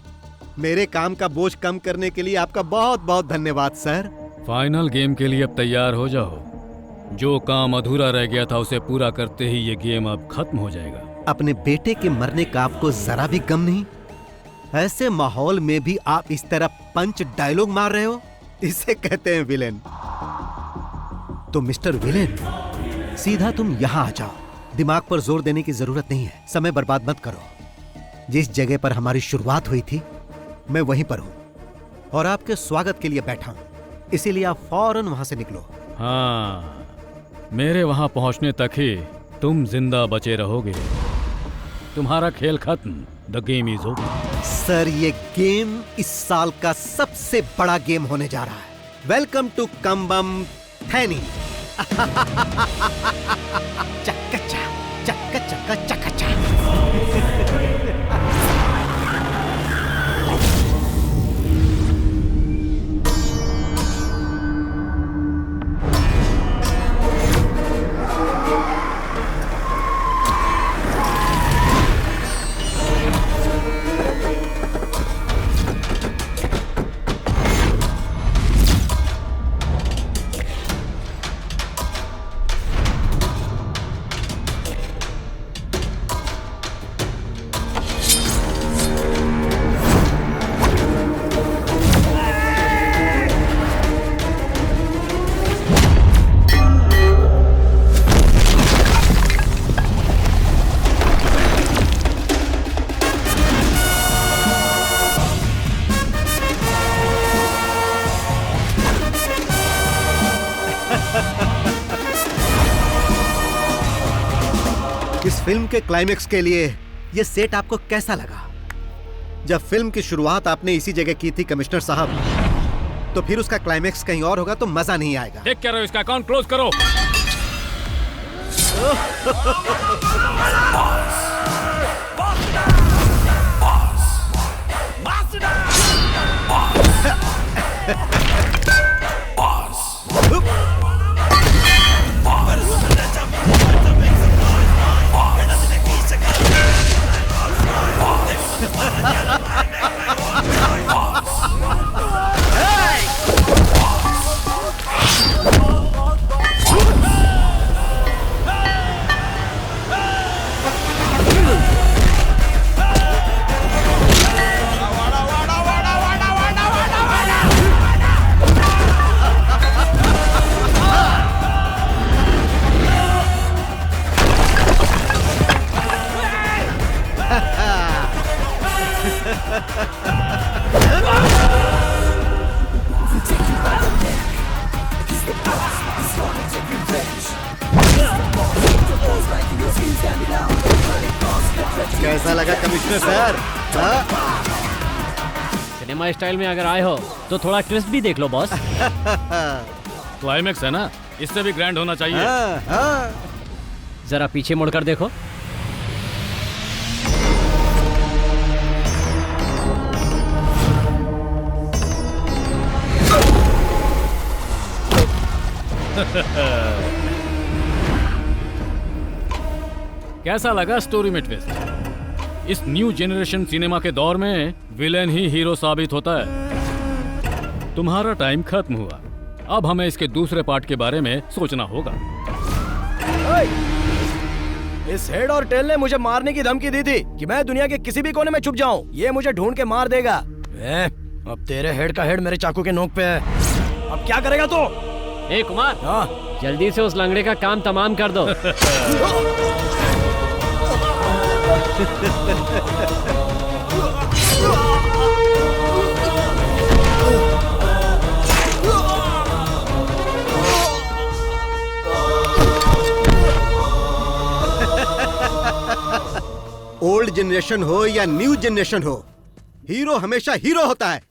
मेरे काम का बोझ कम करने के लिए आपका बहुत बहुत धन्यवाद सर। फाइनल गेम के लिए अब तैयार हो जाओ। जो काम अधूरा रह गया था उसे पूरा करते ही ये गेम अब खत्म हो जाएगा। अपने बेटे के मरने का आपको जरा भी गम नहीं? ऐसे माहौल में भी आप इस तरह पंच डायलॉग मार रहे हो, इसे कहते हैं विलेन। तो मिस्टर विलेन, सीधा तुम यहां आ जाओ। दिमाग पर जोर देने की जरूरत नहीं है, समय बर्बाद मत करो। जिस जगह पर हमारी शुरुआत हुई थी मैं वहीं पर हूँ और आपके स्वागत के लिए बैठा हूँ, इसीलिए आप फौरन वहां से निकलो। हाँ, मेरे वहां पहुंचने तक ही तुम जिंदा बचे रहोगे। तुम्हारा खेल खत्म। The game is over. Sir, ये गेम इस साल का सबसे बड़ा गेम होने जा रहा है। Welcome to Cumbum Theni. चक्का चक्का चक्का चक्का। इस फिल्म के क्लाइमेक्स के लिए ये सेट आपको कैसा लगा? जब फिल्म की शुरुआत आपने इसी जगह की थी कमिश्नर साहब, तो फिर उसका क्लाइमेक्स कहीं और होगा तो मजा नहीं आएगा। देख क्या रहे हो, इसका अकाउंट क्लोज करो। कैसा लगा कमिश्नर सर? सिनेमा स्टाइल में अगर आए हो तो थोड़ा ट्विस्ट भी देख लो बॉस। क्लाइमेक्स है ना, इससे भी ग्रैंड होना चाहिए। जरा पीछे मुड़कर देखो। कैसा लगा स्टोरी में ट्विस्ट? इस न्यू जनरेशन सिनेमा के दौर में विलेन ही हीरो साबित होता है। तुम्हारा टाइम खत्म हुआ, अब हमें इसके दूसरे पार्ट के बारे में सोचना होगा। इस हेड और टेल ने मुझे मारने की धमकी दी थी कि मैं दुनिया के किसी भी कोने में छुप जाऊं, ये मुझे ढूंढ के मार देगा। अब तेरे हेड का हेड मेरे चाकू के नोक पे है, अब क्या करेगा तू? ए कुमार, जल्दी से उस लंगड़े का काम तमाम कर दो। ओल्ड जनरेशन हो या न्यू जनरेशन हो, हीरो हमेशा हीरो होता है।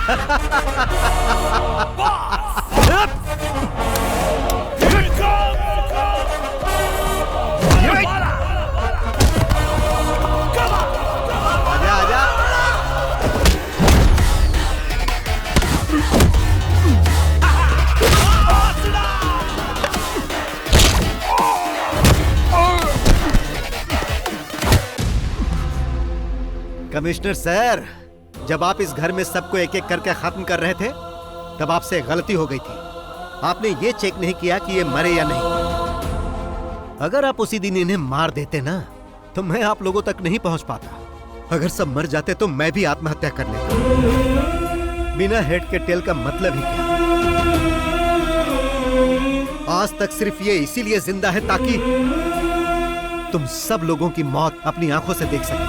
आजा आजा। कमिश्नर सर, जब आप इस घर में सबको एक एक करके खत्म कर रहे थे तब आपसे गलती हो गई थी। आपने ये चेक नहीं किया कि ये मरे या नहीं। अगर आप उसी दिन इन्हें मार देते ना तो मैं आप लोगों तक नहीं पहुंच पाता। अगर सब मर जाते तो मैं भी आत्महत्या कर लेता। बिना हेड के टेल का मतलब ही क्या? आज तक सिर्फ ये इसीलिए जिंदा है ताकि तुम सब लोगों की मौत अपनी आंखों से देख सके।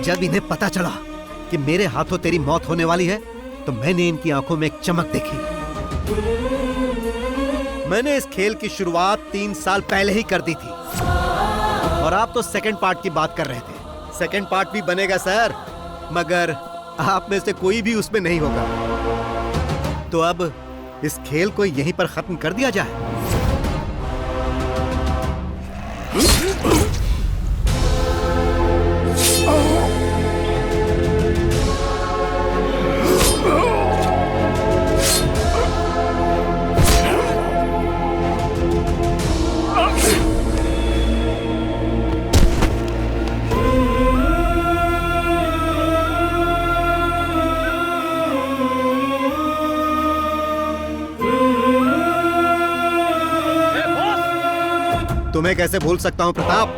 जब इन्हें पता चला कि मेरे हाथों तेरी मौत होने वाली है तो मैंने इनकी आंखों में एक चमक देखी। मैंने इस खेल की शुरुआत 3 साल पहले ही कर दी थी और आप तो सेकंड पार्ट की बात कर रहे थे। सेकंड पार्ट भी बनेगा सर, मगर आप में से कोई भी उसमें नहीं होगा। तो अब इस खेल को यहीं पर खत्म कर दिया जाए। तुम्हें कैसे भूल सकता हूं प्रताप?